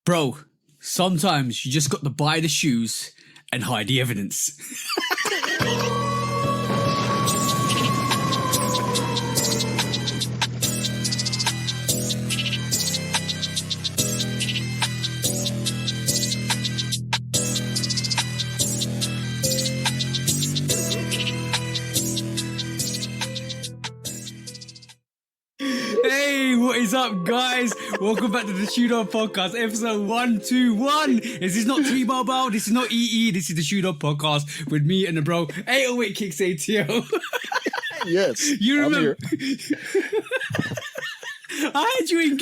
Bro, sometimes you just got to buy the shoes and hide the evidence. Hey, what is up, guys? Welcome back to the Shoot-Up Podcast, episode 121. This is not T-Mobile, this is not EE, this is the Shoot-Up Podcast with me and the bro, 808 Kicks ATL. Yes, You remember? I'm here. I had you in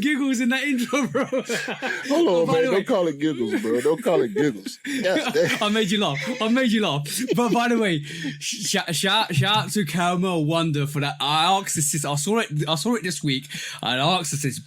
giggles. In that intro, bro. Hold on, man. Don't call it giggles, bro. Don't call it giggles. Yes, I made you laugh. But by the way, shout out to Caramel Wonder for that. I asked her, sis, I saw it this week. And I asked her, sis,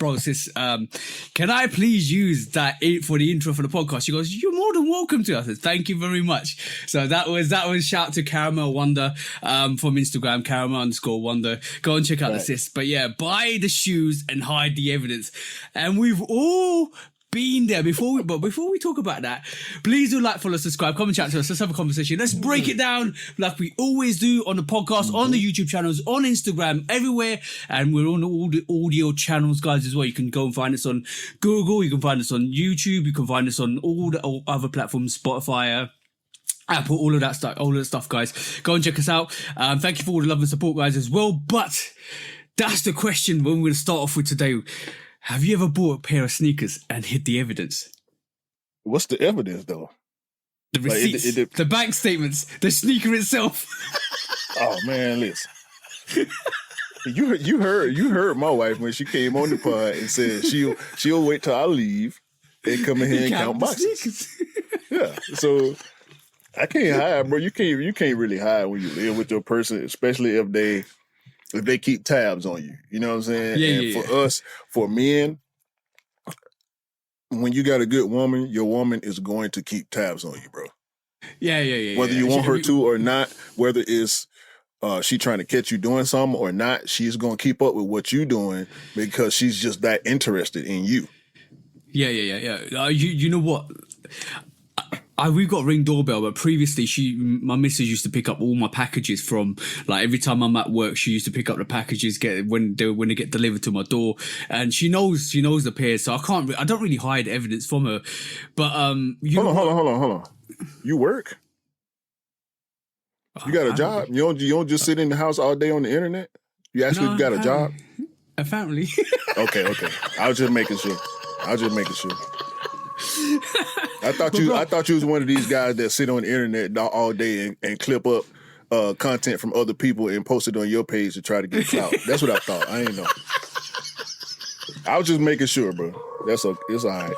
can I please use that for the intro for the podcast? She goes, you're more than welcome to. I said, thank you very much. So that was shout out to Caramel Wonder from Instagram, Caramel_Wonder. Go and check out the sis. But yeah, buy the shoes and hide the evidence. And we've all been there before we talk about that, please do like, follow, subscribe, comment, chat to us. Let's have a conversation. Let's break it down like we always do on the podcast, on the YouTube channels, on Instagram, everywhere. And we're on all the audio channels, guys, as well. You can go and find us on Google. You can find us on YouTube. You can find us on all the other platforms, Spotify, Apple, all of that stuff, guys. Go and check us out. Thank you for all the love and support, guys, as well. But that's the question we're going to start off with today. Have you ever bought a pair of sneakers and hid the evidence? What's the evidence, though? The receipts, the bank statements, the sneaker itself. Oh man, listen. You heard my wife when she came on the pod and said she'll wait till I leave and come in here and count boxes. Yeah, so I can't hide, bro. You can't really hide when you live with your person, especially if they keep tabs on you. You know what I'm saying? Yeah. For us, for men, when you got a good woman, your woman is going to keep tabs on you, bro. Yeah. Whether you want her to or not, whether it's she trying to catch you doing something or not, she's going to keep up with what you're doing because she's just that interested in you. Yeah. You know what? We got Ring doorbell, but previously my missus used to pick up all my packages from, like, every time I'm at work, she used to pick up the packages when they get delivered to my door, and she knows the pairs, so I don't really hide evidence from her. But hold on. You work? You got a job? You don't just sit in the house all day on the internet? You actually got a job? Apparently. Okay. I was just making sure. I thought you was one of these guys that sit on the internet all day and clip up content from other people and post it on your page to try to get clout. That's what I thought. I ain't know. I was just making sure, bro. It's all right.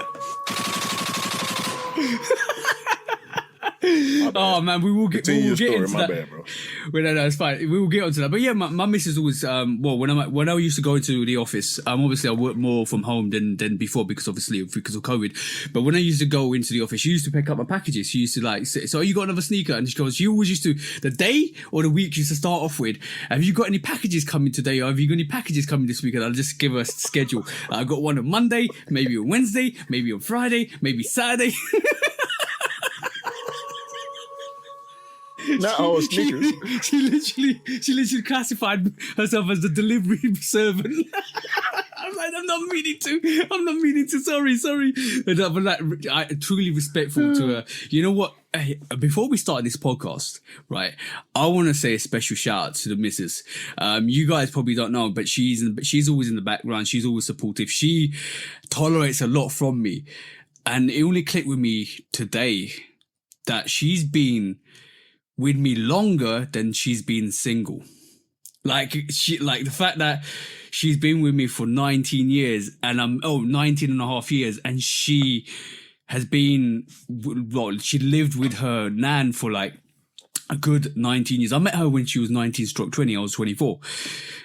Oh man, we will get into story. that. Bad, bro. Well, no, it's fine. We will get onto that. But yeah, my missus always when I used to go into the office, obviously I work more from home than before because of COVID. But when I used to go into the office, she used to pick up my packages. She used to like say, so you got another sneaker? And she always used to, the day or the week used to start off with, have you got any packages coming today, or have you got any packages coming this week? And I'll just give her a schedule. I got one on Monday, maybe on Wednesday, maybe on Friday, maybe Saturday. Not all sneakers. She literally classified herself as the delivery servant. I'm like, I'm not meaning to. Sorry. But like, I truly respectful to her. You know what? Hey, before we start this podcast, right, I want to say a special shout out to the missus. You guys probably don't know, but she's always in the background. She's always supportive. She tolerates a lot from me, and it only clicked with me today that she's been with me longer than she's been single. Like the fact that she's been with me for 19 years and 19 and a half years, and she has been, she lived with her nan for like a good 19 years. I met her when she was 19/20. I was 24.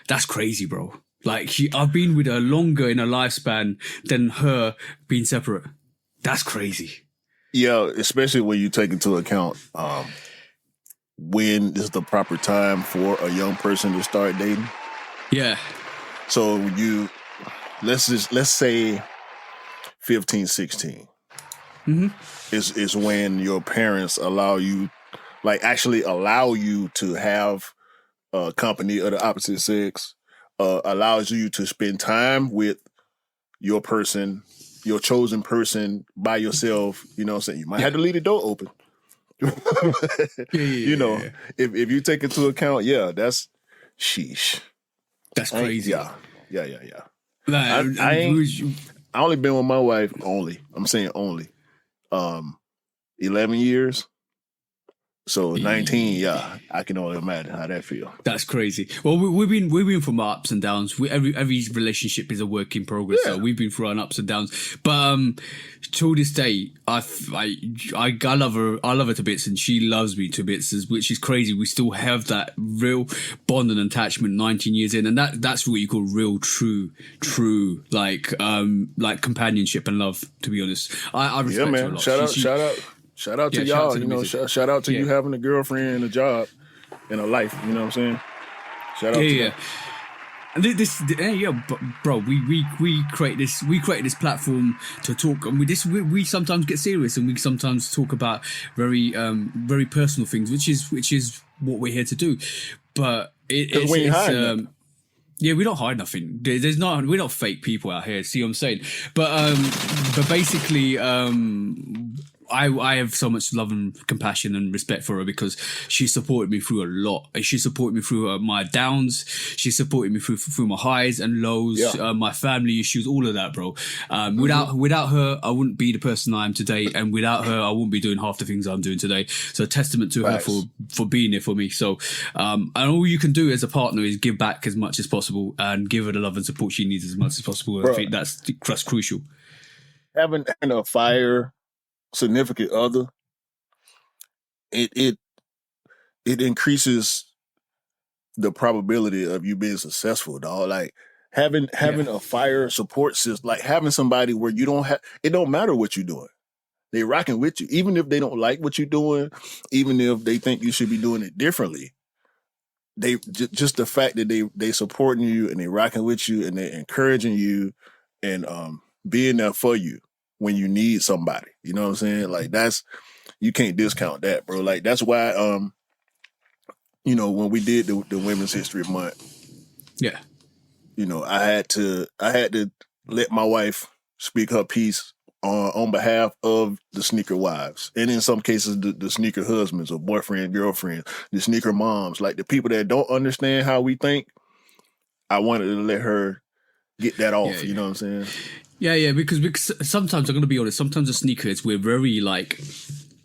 That's crazy, bro. Like I've been with her longer in her lifespan than her being separate. That's crazy. Yeah, especially when you take into account when is the proper time for a young person to start dating. Yeah. So let's say 15, 16 is when your parents actually allow you to have company of the opposite sex, allows you to spend time with your person, your chosen person by yourself. You know what I'm saying? You might have to leave the door open. You know, if you take into account, that's sheesh. That's crazy. Yeah. Like, I only been with my wife I'm saying only 11 years. So 19, I can only imagine how that feel. That's crazy. Well, we've been from our ups and downs. Every relationship is a work in progress. So we've been through our ups and downs. But to this day, I love her. I love her to bits, and she loves me to bits, which is crazy. We still have that real bond and attachment 19 years in, and that's what you call real, true, like companionship and love. To be honest, I respect her a lot. Shout out to y'all. You know, shout out to you having a girlfriend and a job and a life. You know what I'm saying? Shout out to them. And bro, we create this platform to talk, and we sometimes get serious, and we sometimes talk about very personal things, which is what we're here to do. But we don't hide nothing. We're not fake people out here. See what I'm saying? But basically, I have so much love and compassion and respect for her because she supported me through a lot. She supported me through my downs. She supported me through my highs and lows, my family issues, all of that, bro. Without her, I wouldn't be the person I am today, and without her, I wouldn't be doing half the things I'm doing today. So a testament to her for being there for me. So, and all you can do as a partner is give back as much as possible and give her the love and support she needs as much as possible. Bro, I think that's crucial. Having a fire significant other, it increases the probability of you being successful, dog. Like having a fire support system, like having somebody where you don't have, it don't matter what you're doing. They rocking with you, even if they don't like what you're doing, even if they think you should be doing it differently. They just the fact that they supporting you and they rocking with you and they encouraging you and being there for you when you need somebody. You know what I'm saying? Like you can't discount that, bro. Like that's why when we did the Women's History Month, I had to let my wife speak her piece on behalf of the sneaker wives, and in some cases the sneaker husbands or boyfriend, girlfriend, the sneaker moms, like the people that don't understand how we think. I wanted to let her get that off. You know what I'm saying? Yeah, because sometimes I'm gonna be honest. Sometimes as sneakers, we're very like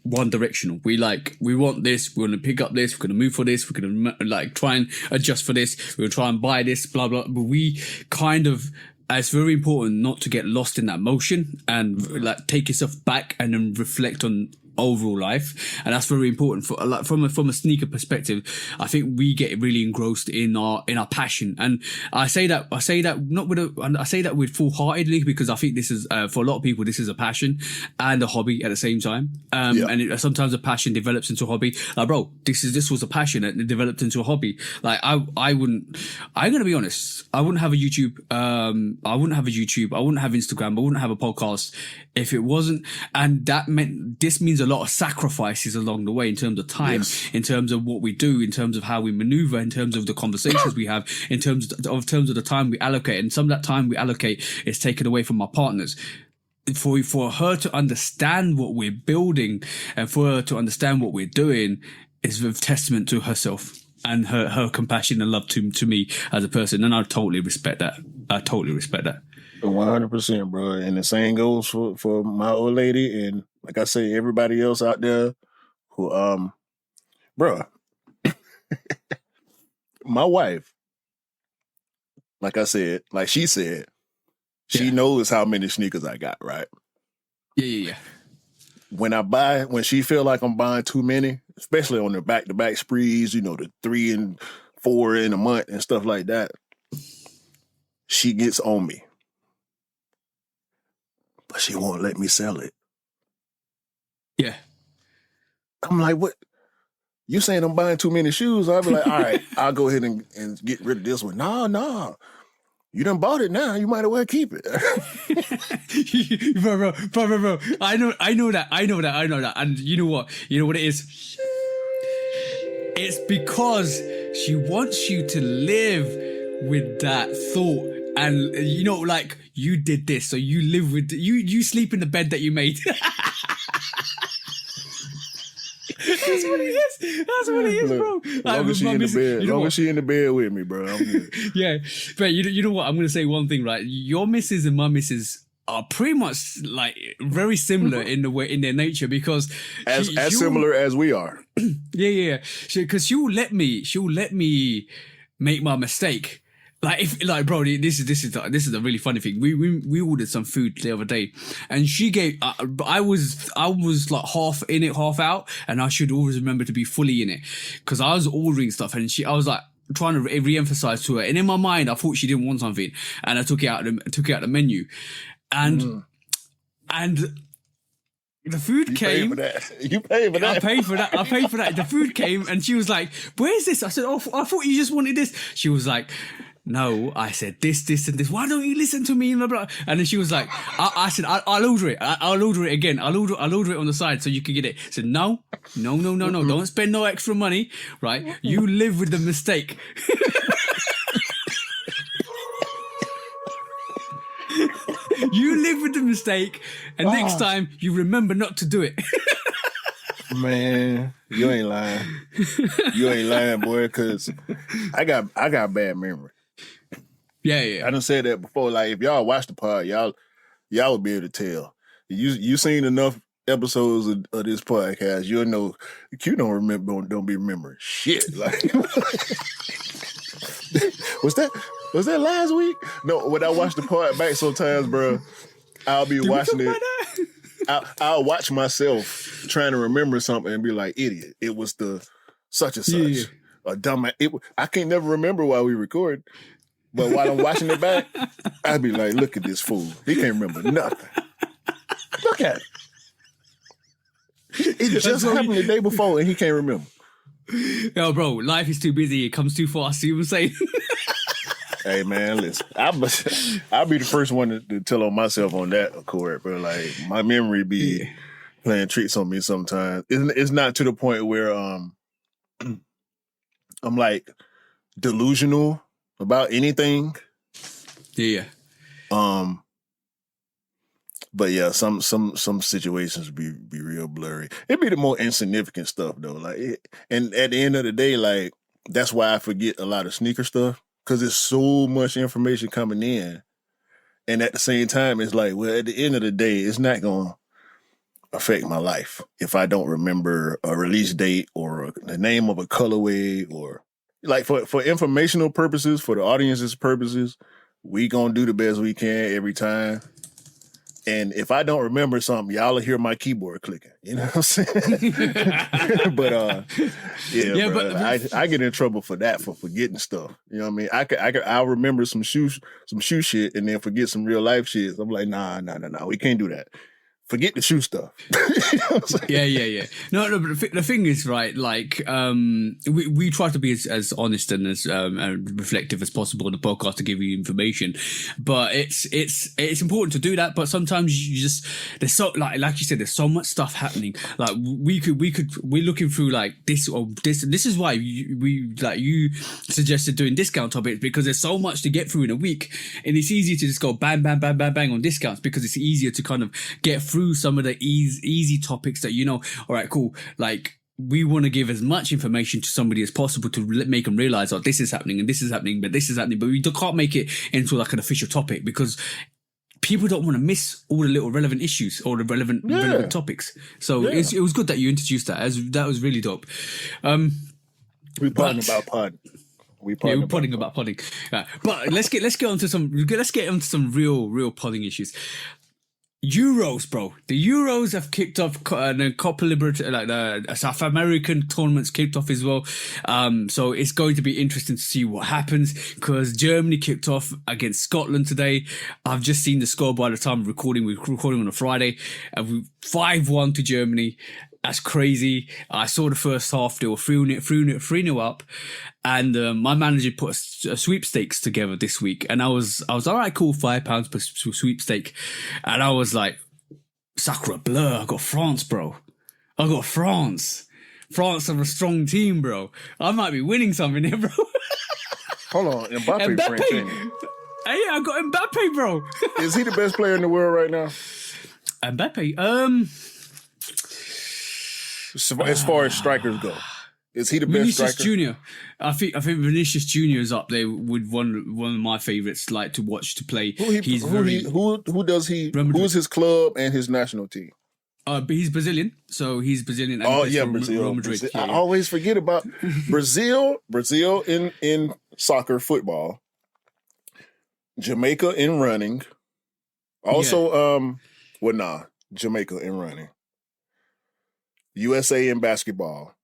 one directional. We want this. We're gonna pick up this. We're gonna move for this. We're gonna like try and adjust for this. We're gonna try and buy this. Blah blah. But we kind of. It's very important not to get lost in that motion and like take yourself back and then reflect on overall life, and that's very important for like from a sneaker perspective. I think we get really engrossed in our passion, and I say that with full-heartedly because I think this is for a lot of people this is a passion and a hobby at the same time. And sometimes a passion develops into a hobby. Like, bro, this was a passion and it developed into a hobby. Like I'm gonna be honest, I wouldn't have a YouTube, I wouldn't have Instagram, I wouldn't have a podcast if it wasn't, and this means a lot of sacrifices along the way in terms of time, in terms of what we do, in terms of how we maneuver, in terms of the conversations we have, in terms of the time we allocate, and some of that time we allocate is taken away from our partners. For her to understand what we're building and for her to understand what we're doing is a testament to herself and her compassion and love to me as a person, and I totally respect that. 100%, bro. And the same goes for my old lady, and like I say, everybody else out there who, bro, my wife, like I said, like she said, she knows how many sneakers I got, right? Yeah. When she feel like I'm buying too many, especially on the back-to-back sprees, the 3 and 4 in a month and stuff like that, she gets on me. But she won't let me sell it. Yeah. I'm like, what? You saying I'm buying too many shoes? I'll be like, all right, I'll go ahead and get rid of this one. No. You done bought it now. You might as well keep it. bro. I know that. And you know what? You know what it is? It's because she wants you to live with that thought. And you know, like, you did this, so you live with you sleep in the bed that you made. That's what it is, bro. As long as she in the bed, long as she in the bed with me, bro, I'm good. Yeah, but you know what? I'm gonna say one thing, right? Your missus and my missus are pretty much like very similar in the way in their nature, because as similar as we are. Yeah. Because she'll let me make my mistake. Bro, this is a really funny thing. We ordered some food the other day, and she gave. I was like half in it, half out, and I should always remember to be fully in it, because I was ordering stuff, and I was like trying to re-emphasize to her, and in my mind I thought she didn't want something, and I took it out the menu, and the food came. You paid for that. I paid for that. The food came, and she was like, "Where's this?" I said, "Oh, I thought you just wanted this." She was like, "No, I said this, and this. Why don't you listen to me?" Blah, blah. And then she was like, "I said I'll order it. I'll order it again. I'll order it on the side so you can get it." I said, "No. Don't spend no extra money, right? You live with the mistake." You live with the mistake, and next time you remember not to do it. Man, you ain't lying. You ain't lying, boy, because I got bad memory. Yeah. I done said that before. Like, if y'all watch the pod, y'all would be able to tell. You seen enough episodes of this podcast, you'll know Q don't be remembering shit. Like, was that last week? No, when I watch the part back sometimes, bro, I'll be watching it. I'll watch myself trying to remember something and be like, idiot, it was the such and such. Yeah. A dumb. I can't never remember while we record. But while I'm watching it back, I'd be like, look at this fool. He can't remember nothing. Look at it. It just happened the day before and he can't remember. Yo, bro, life is too busy. It comes too fast. See what I'm saying? Hey, man, listen. I'll be the first one to tell on myself on that accord, bro. Like, my memory be playing tricks on me sometimes. It's not to the point where I'm like delusional about anything. Yeah. But yeah, some situations be real blurry. It'd be the more insignificant stuff though. Like, and at the end of the day, like, that's why I forget a lot of sneaker stuff, because there's so much information coming in, and at the same time, it's like, well, at the end of the day, it's not gonna affect my life if I don't remember a release date or the name of a colorway, or like for informational purposes, for the audience's purposes, we gonna do the best we can every time. And if I don't remember something, y'all will hear my keyboard clicking. You know what I'm saying? But bro, but I get in trouble for that, for forgetting stuff. You know what I mean? I'll remember some shoe shit and then forget some real life shit. I'm like, nah, we can't do that. Forget the shoe stuff. You know what I'm saying? Yeah. No, but the thing is, right, like, we try to be as honest and as reflective as possible on the podcast to give you information, but it's important to do that. But sometimes you just, there's so, like you said, there's so much stuff happening. Like, we're looking through like this or this, and this is why you suggested doing discount topics, because there's so much to get through in a week, and it's easier to just go bang on discounts, because it's easier to kind of get through some of the easy topics that, you know, all right, cool. Like, we want to give as much information to somebody as possible to make them realize, oh, this is happening and this is happening, but this is happening. But we can't make it into like an official topic, because people don't want to miss all the little relevant issues or the relevant topics. So it was good that you introduced that. That was really dope. We're podding about pod. We're podding about podding. But let's get onto some real podding issues. Euros, bro. The Euros have kicked off. The Copa Libertadores, like the South American tournaments, kicked off as well. So it's going to be interesting to see what happens, because Germany kicked off against Scotland today. I've just seen the score by the time we're recording on a Friday. 5-1 to Germany. That's crazy. I saw the first half. They were 3-0 up. And my manager put a sweepstakes together this week. And I was all right, cool, £5 per sweepstake. And I was like, Sacre bleu, I got France, bro. I got France. France are a strong team, bro. I might be winning something here, bro. Hold on, Mbappe. Hey, I got Mbappe, bro. Is he the best player in the world right now? Mbappe, as far as strikers go, is he the best Vinicius striker? Junior. I think Vinicius Junior is up there with one of my favorites, like to watch to play. Who does he? Who's his club and his national team? But he's Brazilian, so he's Brazilian. And Oh he plays yeah, for Brazil. Real Madrid. I always forget about Brazil. Brazil in soccer, football. Jamaica in running. Also, Jamaica in running. USA in basketball.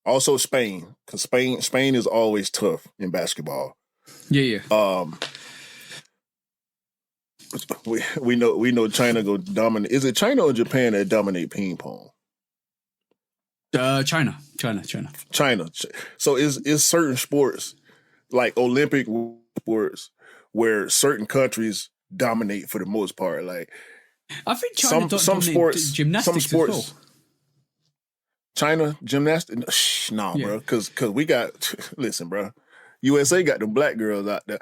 Also Spain, because Spain is always tough in basketball. Yeah. We know China go dominate. Is it China or Japan that dominate ping pong? China. So is certain sports like Olympic sports where certain countries dominate for the most part? Like I think China some sports, gymnastics as well. China gymnastics, bro. Because we got listen, bro. USA got them black girls out there.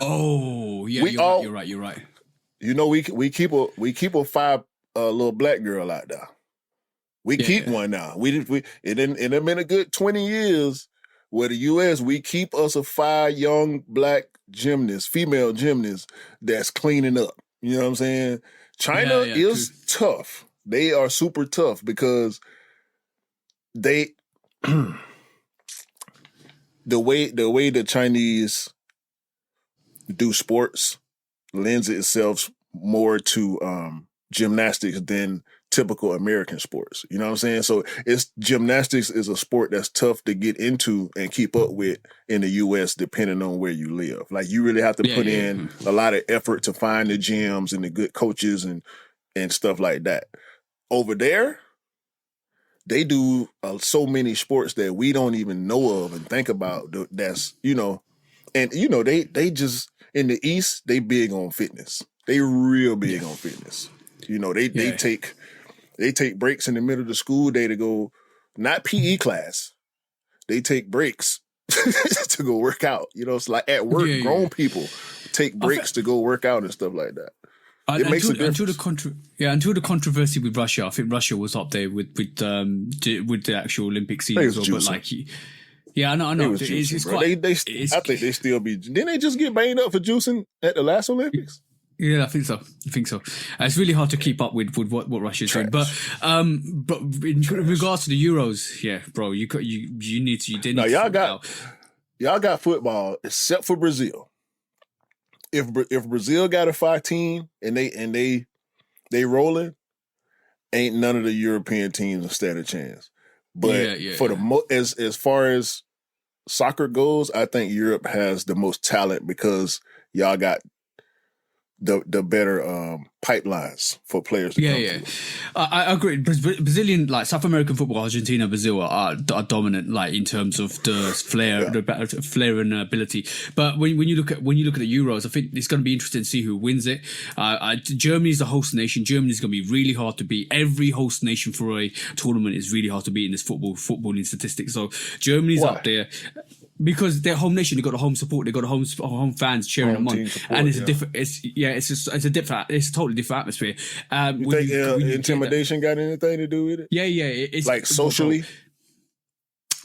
Oh yeah, you're right. You know we keep a 5 little black girl out there. We keep one now. It done been a good 20 years where the US we keep us a 5 young black gymnasts, female gymnasts that's cleaning up. You know what I'm saying? China is tough. They are super tough because they the way the Chinese do sports lends itself more to gymnastics than typical American sports. You know what I'm saying? So gymnastics is a sport that's tough to get into and keep up with in the US depending on where you live. Like you really have to put in a lot of effort to find the gyms and the good coaches and stuff like that. Over there, they do so many sports that we don't even know of and think about. That's they just in the East they big on fitness. They real big on fitness. You know they take breaks in the middle of the school day to go not PE class. They take breaks to go work out. You know, it's like at work, grown people take breaks to go work out and stuff like that. It makes a difference. Until the controversy with Russia, I think Russia was up there with the actual Olympic scene as well. But like, I know. It's quite. I think they still be. Didn't they just get banged up for juicing at the last Olympics? Yeah, I think so. It's really hard to keep up with what Russia's doing. But in regards to the Euros, bro, you need to. Y'all got football except for Brazil. If Brazil got a 5 team and they rolling, ain't none of the European teams a stand a chance. But as far as soccer goes, I think Europe has the most talent because y'all got the better pipelines for players to come through. I agree. Brazilian, like South American football, Argentina, Brazil are dominant, like in terms of the flair, the flair and ability. But when you look at the Euros, I think it's going to be interesting to see who wins it. Germany's the host nation. Germany's going to be really hard to beat. Every host nation for a tournament is really hard to beat in this footballing statistics. So Germany's up there. Because they're home nation, they got the home support, they got the home fans cheering them on, and it's a different. It's a totally different atmosphere. You think intimidation got anything to do with it? Yeah. It's like socially.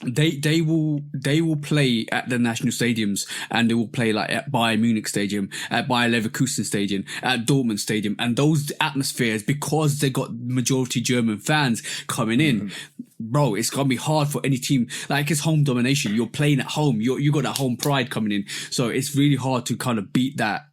They will play at the national stadiums, and they will play like at Bayern Munich Stadium, at Bayer Leverkusen Stadium, at Dortmund Stadium, and those atmospheres, because they got majority German fans coming in. Bro, it's gonna be hard for any team. Like, it's home domination. You're playing at home. You got that home pride coming in. So it's really hard to kind of beat that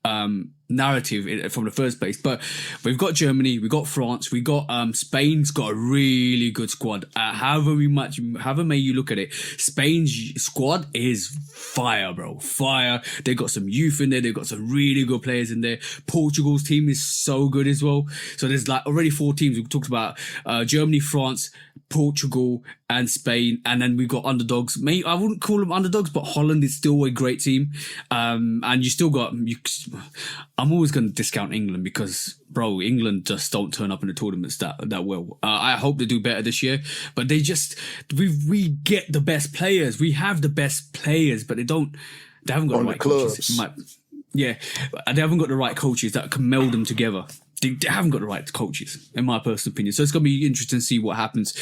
narrative from the first place. But we've got Germany, we've got France, we got Spain's got a really good squad. However may you look at it, Spain's squad is fire, bro. Fire. They got some youth in there. They've got some really good players in there. Portugal's team is so good as well. So there's like already 4 teams. We talked about Germany, France, Portugal, and Spain, and then we've got underdogs. I wouldn't call them underdogs, but Holland is still a great team. And you still got. I'm always going to discount England because, bro, England just don't turn up in the tournaments that well. I hope they do better this year, but they just we get the best players. We have the best players, but they haven't got the right coaches. They haven't got the right coaches that can meld them together. They haven't got the right coaches, in my personal opinion. So it's going to be interesting to see what happens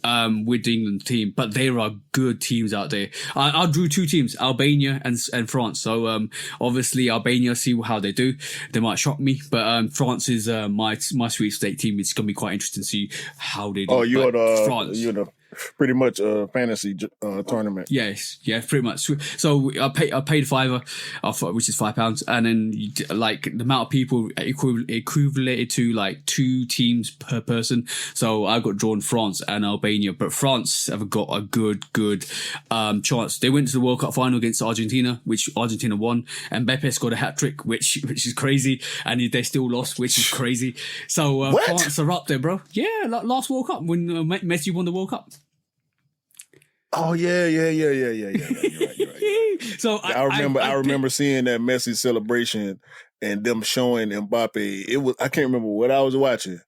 with the England team. But there are good teams out there. I drew 2 teams, Albania and France. So obviously Albania, see how they do. They might shock me. But France is my sweepstake team. It's going to be quite interesting to see how they do. Oh, you're the pretty much a fantasy tournament. Yes, yeah, pretty much. So I paid £5, which is £5, and then like the amount of people equivalated to like 2 teams per person. So I got drawn France and Albania, but France have got a good chance. They went to the World Cup final against Argentina, which Argentina won, and Mbappe scored a hat trick, which is crazy, and they still lost, which is crazy. So France are up there, bro. Yeah, last World Cup when Messi won the World Cup. Oh yeah. You're right. So I remember seeing that Messi celebration and them showing Mbappe. I can't remember what I was watching,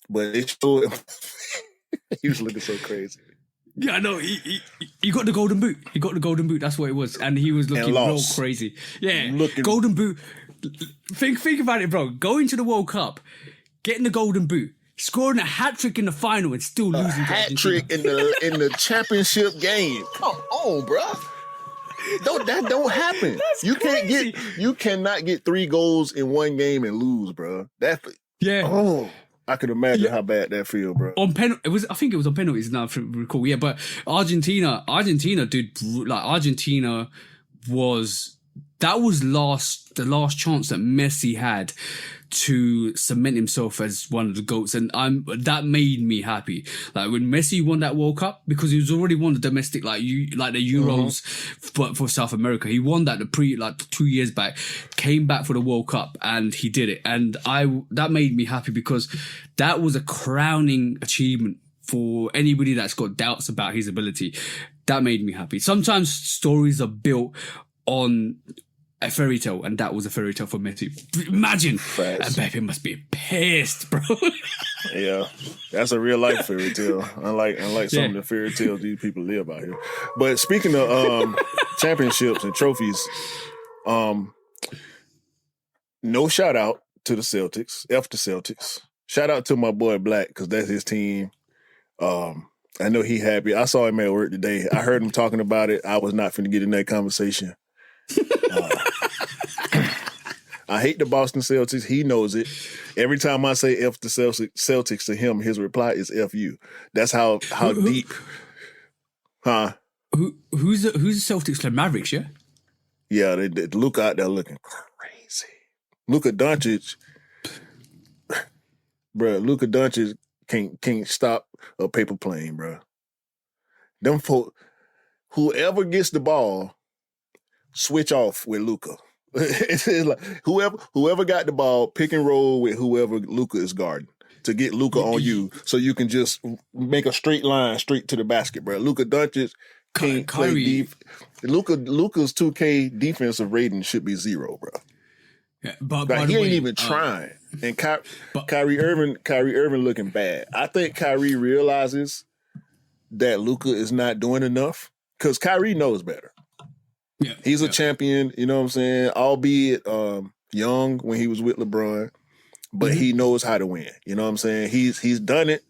but it showed him. He was looking so crazy. Yeah, I know. He got the golden boot. He got the golden boot. That's what it was, and he was looking real crazy. Yeah, golden boot. Think about it, bro. Going to the World Cup, getting the golden boot. Scoring a hat trick in the final and still losing. A hat trick in the championship game. Come on, bro. That don't happen. You cannot get 3 goals in one game and lose, bro. I could imagine how bad that feel, bro. I think it was on penalties now, if I recall. Yeah, but Argentina dude, like Argentina was the last chance that Messi had to cement himself as one of the GOATs, and that made me happy. Like when Messi won that World Cup, because he was already won the domestic, like the Euros, but for South America, he won that 2 years back, came back for the World Cup, and he did it, and that made me happy because that was a crowning achievement for anybody that's got doubts about his ability. That made me happy. Sometimes stories are built on a fairy tale, and that was a fairy tale for Messi. Imagine, Mbappe must be pissed, bro. Yeah, that's a real life fairy tale. Unlike some of the fairy tales these people live out here. But speaking of championships and trophies, no shout out to the Celtics. F the Celtics. Shout out to my boy Black, because that's his team. I know he happy. I saw him at work today. I heard him talking about it. I was not finna get in that conversation. I hate the Boston Celtics. He knows it. Every time I say F the Celtics to him, his reply is F you. That's how deep. Huh? Who's the Celtics? The Mavericks, yeah? Yeah, they Luka out there looking crazy. Luka Doncic, bro. Luka Doncic can't stop a paper plane, bro. Them folk, whoever gets the ball, switch off with Luka. It's like whoever got the ball, pick and roll with whoever Luka is guarding to get Luka on you, so you can just make a straight line straight to the basket, bro. Luka Doncic can't play Luka's 2K defensive rating should be 0, bro. Yeah, but like, he ain't even trying. And Kyrie Irving looking bad. I think Kyrie realizes that Luka is not doing enough, because Kyrie knows better. Yeah, he's a champion, you know what I'm saying? Albeit young when he was with LeBron, but he knows how to win. You know what I'm saying? He's done it.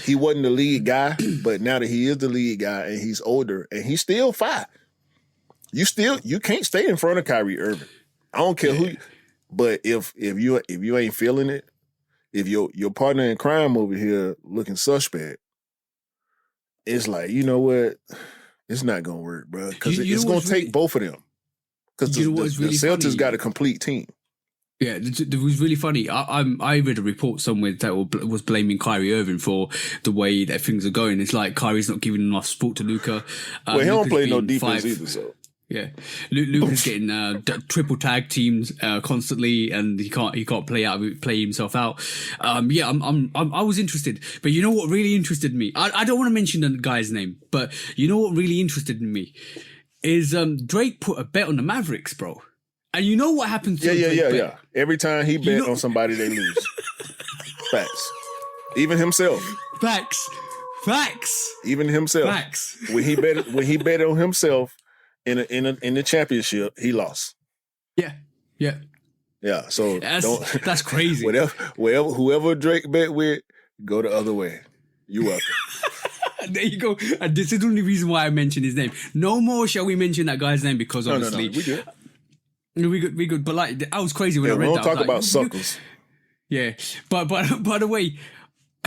He wasn't the lead guy, but now that he is the lead guy and he's older and he's still 5, you can't stay in front of Kyrie Irving. I don't care who. But if you ain't feeling it, if your partner in crime over here looking suspect, it's like, you know what? It's not gonna work, bro. Because it's gonna take both of them. Because the Celtics got a complete team. Yeah, it was really funny. I read a report somewhere that was blaming Kyrie Irving for the way that things are going. It's like Kyrie's not giving enough support to Luka. Well, he don't Luka's play no being defense either, so. Yeah, Luka's getting triple tag teams constantly, and he can't play himself out. Yeah, I was interested, but you know what really interested me? I don't want to mention the guy's name, but you know what really interested me is Drake put a bet on the Mavericks, bro. And you know what happens to Yeah. Every time he bet on somebody, they lose. Facts. Even himself. Facts. Even himself. Facts. When he bet on himself in the championship, he lost. Yeah. Yeah. So that's crazy. Whoever Drake bet with, go the other way. You welcome. There you go. And this is the only reason why I mentioned his name. No more shall we mention that guy's name because obviously No. we good. But like, I was crazy when I read we that. don't talk about suckers. Yeah, but by the way,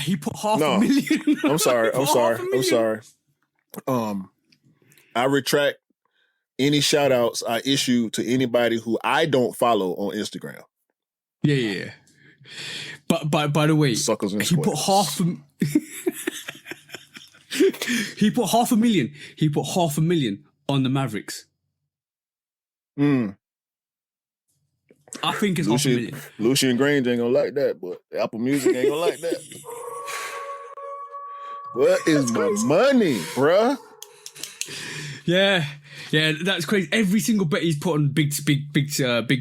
he put $500,000. I'm sorry. I retract any shout outs I issued to anybody who I don't follow on Instagram. Yeah. But by the way, suckers and he put he put $500,000. He put $500,000 on the Mavericks. I think it's $500,000. Lucian Grange ain't gonna like that, but Apple Music ain't gonna like that. What is my money, bruh? Yeah, that's crazy. Every single bet he's put on big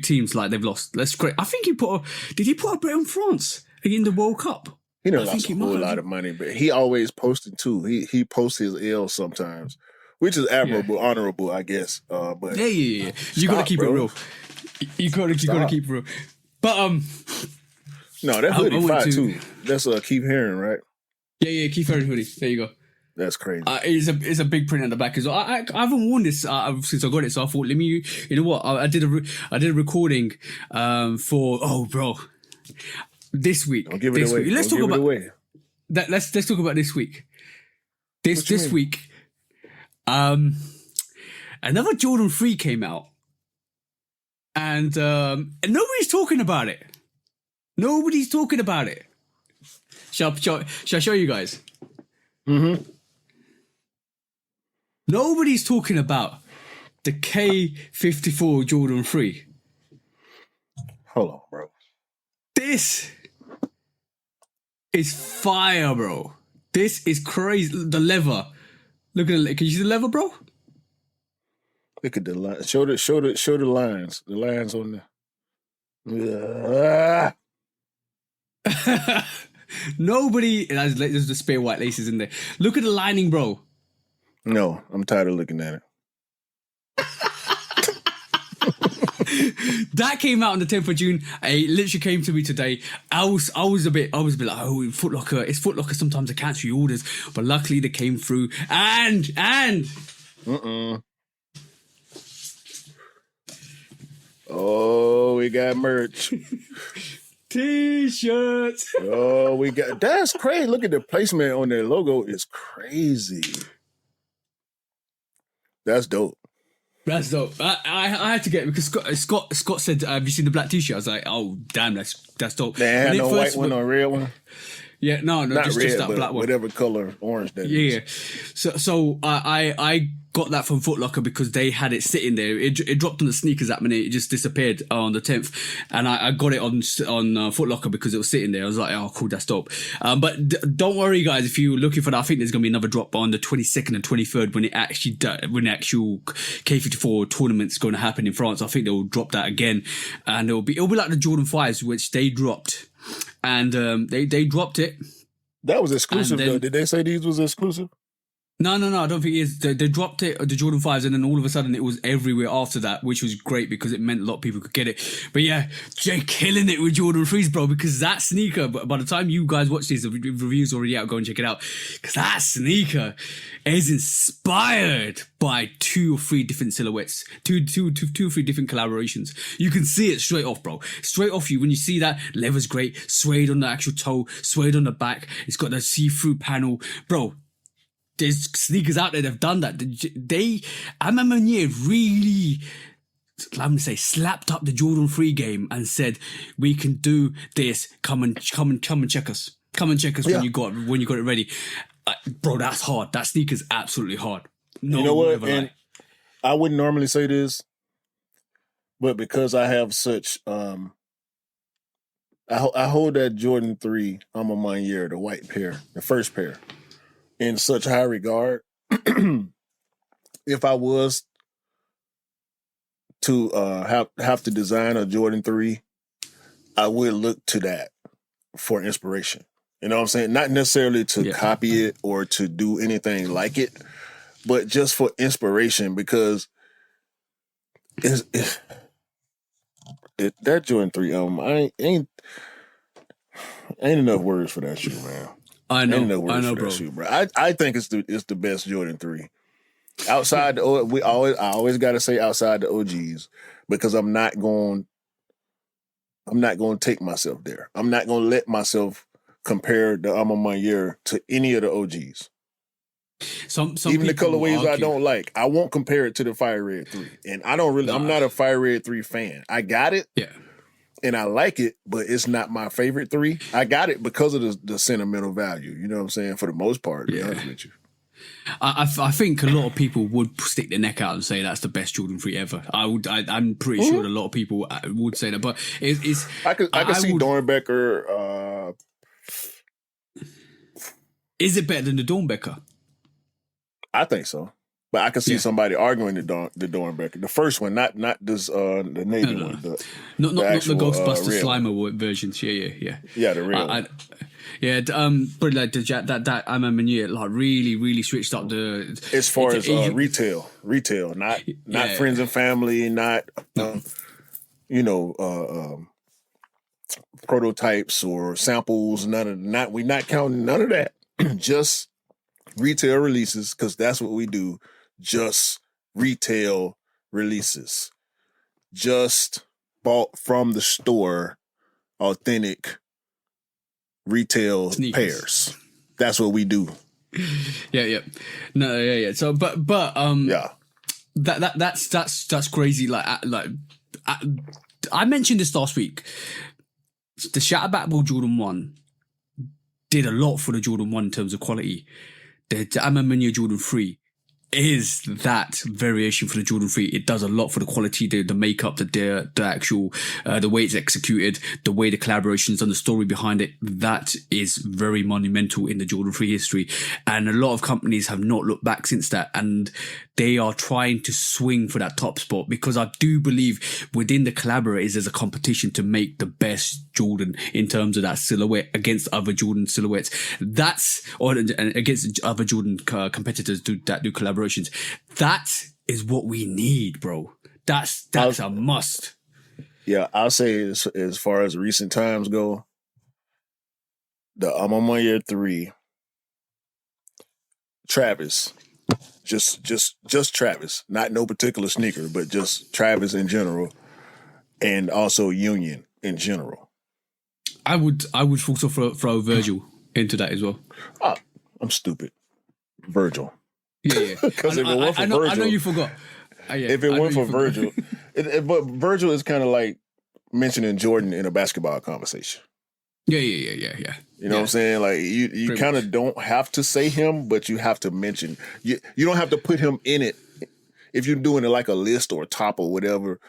teams like they've lost. That's great. I think did he put a bet on France in the World Cup? He done lost a whole lot of money, but he always posted too. He posts his L sometimes, which is admirable, honorable, I guess. But yeah. You gotta keep it real. You gotta keep it real. But no, that hoodie fire too. That's Keith Haring, right? Yeah, Keith Haring hoodie. There you go. That's crazy. It's a big print on the back as well. I haven't worn this since I got it, so I thought, you know what? I did a recording for this week. Don't give it away. Let's talk about that. Let's talk about this week. This week, another Jordan 3 came out, and nobody's talking about it. Nobody's talking about it. Shall I show you guys? Mm-hmm. Nobody's talking about the K54 Jordan 3. Hold on, bro. This is fire, bro. This is crazy. The leather. Look at it. Can you see the leather, bro? Look at the line. Show the lines. The lines on there. Nobody. There's the spare white laces in there. Look at the lining, bro. No, I'm tired of looking at it. That came out on the 10th of June. It literally came to me today. I was a bit like, oh, Foot Locker. It's Foot Locker. Sometimes they cancel your orders, but luckily they came through. And oh, we got merch. T-shirts. Oh, that's crazy. Look at the placement on their logo. It's crazy. That's dope. That's dope. I had to get it because Scott said, have you seen the black T-shirt? I was like, oh, damn, that's dope. They had no white one or red one? Yeah, no, not just red, that black one. Whatever color orange that is. Yeah. So I got that from Foot Locker because they had it sitting there. It dropped on the sneakers app and it just disappeared on the 10th. And I got it on Foot Locker because it was sitting there. I was like, oh, cool, that's dope. But don't worry, guys, if you're looking for that, I think there's going to be another drop on the 22nd and 23rd when the actual K54 tournament's going to happen in France. I think they'll drop that again. And it'll be like the Jordan 5s, which they dropped. And they dropped it. That was exclusive, though. Did they say these was exclusive? No, I don't think it is. They dropped it, the Jordan 5s, and then all of a sudden it was everywhere after that, which was great because it meant a lot of people could get it. But yeah, Jay killing it with Jordan 3s, bro, because that sneaker, by the time you guys watch this, the review's already out, go and check it out. Because that sneaker is inspired by 2 or 3 different silhouettes, two or 3 different collaborations. You can see it straight off, bro. Straight off you. When you see that, leather's great, suede on the actual toe, suede on the back. It's got the see-through panel. Bro, there's sneakers out there that have done that. A Ma Maniére really let me say, slapped up the Jordan 3 game and said, "We can do this. Come and check us. Come and check us when you got it ready." Bro, that's hard. That sneaker's absolutely hard. No, you know what? And I wouldn't normally say this, but because I have such, I hold that Jordan 3 Alma Mater, the white pair, the first pair, in such high regard. If I was to have to design a Jordan 3, I would look to that for inspiration. You know what I'm saying? Not necessarily to copy it or to do anything like it, but just for inspiration, because that Jordan 3 I ain't enough words for that shoe, man. I know, bro. Shoe, bro. I think it's the best Jordan 3. Outside I always got to say outside the OGs, because I'm not going to take myself there. I'm not going to let myself compare the Alma Mater to any of the OGs. Some even the colorways I don't like, I won't compare it to the Fire Red 3. And I'm not a Fire Red 3 fan. I got it. Yeah. And I like it, but it's not my favorite 3. I got it because of the sentimental value. You know what I'm saying? For the most part, to be honest with you. I think a lot of people would stick their neck out and say that's the best Jordan 3 ever. I'm pretty sure a lot of people would say that, but it's. I could see Dornbecker. Is it better than the Dornbecker? I think so, but I could see somebody arguing the Dornbecker, the first one, not this the Navy one, not the Ghostbuster Slimer versions. Yeah, the real. But like that I remember like really switched up the as far as retail, not friends and family, not prototypes or samples. We're not counting none of that. Just retail releases, because that's what we do. Just retail releases. Just bought from the store, authentic retail sneakers. Pairs. That's what we do. Yeah. No, yeah. So, but that's crazy. I mentioned this last week. The Shatterback Ball Jordan 1 did a lot for the Jordan 1 in terms of quality. The Alma Mater Jordan 3 is that variation for the Jordan 3. It does a lot for the quality, the makeup, the actual, the way it's executed, the way the collaborations and the story behind it. That is very monumental in the Jordan 3 history. And a lot of companies have not looked back since that. And they are trying to swing for that top spot, because I do believe within the collaborators, there's a competition to make the best Jordan in terms of that silhouette against other Jordan silhouettes. And against other Jordan competitors that do collaborations. That is what we need, bro. That's a must. Yeah, I'll say as far as recent times go, the Alma Mater 3, Travis. Just Travis, not no particular sneaker, but just Travis in general, and also Union in general. I would also throw Virgil into that as well. Oh, I'm stupid. Virgil. Yeah. Because if it weren't for Virgil, I know you forgot. If it weren't for Virgil, but Virgil is kind of like mentioning Jordan in a basketball conversation. Yeah. You know what I'm saying? Like you kind of don't have to say him, but you have to mention. You don't have to put him in it. If you're doing it like a list or a top or whatever,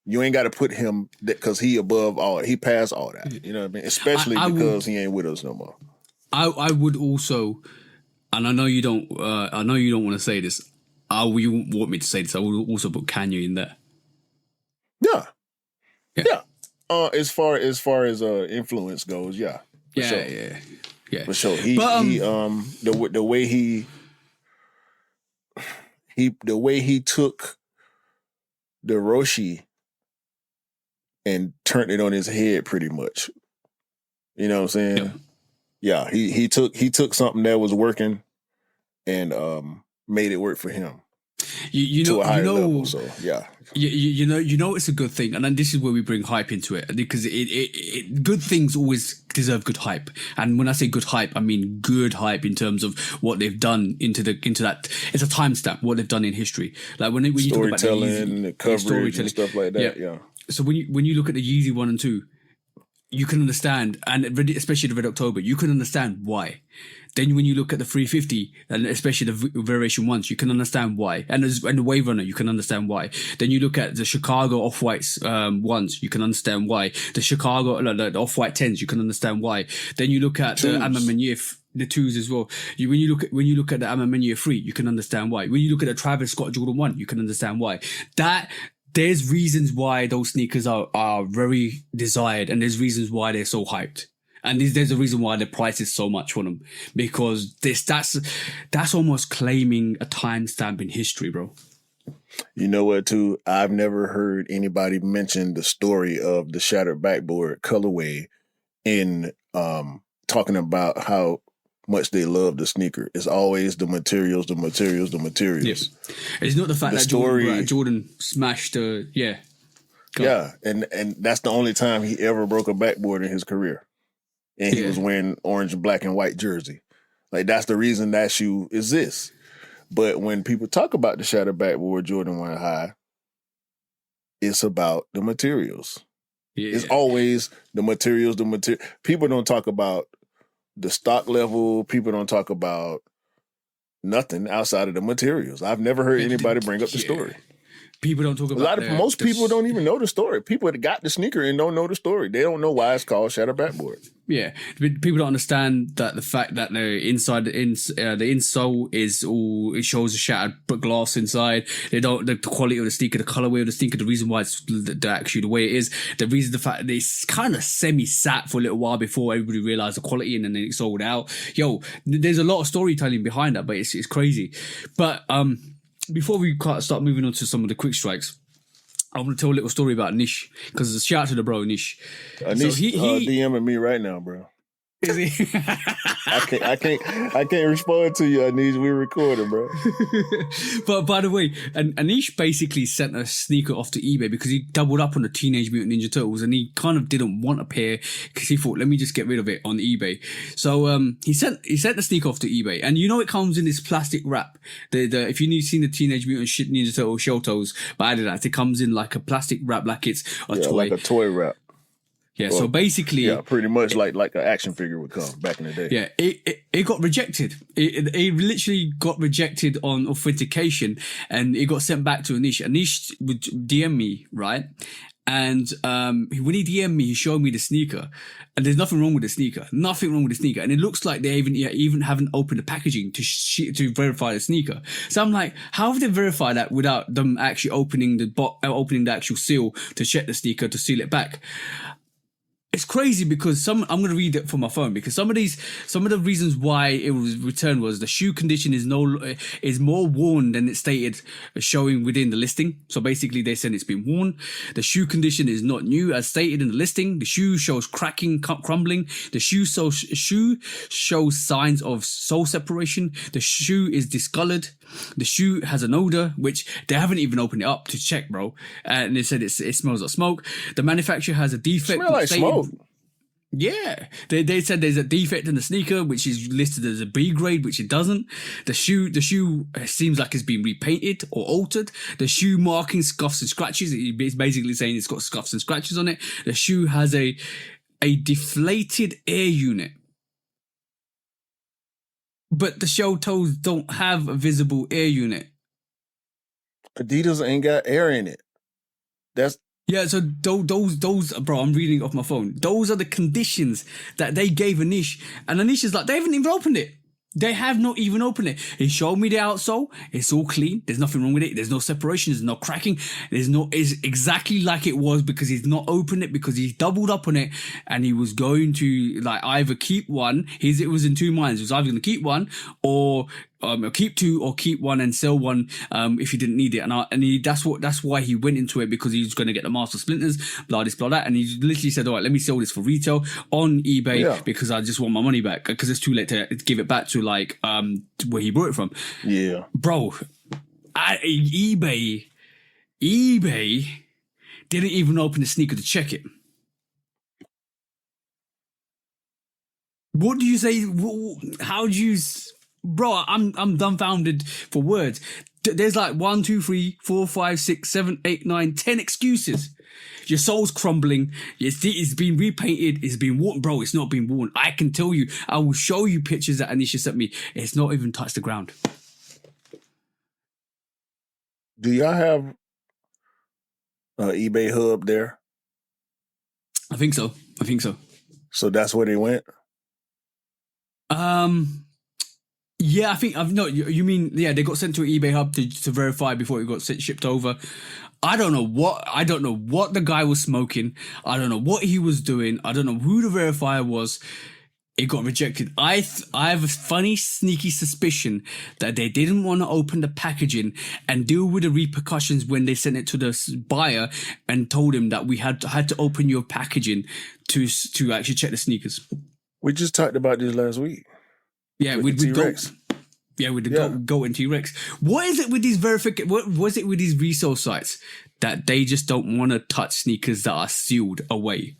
you ain't got to put him because he above all. He passed all that. You know what I mean? Especially because he ain't with us no more. I would also, and I know you don't. I know you don't want to say this. You want me to say this? I would also put Kanye in there. Yeah. As far as influence goes, yeah. Yeah. For sure. The way he took the Roshi and turned it on his head pretty much. You know what I'm saying? Yeah. He took something that was working and made it work for him. You to know, a higher you know, level. So yeah, you know, it's a good thing, and then this is where we bring hype into it, because good things always deserve good hype. And when I say good hype, I mean good hype in terms of what they've done into that. It's a timestamp what they've done in history. Like when you talk about the storytelling, the coverage, and stuff like that. Yeah. So when you look at the Yeezy 1 and 2, you can understand, and especially the Red October, you can understand why. Then when you look at the 350, and especially the variation ones, you can understand why. And the Wave Runner, you can understand why. Then you look at the Chicago Off-Whites ones, you can understand why. The Chicago, the Off-White 10s, you can understand why. Then you look at the Amamanier, the 2s as well. When you look at the Amamanier 3, you can understand why. When you look at the Travis Scott Jordan 1, you can understand why. There's reasons why those sneakers are very desired, and there's reasons why they're so hyped. And there's a reason why the price is so much for them, because that's almost claiming a timestamp in history, bro. You know what, too? I've never heard anybody mention the story of the shattered backboard colorway in talking about how much they love the sneaker. It's always the materials. Yes. It's not the fact that Jordan smashed yeah. And that's the only time he ever broke a backboard in his career. And he was wearing orange, black, and white jersey. Like, that's the reason that shoe exists. But when people talk about the shattered backboard Jordan 1 High, it's about the materials. Yeah. It's always the materials. People don't talk about the stock level. People don't talk about nothing outside of the materials. I've never heard anybody bring up the story. People don't talk about most people don't even know the story. People that got the sneaker and don't know the story. They don't know why it's called shattered backboard. Yeah, people don't understand that the fact that the insole is all, it shows a shattered glass inside. They don't the quality of the sneaker, the colorway of the sneaker, the reason why it's actually the way it is, the fact that it's kind of sat for a little while before everybody realized the quality, and then it sold out. Yo, there's a lot of storytelling behind that, but it's crazy. But before we start moving on to some of the quick strikes, I want to tell a little story about Nish, because shout out to the bro Nish. Nish, he DMing me right now, bro. Is he? I can't respond to you, Anish. We're recording, bro. But by the way, Anish basically sent a sneaker off to eBay because he doubled up on the Teenage Mutant Ninja Turtles, and he kind of didn't want a pair because he thought, let me just get rid of it on eBay. So he sent the sneaker off to eBay, and you know it comes in this plastic wrap. If you've seen the Teenage Mutant Ninja Turtle shell toes by Adidas, it comes in like a plastic wrap, like it's a toy, like a toy wrap. Yeah, so basically... pretty much like an action figure would come back in the day. Yeah, it got rejected. It literally got rejected on authentication, and it got sent back to Anish. Anish would DM me, right? And when he DM'd me, he showed me the sneaker. And there's nothing wrong with the sneaker. Nothing wrong with the sneaker. And it looks like they even haven't opened the packaging to verify the sneaker. So I'm like, how have they verified that without them actually opening the actual seal to check the sneaker to seal it back? It's crazy because I'm going to read it from my phone, because some of the reasons why it was returned was the shoe condition is more worn than it stated, showing within the listing. So basically they said it's been worn. The shoe condition is not new as stated in the listing. The shoe shows cracking, crumbling. The shoe shows signs of sole separation. The shoe is discolored. The shoe has an odor, which they haven't even opened it up to check, bro. And they said it smells like smoke. The manufacturer has a defect. Smell like smoke. Yeah, they said there's a defect in the sneaker, which is listed as a B grade, which it doesn't. The shoe seems like it's been repainted or altered. The shoe marking scuffs and scratches. It's basically saying it's got scuffs and scratches on it. The shoe has a deflated air unit. But the shell toes don't have a visible air unit. Adidas ain't got air in it. Yeah, so those, bro, I'm reading off my phone. Those are the conditions that they gave Anish. And Anish is like, they haven't even opened it. They have not even opened it. He showed me the outsole. It's all clean. There's nothing wrong with it. There's no separation. There's no cracking. It's exactly like it was, because he's not opened it, because he's doubled up on it, and he was going to either keep one. It was in two minds. He was either going to keep one or keep two, or keep one and sell one if he didn't need it. That's why he went into it, because he was going to get the master splinters, blah this, blah that. And he literally said, all right, let me sell this for retail on eBay because I just want my money back, because it's too late to give it back to where he bought it from. Yeah. Bro, eBay didn't even open the sneaker to check it. What do you say? How do you, bro? I'm dumbfounded for words. There's like 1, 2, 3, 4, 5, 6, 7, 8, 9, 10 excuses. Your soul's crumbling. It's been repainted. It's been worn, bro. It's not been worn. I can tell you. I will show you pictures that Anisha sent me. It's not even touched the ground. Do y'all have an eBay hub there? I think so. So that's where they went? Yeah, I think no. You mean they got sent to an eBay hub to verify before it got shipped over. I don't know what the guy was smoking. I don't know what he was doing. I don't know who the verifier was. It got rejected. I have a funny, sneaky suspicion that they didn't want to open the packaging and deal with the repercussions when they sent it to the buyer and told him that we had to open your packaging to actually check the sneakers. We just talked about this last week. Yeah, with T-Rex. Yeah, with the Goat and T-Rex. What is it with these what was it with these resale sites that they just don't want to touch sneakers that are sealed away?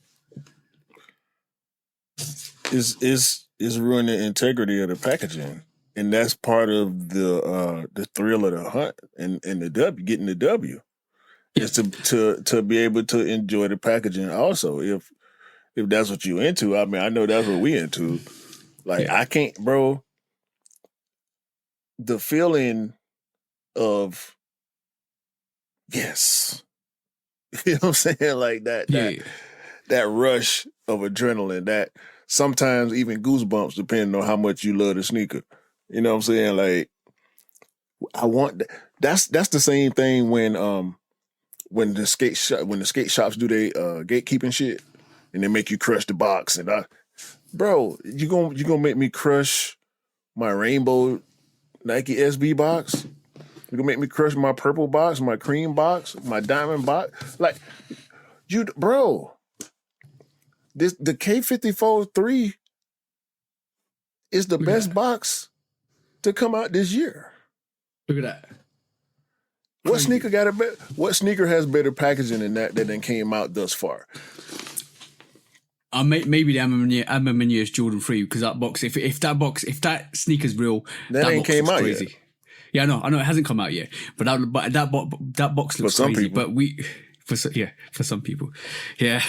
It's ruining the integrity of the packaging. And that's part of the thrill of the hunt and the W, getting the W. Yeah. Is to be able to enjoy the packaging also. If that's what you're into, I mean, I know that's what we into. Like, I can't, bro. The feeling of yes, you know what I'm saying, like that rush of adrenaline, that sometimes even goosebumps, depending on how much you love the sneaker. You know what I'm saying? Like, I want that's the same thing when the skate shops do their gatekeeping shit and they make you crush the box and you gonna make me crush my rainbow Nike SB box? You gonna make me crush my purple box, my cream box, my diamond box? Like, bro, the K54-3 is the best box to come out this year. Look at that. What sneaker has better packaging than that then came out thus far? Maybe the Amaminius Jordan 3, because that box, if that sneaker's real, that ain't came out crazy. Yet. Yeah, I know it hasn't come out yet, but that box looks crazy. People. But for some people, yeah.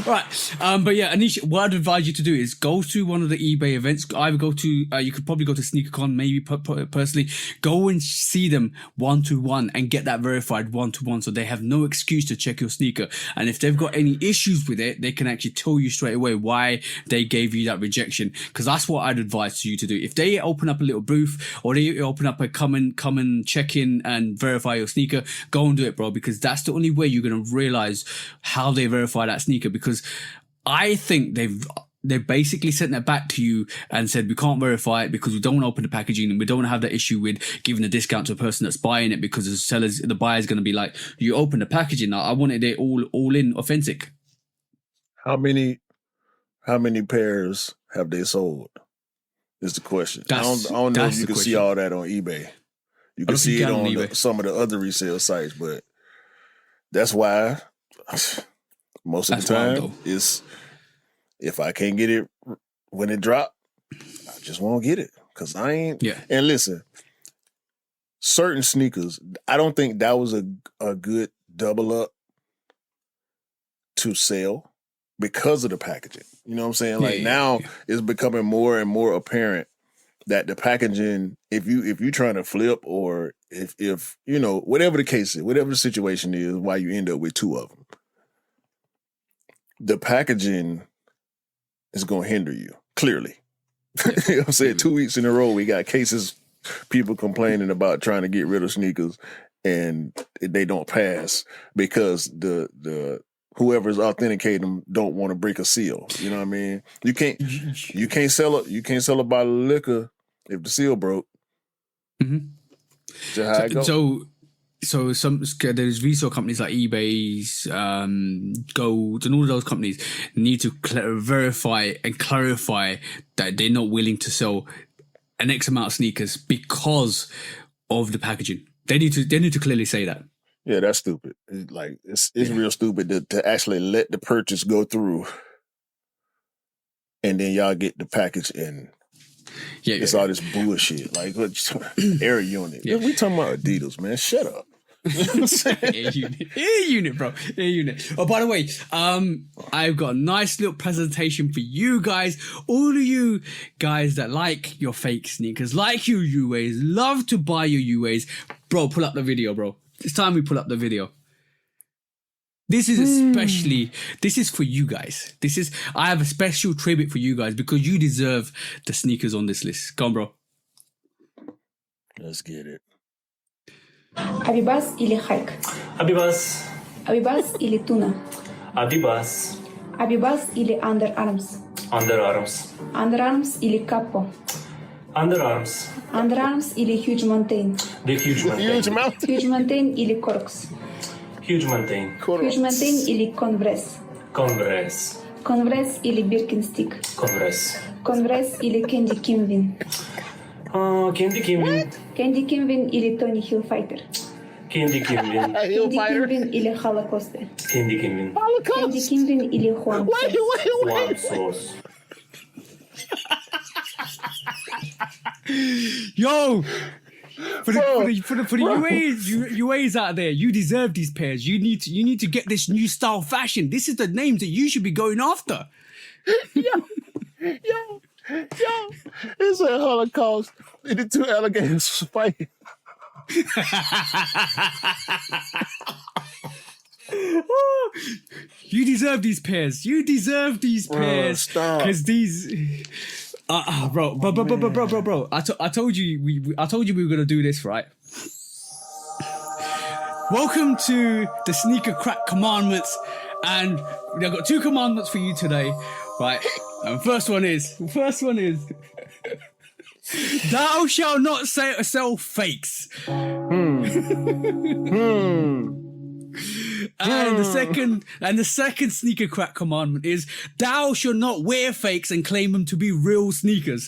Right, but yeah, Anisha, what I'd advise you to do is go to one of the eBay events. Either go to, you could probably go to SneakerCon, maybe personally. Go and see them 1-to-1 and get that verified 1-to-1, so they have no excuse to check your sneaker. And if they've got any issues with it, they can actually tell you straight away why they gave you that rejection. Because that's what I'd advise you to do. If they open up a little booth or they open up a come and check in and verify your sneaker, go and do it, bro. Because that's the only way you're gonna realize how they verify that sneaker. Because I think they basically sent that back to you and said, we can't verify it because we don't want to open the packaging and we don't have that issue with giving a discount to a person that's buying it, because the buyer's going to be like, you open the packaging. I wanted it all in authentic. How many pairs have they sold? Is the question. I don't know if you can see all that on eBay. You can see it on some of the other resale sites, but that's why most of the time is if I can't get it when it drop, I just won't get it because I ain't. Yeah. And listen, certain sneakers, I don't think that was a good double up to sell because of the packaging. You know what I'm saying? Like now it's becoming more and more apparent that the packaging, if you trying to flip or if you know, whatever the case is, whatever the situation is, why you end up with two of them, the packaging is going to hinder you, clearly. You know what I'm saying? 2 weeks in a row, we got cases, people complaining about trying to get rid of sneakers and they don't pass because the whoever's authenticating them don't want to break a seal. You know what I mean? You can't sell a bottle of liquor if the seal broke. Mm-hmm. Just how it goes. So there's resale companies like eBay's, Gold, and all of those companies need to verify and clarify that they're not willing to sell an X amount of sneakers because of the packaging. They need to clearly say that. Yeah, that's stupid. It's real stupid to actually let the purchase go through, and then y'all get the package and it's all this bullshit. Like air unit. Yeah. We talking about Adidas, man. Shut up. Air unit, bro. Air unit. Oh, by the way, I've got a nice little presentation for you guys. All of you guys that like your fake sneakers, like your UAs, love to buy your UAs. Bro, pull up the video, bro. It's time we pull up the video. This is this is for you guys. I have a special tribute for you guys because you deserve the sneakers on this list. Come on, bro. Let's get it. Абибас или Хайк? Абибас. Абибас или Туна? Абибас. Абибас или Under Arms? Under Arms. Under Arms или Capo? Under Arms. Under Arms или Huge Mountain? The Huge Mountain. Huge Mountain. Huge Mountain или Corks? Huge Mountain. Huge Mountain или Converse? Converse. Converse или Birkenstick? Converse. Converse или Candy Kinvin? Candy Kinvin. Candy Kinvin или Tony Hilfiger? Candy Kinvin. Candy Kinvin или Holocaust? Candy Kinvin. Candy Kinvin или Juan? One sauce. Yo, for the UAs out there, you deserve these pairs. You need to get this new style fashion. This is the names that you should be going after. Yo, it's a Holocaust. And the two alligators fighting. You deserve these pairs. You deserve these pairs. Because these, bro. I told you we were gonna do this, right? Welcome to the Sneaker Crack Commandments, and I've got 2 commandments for you today, right? And first one is, thou shalt not sell fakes. And the second sneaker crack commandment is, thou shalt not wear fakes and claim them to be real sneakers.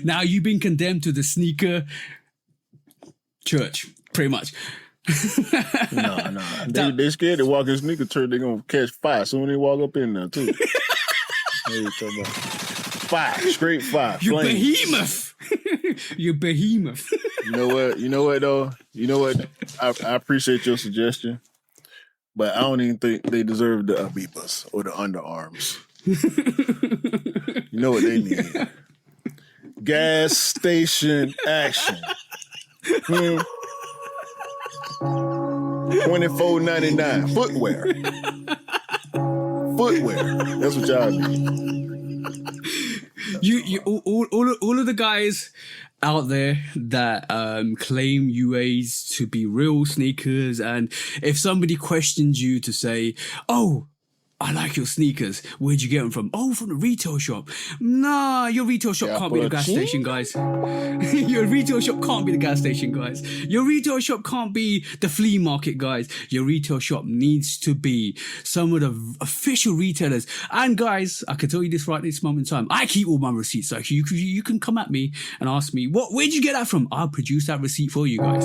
Now you've been condemned to the sneaker church, pretty much. No. They scared to walk in sneaker church. They're gonna catch fire soon as they walk up in there too. Fire, straight fire. You flames. behemoth. You behemoth. You know what though? You know what? I appreciate your suggestion, but I don't even think they deserve the Abibas or the underarms. You know what they need? Gas station action. $24.99 footwear. That's what y'all need. You all of the guys out there that claim UAs to be real sneakers, and if somebody questions you to say, "Oh, I like your sneakers. Where'd you get them from?" "Oh, from the retail shop." Nah, your retail shop can't be the gas station, guys. Your retail shop can't be the gas station, guys. Your retail shop can't be the flea market, guys. Your retail shop needs to be some of the official retailers. And guys, I can tell you this right this moment in time. I keep all my receipts. So you can come at me and ask me, where'd you get that from? I'll produce that receipt for you guys.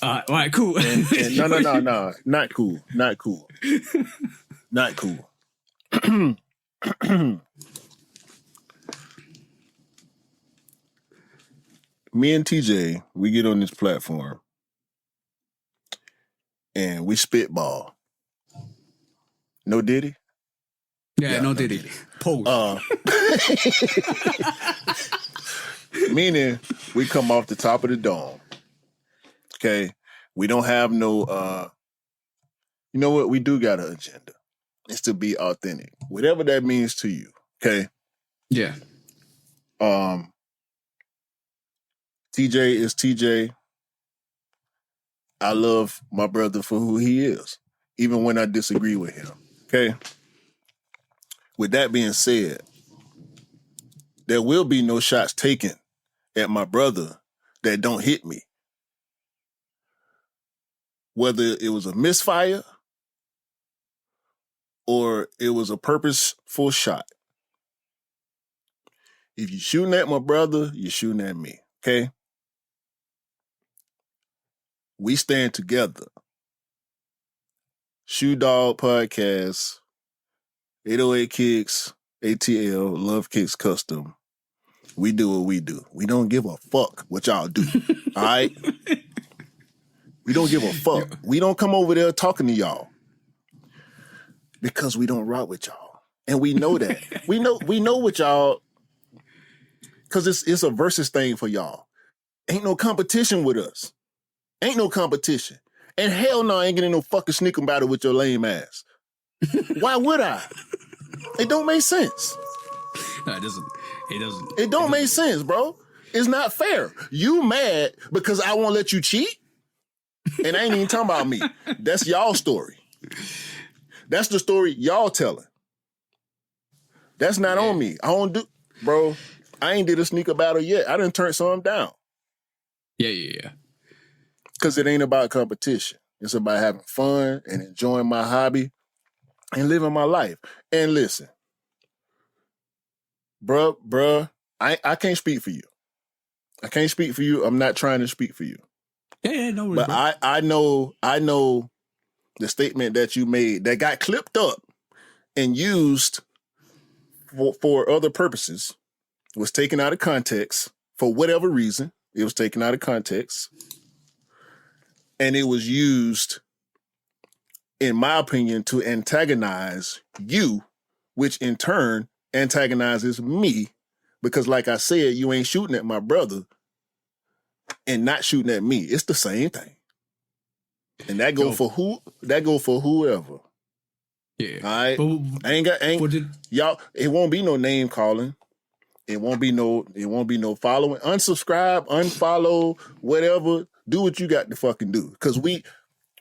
All right, cool. No, not cool. Me and TJ, we get on this platform and we spitball. No Diddy? Yeah, no Diddy. Pause. Meaning we come off the top of the dome. Okay, we don't have no, you know what? We do got an agenda. It's to be authentic, whatever that means to you. Okay. Yeah. TJ is TJ. I love my brother for who he is, even when I disagree with him. Okay. With that being said, there will be no shots taken at my brother that don't hit me. Whether it was a misfire or it was a purposeful shot. If you're shooting at my brother, you're shooting at me, okay? We stand together. Shoe Dog Podcast, 808 Kicks ATL, Love Kicks Custom. We do what we do. We don't give a fuck what y'all do. All right? We don't give a fuck. We don't come over there talking to y'all because we don't rock with y'all. And we know that. we know what y'all, because it's a versus thing for y'all. Ain't no competition with us. Ain't no competition. And hell no, I ain't getting no fucking sneaker battle with your lame ass. Why would I? It don't make sense. No, it doesn't. It doesn't. It don't make sense, bro. It's not fair. You mad because I won't let you cheat? And I ain't even talking about me. That's y'all story. That's the story y'all telling. That's not on me. I don't do, bro. I ain't did a sneaker battle yet. I done turned some down. Yeah. Because it ain't about competition. It's about having fun and enjoying my hobby and living my life. And listen, bruh, I can't speak for you. I can't speak for you. I'm not trying to speak for you. Yeah, no worries, But bro. I know the statement that you made that got clipped up and used for other purposes was taken out of context for whatever reason. It was taken out of context. And it was used, in my opinion, to antagonize you, which in turn antagonizes me. Because like I said, you ain't shooting at my brother and not shooting at me. It's the same thing. And that go for whoever. Yeah. All right. But y'all, it won't be no name calling. It won't be no following. Unsubscribe, unfollow, whatever. Do what you got to fucking do. Cause we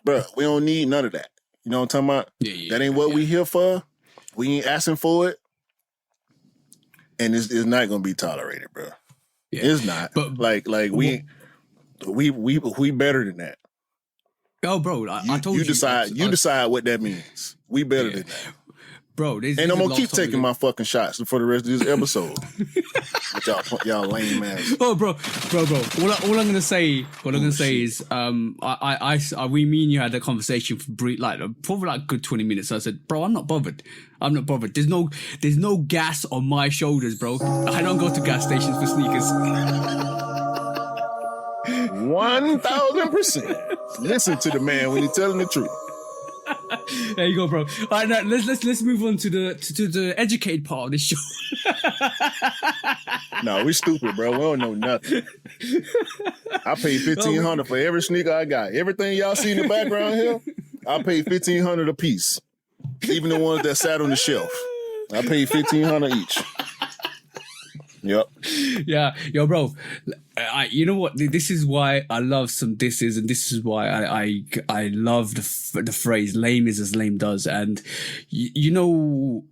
don't need none of that. You know what I'm talking about? Yeah, that ain't what we here for. We ain't asking for it. And it's not gonna be tolerated, bro. Yeah. It's not. But we better than that. Oh, bro, I told you. You decide what that means. We better than that. Bro, and I'm gonna keep taking my fucking shots for the rest of this episode. With y'all lame ass. Oh, bro. All I'm gonna say is, we, me and you had a conversation for probably like a good 20 minutes. I said, bro, I'm not bothered. There's no gas on my shoulders, bro. I don't go to gas stations for sneakers. 1000%. Listen to the man when he's telling the truth. There you go, bro. All right, now let's move on to the educated part of this show. No, we stupid, bro. We don't know nothing. I paid $1,500 for every sneaker I got. Everything y'all see in the background here, I paid $1,500 a piece. Even the ones that sat on the shelf, I paid $1,500 each. Yep. Yeah, yo, bro. You know what? This is why I love some disses, and this is why I love the phrase "lame is as lame does." And you know,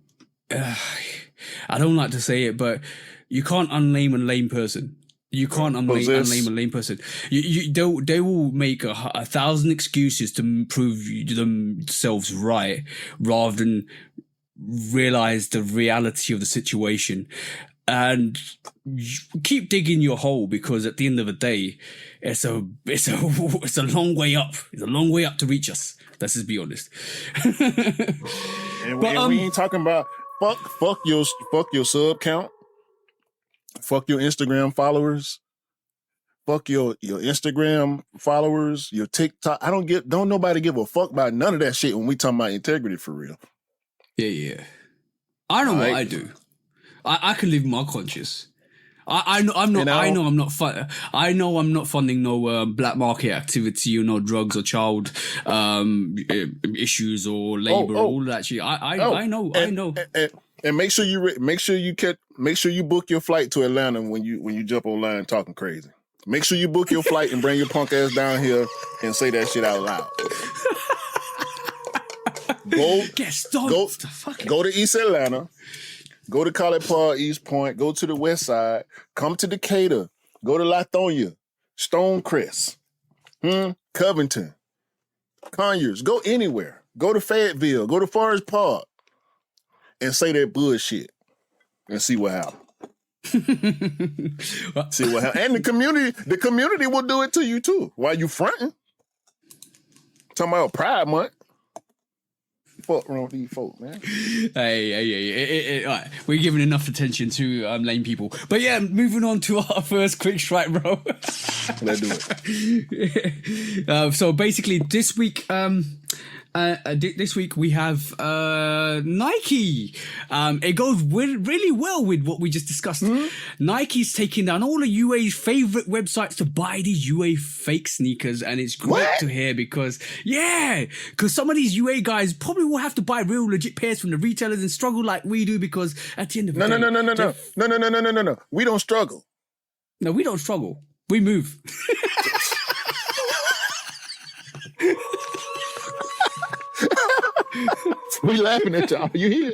I don't like to say it, but you can't unlame a lame person. You can't unlame a lame person. They will make 1,000 excuses to prove themselves right, rather than realize the reality of the situation. And keep digging your hole, because at the end of the day, it's a long way up. It's a long way up to reach us. Let's just be honest. and we ain't talking about fuck your sub count. Fuck your Instagram followers. Fuck your Instagram followers. Your TikTok. Don't nobody give a fuck about none of that shit when we talking about integrity for real. Yeah. I know what I do. I can live my conscience. I know I'm not funding no black market activity or no drugs or child issues or labor or all that shit. I know. And make sure you book your flight to Atlanta when you jump online talking crazy. Make sure you book your flight and bring your punk ass down here and say that shit out loud. Go to East Atlanta. Go to College Park, East Point. Go to the West Side. Come to Decatur. Go to Lithonia, Stonecrest, Covington, Conyers. Go anywhere. Go to Fayetteville. Go to Forest Park. and say that bullshit and see what happens. See what happens. And the community will do it to you too while you fronting. Talking about Pride Month. Fuck wrong with these folk, man. Hey, all right. We're giving enough attention to lame people. But yeah, moving on to our first quick strike, bro. Let's do it. So basically, this week we have Nike. It goes really well with what we just discussed. Nike's taking down all of UA's favorite websites to buy these UA fake sneakers, and it's great to hear because some of these UA guys probably will have to buy real legit pairs from the retailers and struggle like we do because at the end of the day, no. We don't struggle. No, we don't struggle. We move. We laughing at y'all. You hear?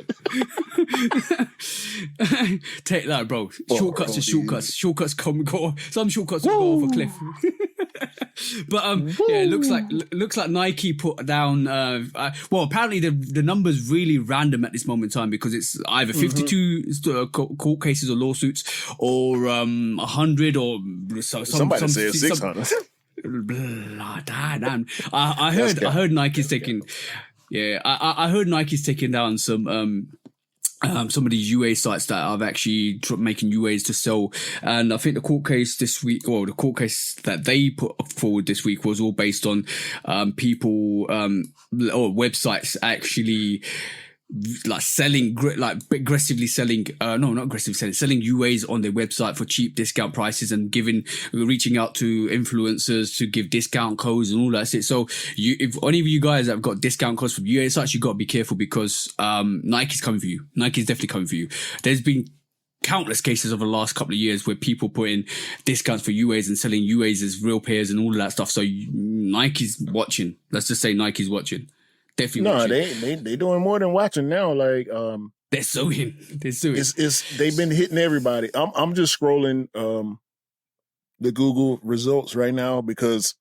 Take that, bro. Shortcuts are shortcuts. Shortcuts go. Some shortcuts will go off a cliff. But it looks like Nike put down. Apparently the number's really random at this moment in time because it's either 52 court cases or lawsuits, or 100, or somebody said 600. Damn. I heard Nike's taking. Yeah, I heard Nike's taking down some of these UA sites that are actually making UAs to sell, and I think the court case this week, or the court case that they put forward this week, was all based on people or websites actually like aggressively selling selling UAs on their website for cheap discount prices and reaching out to influencers to give discount codes and all that shit. So if any of you guys have got discount codes from UA sites, you got to be careful because Nike's coming for you. Nike's definitely coming for you. There's been countless cases over the last couple of years where people put in discounts for UAs and selling UAs as real pairs and all of that stuff. So Nike's watching. Let's just say Nike's watching. Definitely. No, they doing more than watching now. Like they're suing. They've been hitting everybody. I'm just scrolling the Google results right now because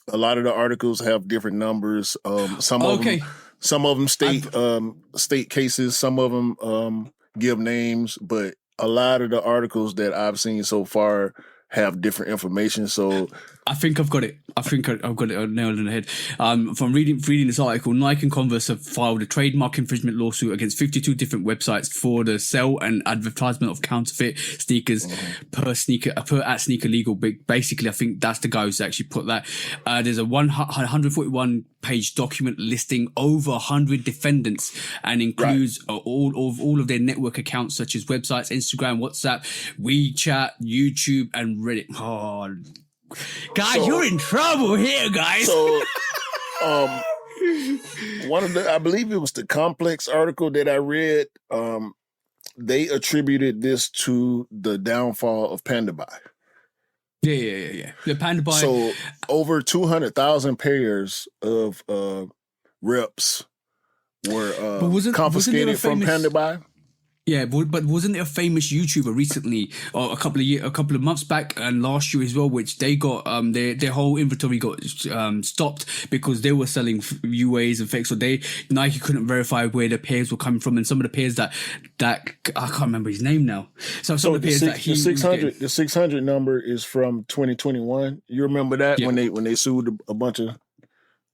a lot of the articles have different numbers. Some of them state cases. Some of them give names, but a lot of the articles that I've seen so far have different information. So I think I've got it. I've got it nailed in the head. From reading this article, Nike and Converse have filed a trademark infringement lawsuit against 52 different websites for the sale and advertisement of counterfeit sneakers per at Sneaker Legal. Basically, I think that's the guy who's actually put that. There's a 141 page document listing over 100 defendants and includes all of their network accounts such as websites, Instagram, WhatsApp, WeChat, YouTube, and Reddit. Oh, guys, you're in trouble here, guys. So, I believe it was the Complex article that I read. They attributed this to the downfall of Panda Buy. Yeah. The Panda Buy. So over 200,000 pairs of reps were confiscated from Panda Buy. Yeah, but wasn't there a famous YouTuber recently, or a couple of months back, and last year as well, which they got their whole inventory got stopped because they were selling UAs and fakes, so Nike couldn't verify where the pairs were coming from, and some of the pairs that I can't remember his name now. So some of the pairs the 600 number is from 2021. You remember that when they sued a bunch of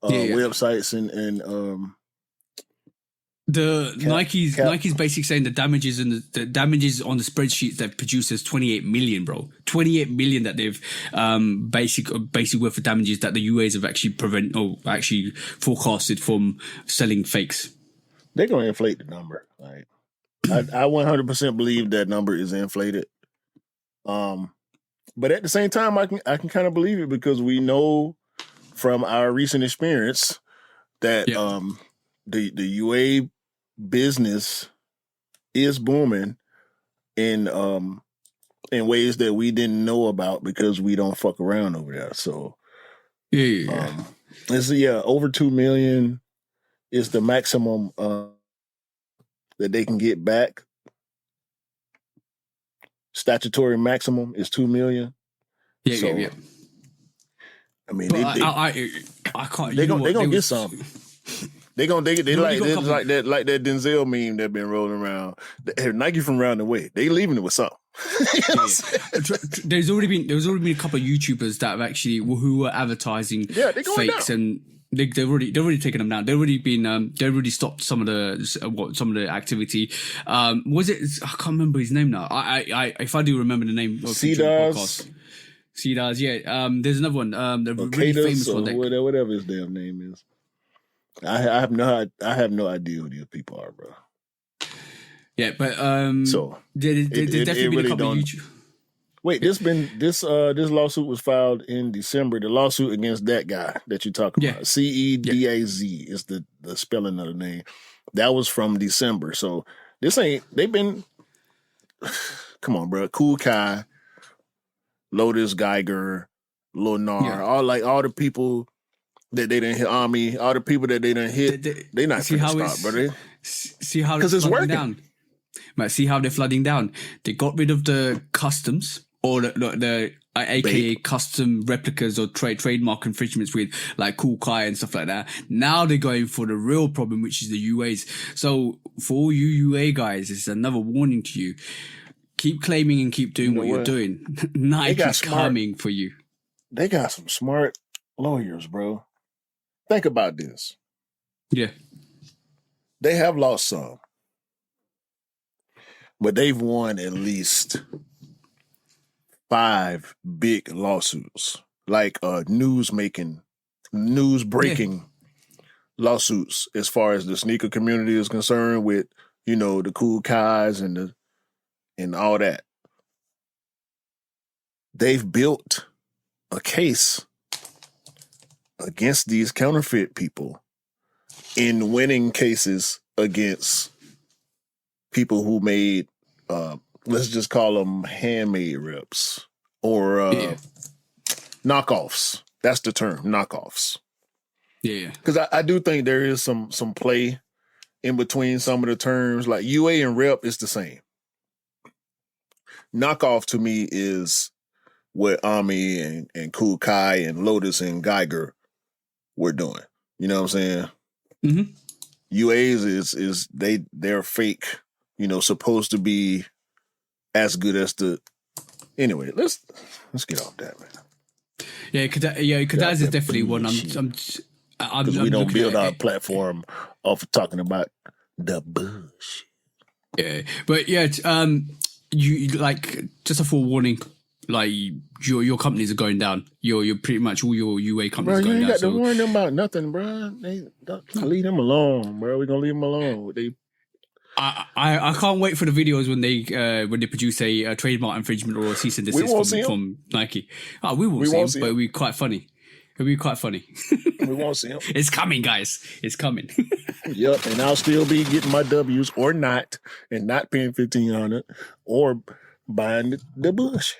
websites and Nike's basically saying the damages and the damages on the spreadsheets that produces 28 million, bro. 28 million that they've basically worth of damages that the UAs have actually forecasted from selling fakes. They're gonna inflate the number. Like I 100% believe that number is inflated. But at the same time, I can kind of believe it because we know from our recent experience that the UA business is booming in ways that we didn't know about because we don't fuck around over there. So over 2 million is the maximum that they can get back. Statutory maximum is 2 million. Yeah. I mean, I can't. They're gonna get some. They like already got a couple- like that Denzel meme that been rolling around. Nike from round the way. They leaving it with something. There's already been a couple of YouTubers that have actually who were advertising Yeah, they going fakes, down. and they've already taken them down. They've already stopped some of the activity. Was it? I can't remember his name now. I if I do remember the name of the podcast. C-Dars, yeah. There's another one. The really famous one. Whatever his damn name is. I have no idea who these people are, bro. Yeah, but So there's definitely been really a couple of don't- YouTube. Wait, this lawsuit was filed in December. The lawsuit against that guy that you're talking about, CEDAZ is the spelling of the name. That was from December. So they've been. Come on, bro. Cool Kai, Lotus Geiger, Lil Nar, all the people that they didn't hit Army, all the people that they didn't hit. They not finna stop, bro. See how 'Cause it's flooding working. down. Right, see how they're flooding down. They got rid of the customs or the AKA custom replicas or trademark infringements with like Cool Kai and stuff like that. Now they're going for the real problem, which is the UAs. So for all you UA guys, this is another warning to you. Keep claiming and keep doing what you're doing. Nike's coming for you. They got some smart lawyers, bro. Think about this. Yeah. They have lost some, but they've won at least 5 big lawsuits, like news breaking lawsuits as far as the sneaker community is concerned, with the Cool Kais and all that. They've built a case against these counterfeit people in winning cases against people who made, let's just call them handmade reps or knockoffs. That's the term, knockoffs. Yeah. Because I do think there is some play in between some of the terms. Like UA and rep is the same. Knockoff to me is what Ami and Cool Kai and Lotus and Geiger were doing. You know what I'm saying? Mm-hmm. UAs is they're fake, supposed to be as good as the. Anyway, let's get off that, man. Yeah, Kadaz is definitely one. Because we don't build our platform off of talking about the bush. Yeah, but you like, just a forewarning. Like your companies are going down. You're pretty much all your UA companies Bro, are going you down. ain't got to warn them about nothing, bro. Leave them alone, bro. We're gonna leave them alone. I can't wait for the videos when they produce a trademark infringement or a cease and desist from Nike. We won't see them, but it'll be quite funny. We won't see them. It's coming, guys. It's coming. Yep, and I'll still be getting my W's or not, and not paying $1,500 or buying the bush.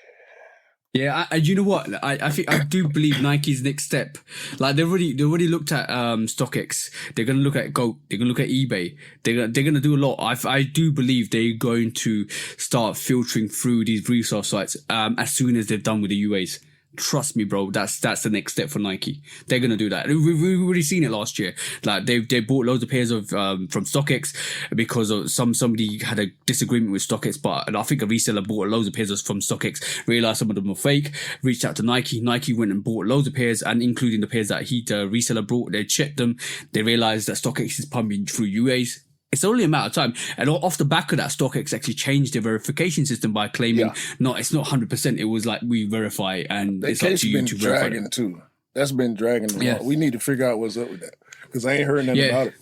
Yeah, you know what? I do believe Nike's next step. Like they already looked at StockX. They're gonna look at Goat. They're gonna look at eBay. They're gonna do a lot. I do believe they're going to start filtering through these resale sites as soon as they've done with the UAs. Trust me, bro. That's the next step for Nike. They're gonna do that. We've already seen it last year. Like they bought loads of pairs of from StockX because of somebody had a disagreement with StockX, but I think a reseller bought loads of pairs from StockX, realized some of them were fake, reached out to Nike. Nike went and bought loads of pairs, and including the pairs that the reseller brought. They checked them. They realized that StockX is pumping through UAs. It's only a matter of time. And off the back of that, StockX actually changed their verification system by claiming, no, it's not 100%. It was like, we verify, and that it's up to you to verify. Dragging too. That's been dragging a lot. We need to figure out what's up with that, because I ain't heard nothing about it.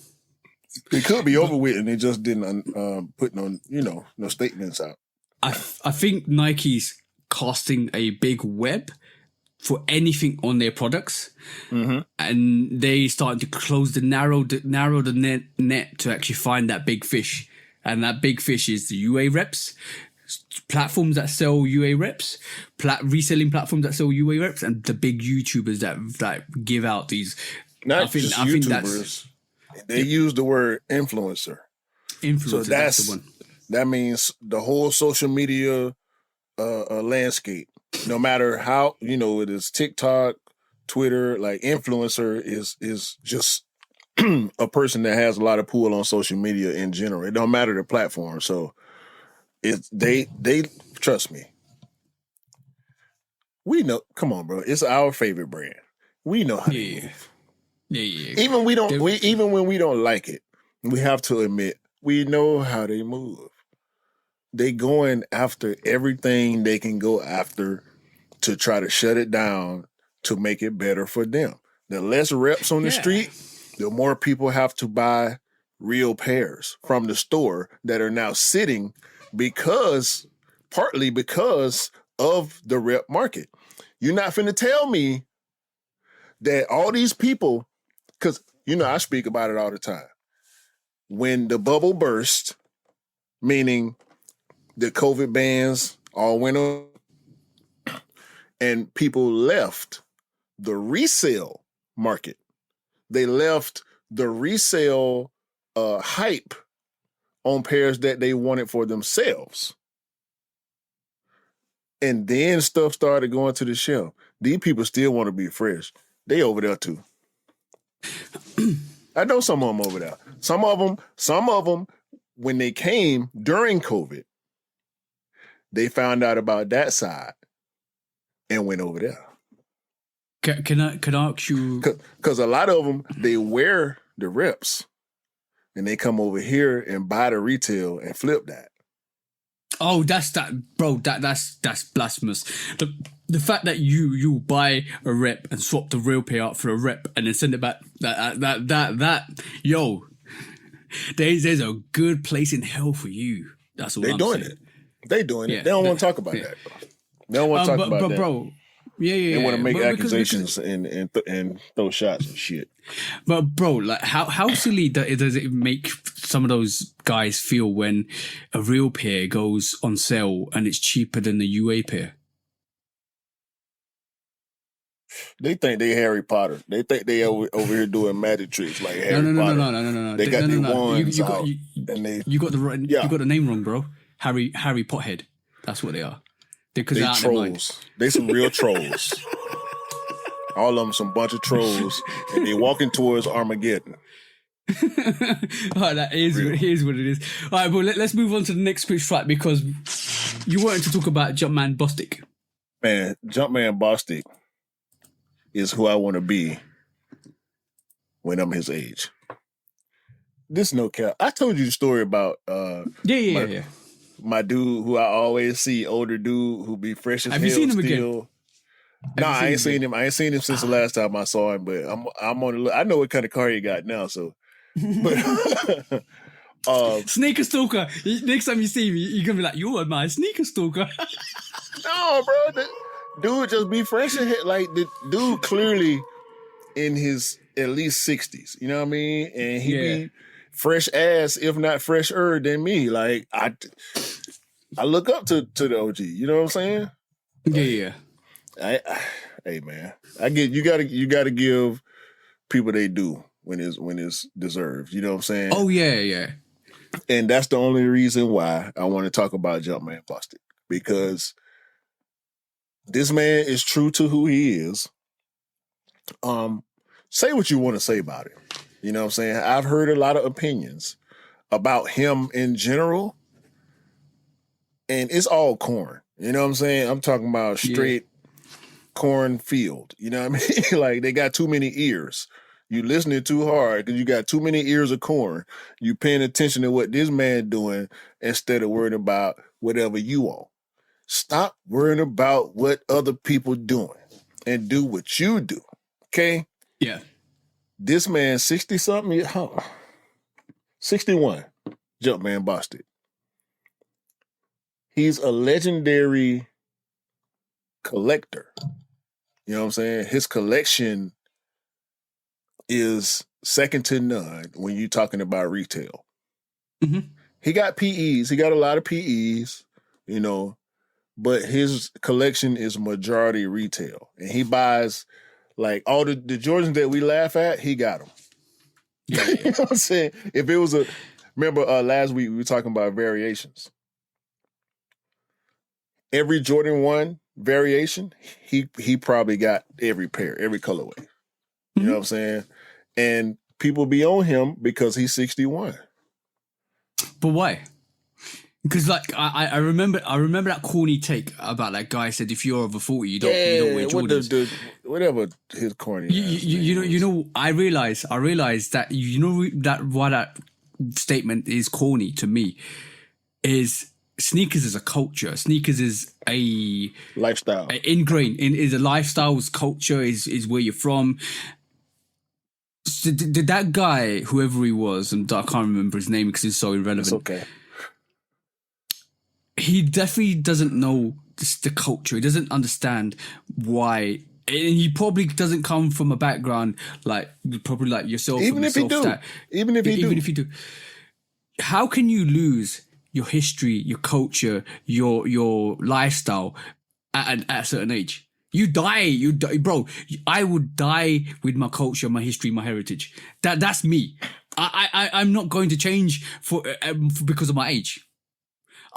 It could be over with, and they just didn't put no statements out. I think Nike's casting a big web for anything on their products, and they starting to close narrow the net to actually find that big fish, and that big fish is the UA reps, platforms that sell UA reps, reselling platforms that sell UA reps, and the big YouTubers that give out these. I think YouTubers. They use the word influencer. So that's the one. That means the whole social media landscape. No matter how, it is TikTok, Twitter, like influencer is just a person that has a lot of pull on social media in general. It don't matter the platform. So they trust me. We know. Come on, bro. It's our favorite brand. We know how they move. Yeah. Even even when we don't like it, we have to admit we know how they move. They going after everything they can go after to try to shut it down to make it better for them. The less reps on the street, the more people have to buy real pairs from the store that are now sitting partly because of the rep market. You're not finna tell me that all these people, because I speak about it all the time. When the bubble burst, meaning the COVID bans all went on and people left the resale market. They left the resale hype on pairs that they wanted for themselves. And then stuff started going to the shelf. These people still want to be fresh. They over there too. I know some of them over there. Some of them, when they came during COVID, they found out about that side and went over there. Can I ask you? Because a lot of them, they wear the reps and they come over here and buy the retail and flip that. Oh, that's that, bro. That's blasphemous. The fact that you buy a rep and swap the real pair out for a rep and then send it back. Yo, there's a good place in hell for you. That's all They I'm doing saying. it. They doing Yeah, it. They don't want to talk about that. They don't want to talk about that. Bro. Yeah. They want to make But accusations and throw shots and shit. But bro, like how silly does it make some of those guys feel when a real pair goes on sale and it's cheaper than the UA pair? They think they Harry Potter. They think they over here doing magic tricks like Harry Potter. No. They got their wands out. You got the name wrong, bro. Harry Pothead. That's what they are. They're trolls. They some real trolls. All of them some bunch of trolls, and they walking towards Armageddon. Here's what it is. All right, but let's move on to the next quiz track because you wanted to talk about Jumpman Bostic. Man, Jumpman Bostic is who I want to be when I'm his age. This no cap. I told you the story about Yeah. My dude who I always see, older dude who be fresh as hell. Have you seen him still. again? No, I ain't seen him. I ain't seen him since the last time I saw him, but I'm on the look. I know what kind of car he got now, so but sneaker stalker. Next time you see me, you're gonna be like, "You are my sneaker stalker." No, bro. The dude just be fresh as hell. Like the dude clearly in his at least 60s. You know what I mean? And he be fresh ass, if not fresher than me. Like I look up to the OG. You know what I'm saying? Yeah. Hey man, I get you gotta give people they do when it's deserved. You know what I'm saying? Oh yeah. And that's the only reason why I want to talk about Jumpman Bostic, because this man is true to who he is. Say what you want to say about it. You know what I'm saying? I've heard a lot of opinions about him in general, and it's all corn. You know what I'm saying? I'm talking about straight cornfield. You know what I mean? Like they got too many ears. You listening too hard because you got too many ears of corn. You paying attention to what this man doing instead of worrying about whatever you want. Stop worrying about what other people doing and do what you do. Okay? Yeah. This man, 60-something, 61, Jumpman Bostic. He's a legendary collector. You know what I'm saying? His collection is second to none when you're talking about retail. Mm-hmm. He got PEs. He got a lot of PEs, you know, but his collection is majority retail. And he buys, like, all the Jordans that we laugh at, he got them. Yeah. You know what I'm saying? If it was remember last week we were talking about variations. Every Jordan 1 variation, he probably got every pair, every colorway. You know what I'm saying? And people be on him because he's 61. But why? Because like I remember that corny take about that guy said if you're over 40 you don't wear Jordans. Whatever his corny. You know I realize that that why that statement is corny to me is sneakers is a culture. Sneakers is a lifestyle. Ingrained is a lifestyle, is culture, is where you're from. So did that guy, whoever he was, and I can't remember his name because it's so irrelevant. It's okay. He definitely doesn't know the culture. He doesn't understand why. And he probably doesn't come from a background like probably like yourself. Even if you do. How can you lose your history, your culture, your lifestyle at a certain age? You die, bro. I would die with my culture, my history, my heritage. That's me. I'm not going to change for because of my age.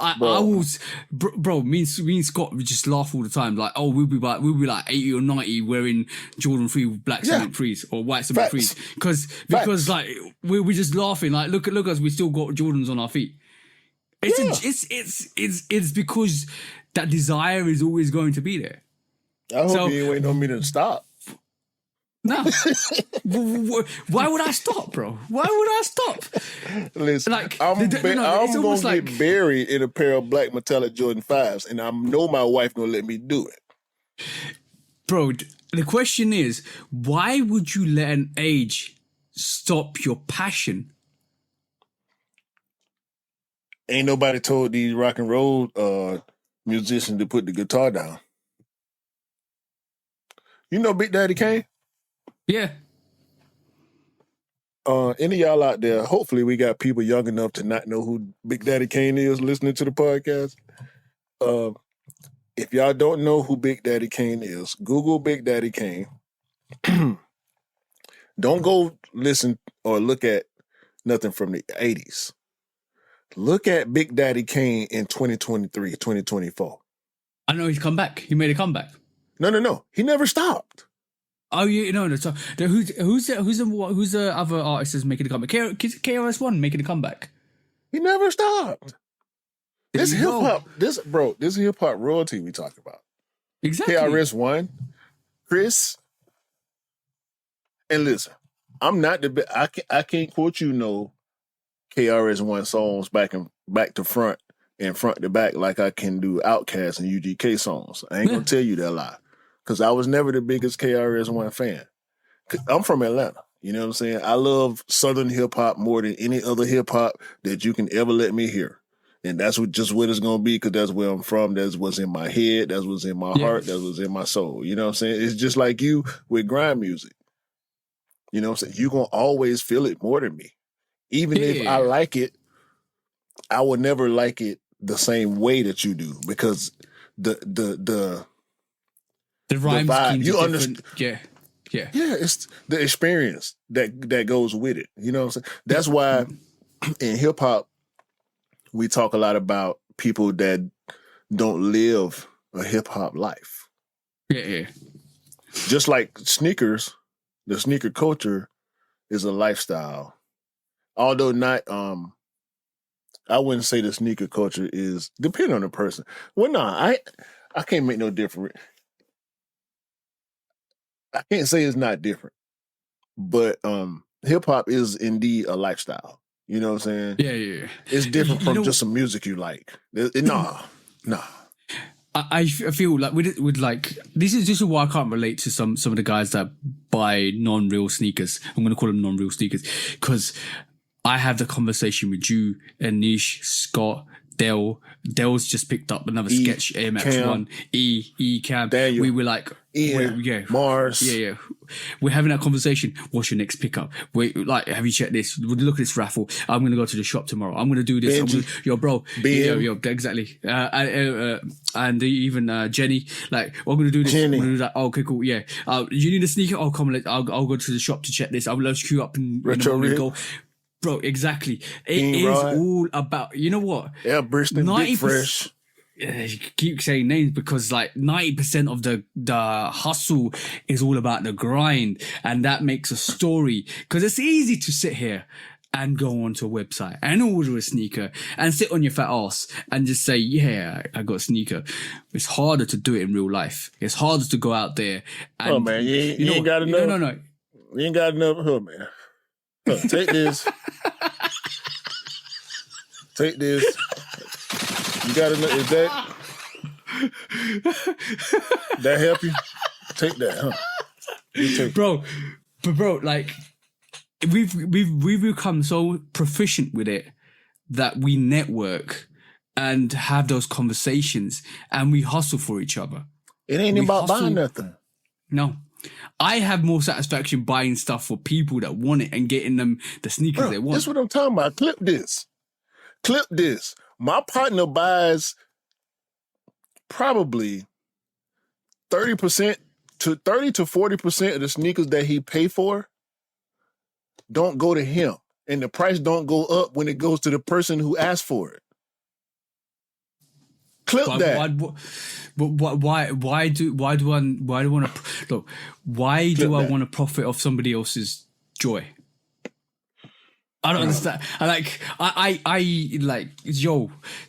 I was, bro. Me and Scott would just laugh all the time. Like, oh, we'll be like 80 or 90 wearing Jordan 3 with black cement 3s or white cement 3s because like we're just laughing. Like, look at us. We still got Jordans on our feet. It's because that desire is always going to be there. I hope you ain't waiting on me to stop. No. Why would I stop, bro? Why would I stop? Listen, like, I'm going to get buried in a pair of black metallic Jordan 5s, and I know my wife going to let me do it. Bro, the question is, why would you let an age stop your passion? Ain't nobody told these rock and roll musicians to put the guitar down. You know Big Daddy Kane? Yeah. Any of y'all out there, hopefully we got people young enough to not know who Big Daddy Kane is listening to the podcast. If y'all don't know who Big Daddy Kane is, Google Big Daddy Kane. Don't go listen or look at nothing from the 80s. Look at Big Daddy Kane in 2023, 2024. I know he's come back. He made a comeback. No. He never stopped. Oh, yeah, no. So, who's the other artist that's making a comeback? KRS-One making a comeback. He never stopped. This hip hop, this hip hop royalty we talk about. Exactly. KRS-One, Chris, and listen, I'm not the best. I can't quote KRS-One songs back to front and front to back like I can do Outkast and UGK songs. I ain't gonna tell you that lie. Because I was never the biggest KRS-One fan. I'm from Atlanta. You know what I'm saying? I love Southern hip-hop more than any other hip-hop that you can ever let me hear. And that's what it's going to be because that's where I'm from. That's what's in my head. That's what's in my heart. That's what's in my soul. You know what I'm saying? It's just like you with grime music. You know what I'm saying? You're going to always feel it more than me. Even if I like it, I will never like it the same way that you do because the rhyme scheme, you understand? Yeah. It's the experience that goes with it. You know what I'm saying? That's why in hip hop we talk a lot about people that don't live a hip hop life. Yeah. Just like sneakers, the sneaker culture is a lifestyle. Although not, I wouldn't say the sneaker culture is depending on the person. Well, no, I can't make no difference. I can't say it's not different, but hip hop is indeed a lifestyle. You know what I'm saying? Yeah. It's different from just some music you like. Nah. I feel like with like this is why I can't relate to some of the guys that buy non-real sneakers. I'm going to call them non-real sneakers because I have the conversation with you, Anish, Scott, Dell. Dell's just picked up another Sketch Air Max Cam, 1, Cam. Daniel, we were like, Mars. Yeah. We're having that conversation. What's your next pickup? Wait, like, have you checked this? Look at this raffle. I'm going to go to the shop tomorrow. I'm going to do this. Bro. Exactly. And even Jenny, like, I'm going to do this. I'm going to do that. Oh, okay, cool. Yeah. You need a sneaker? Oh, come on. I'll go to the shop to check this. I'll queue up in the morning. Go. Bro, exactly. It is all about, you know what? Yeah, Bristol, Big Fresh. keep saying names because like 90% of the hustle is all about the grind, and that makes a story because it's easy to sit here and go onto a website and order a sneaker and sit on your fat ass and just say, yeah, I got a sneaker. It's harder to do it in real life. It's harder to go out there. And, oh man, you ain't got enough. No. You ain't got enough. Oh man, take this. Take this. You got enough? Is that help you? Take that, huh? You take bro, like we've become so proficient with it that we network and have those conversations and we hustle for each other. It ain't about buying nothing. No. I have more satisfaction buying stuff for people that want it and getting them the sneakers they want. That's what I'm talking about. Clip this. My partner buys probably 30 to 40% of the sneakers that he pay for don't go to him, and the price don't go up when it goes to the person who asked for it. Clip that. Why do I want to profit off somebody else's joy? I don't understand.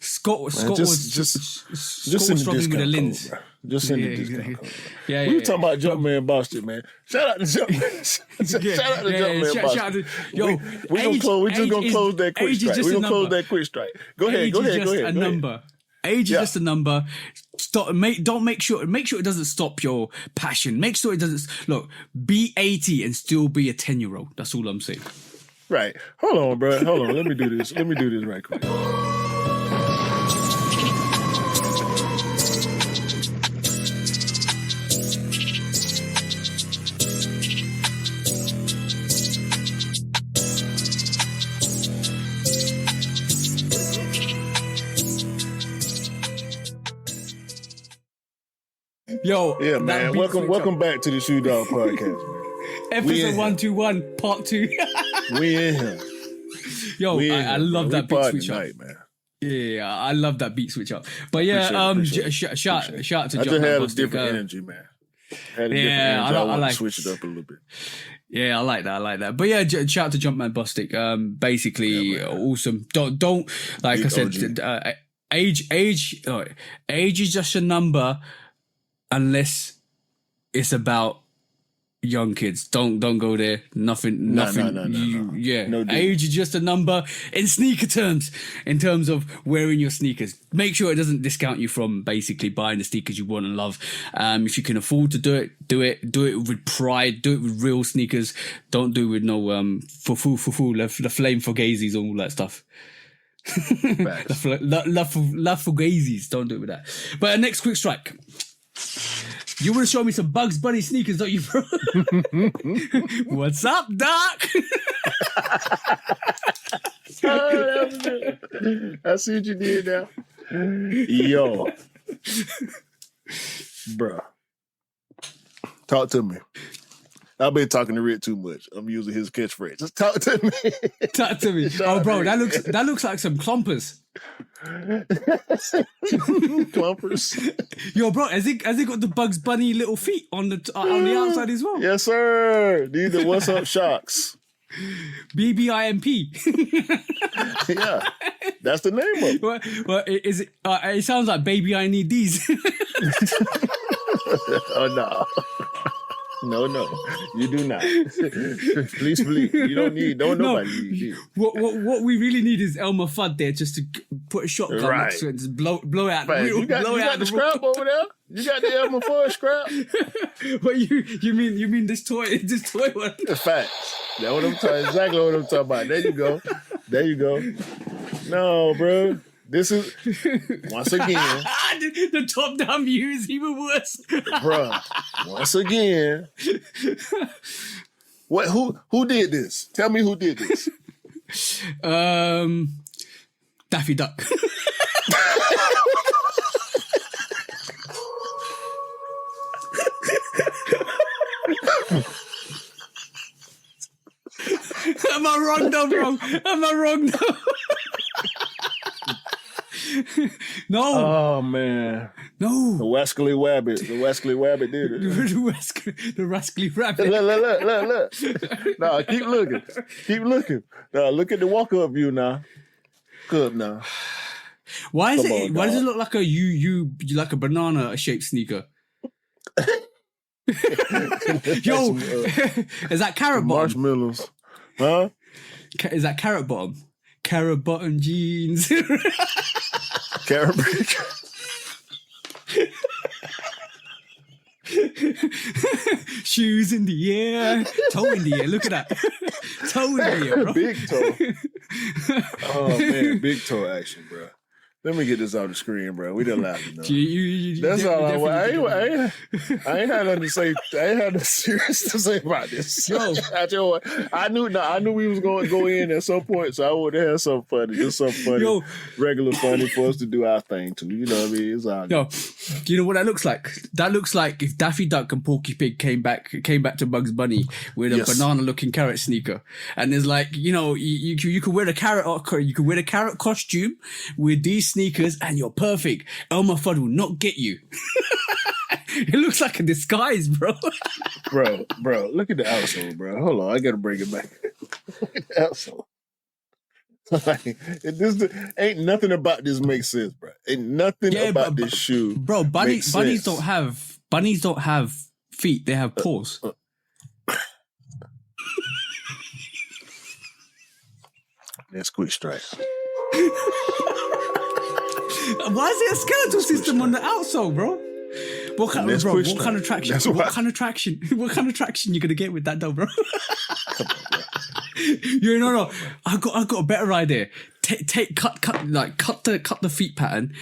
Scott was struggling with the lens. Just send the discount code. Yeah, we were talking about Jumpman Bostic, man. Shout out to Jumpman. Shout out to Jumpman Bostic. We're just gonna close that quick strike. We're gonna close that quick strike. Go ahead. Number. Age is just a number. Make sure it doesn't stop your passion. Make sure it doesn't be 80 and still be a 10-year-old. That's all I'm saying. Right. Hold on, bro. Hold on. Let me do this right quick. Yo, yeah, man. Welcome back to the Shoe Dog Podcast, man. Episode 121, part 2. We in here. Yo, I love that beat switch up, man. Yeah, I love that beat switch up. But yeah, shout out to Jumpman Bostic. I just had a different energy, man. I like switch it up a little bit. Yeah, I like that. But yeah, shout out to Jumpman Bostic. Basically, awesome. Don't like Big I said, age is just a number unless it's about young kids. Don't go there. Nothing. No. Yeah. No age is just a number in sneaker terms, in terms of wearing your sneakers. Make sure it doesn't discount you from basically buying the sneakers you want and love. If you can afford to do it with pride, do it with real sneakers. Don't do it with no the flame for gazies and all that stuff. love for gazies. Don't do it with that. But next quick strike. You want to show me some Bugs Bunny sneakers, don't you, bro? What's up, Doc? I see what you did now. Yo. Bruh. Talk to me. I've been talking to Rick too much. I'm using his catchphrase. Just talk to me. Talk to me. Oh, bro, that looks like some clumpers. Clumpers. Yo, bro, has he got the Bugs Bunny little feet on the outside as well? Yes, sir. These are What's Up Shocks. BBIMP. Yeah, that's the name of it. Well, is it? It sounds like Baby I Need These. Oh no. No, you do not. Please believe. Nobody need these. What we really need is Elmer Fudd there just to put a shotgun next to it and just blow it out. Right. You got the scrap over there? You got the Elmer Fudd scrap? What you mean this toy one? Facts. That's what I'm talking. Exactly what I'm talking about. There you go. No, bro. This is once again the top-down view is even worse, bruh. Once again, what? Who did this? Tell me who did this. Daffy Duck. Am I wrong though, bro? No, Oh man, the no. Wascally Wabbit. The Wascally Wabbit did it. The rascally rabbit. Look. No, keep looking. Keep looking. No, look at the walk-up view now. Good now. Why is Come it? on, Why does it dog. look like a you like a banana shaped sneaker? Yo, is that carrot bottom? Marshmallows. Huh? Is that carrot bottom? Carrot bottom jeans. Carrot. Shoes in the air, toe in the air. Look at that, toe in the air, bro. Big toe. Oh man, big toe action, bro. Let me get this off the screen, bro. We done laughed enough. That's all I want. I ain't had nothing to say. I ain't had nothing serious to say about this. Yo. I knew we was going to go in at some point, so I would have had something funny, just something funny, Yo. regular funny for us to do our thing too. You know what I mean? It's all good. Yo, do you know what that looks like? That looks like if Daffy Duck and Porky Pig came back to Bugs Bunny with a Yes. banana-looking carrot sneaker, and there's like, you know, you could wear the carrot costume with these sneakers, and you're perfect. Elmer Fudd will not get you. It looks like a disguise, bro. bro. Look at the outsole, bro. Hold on, I gotta bring it back. Look at the outsole. Like, ain't nothing about this makes sense, bro. Ain't nothing about this shoe, Bro, bunnies sense. don't have feet. They have paws. That's quick strike. Why is there a skeletal system on the outsole, bro? What kind of traction? That's What why. kind of traction? What kind of traction you gonna get with that, though, bro? No. I got a better idea. Cut the feet pattern,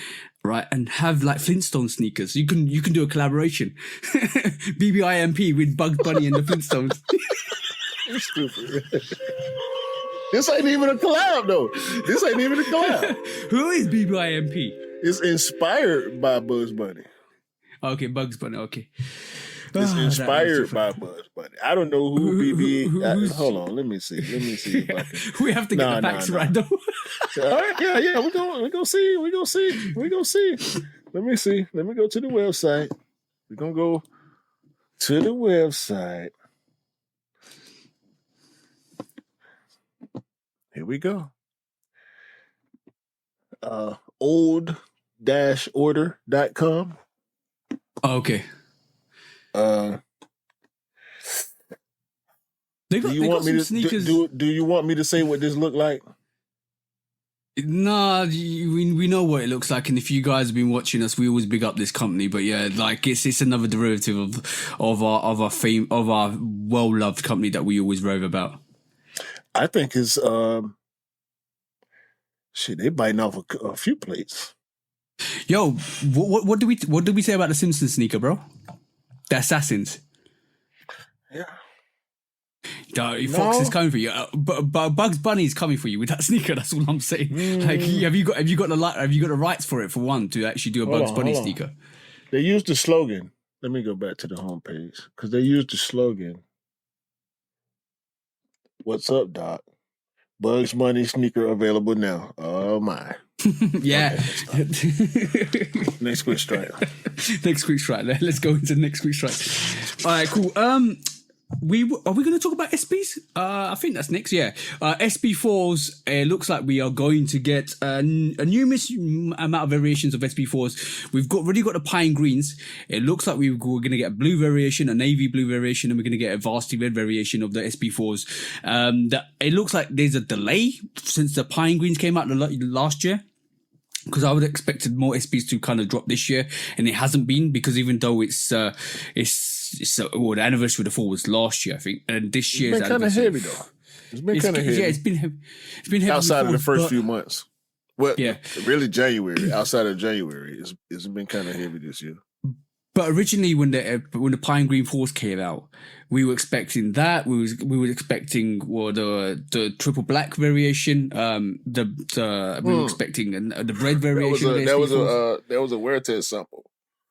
right, and have like Flintstone sneakers. You can do a collaboration. BBIMP with Bugs Bunny and the Flintstones. You're stupid. This ain't even a collab, though. This ain't even a collab. Who is BBIMP? It's inspired by Bugs Bunny. Okay, Bugs Bunny. Okay. It's inspired by funny. Bugs Bunny. I don't know who BB. Hold on, let me see if I can. We have to get the facts right, though. All right, yeah. We're gonna see. Let me see. Let me go to the website. We're gonna go to the website. Here we go. Old-order.com. Okay. They got Do you want me some to sneakers. do you want me to say what this look like? Nah, we know what it looks like, and if you guys have been watching us, we always big up this company. But yeah, like it's another derivative of our well loved company that we always rave about. I think it's they biting off a few plates. Yo, what did we say about the Simpsons sneaker, bro? The Assassins. Yeah. Fox is coming for you, but Bugs Bunny is coming for you with that sneaker. That's all I'm saying. Like, have you got the rights for it for one to actually do a Bugs Bunny sneaker? They used the slogan. Let me go back to the homepage because they used the slogan. What's up, Doc? Bugs Bunny sneaker available now. Oh my! Yeah. Okay, next quick strike. Next quick strike. Let's go into the next quick strike. All right, cool. Are we going to talk about SBs? I think that's next. Yeah. SB4s. It looks like we are going to get a numerous amount of variations of SB4s. We've already got the pine greens. It looks like we're going to get a blue variation, a navy blue variation, and we're going to get a varsity red variation of the SB4s. It looks like there's a delay since the pine greens came out last year. Because I would have expected more SBs to kind of drop this year, and it hasn't been, because even though the anniversary of the fall was last year, I think, and this year's It's been kind of heavy though. It's been kind of heavy. Yeah, it's been heavy. Outside of the before, first few months. Well, Yeah. really January. Outside of January, it's been kind of heavy this year. But originally, when the Pine Green Force came out, we were expecting that. We were expecting the triple black variation. We were expecting the red variation. That was a wear test sample.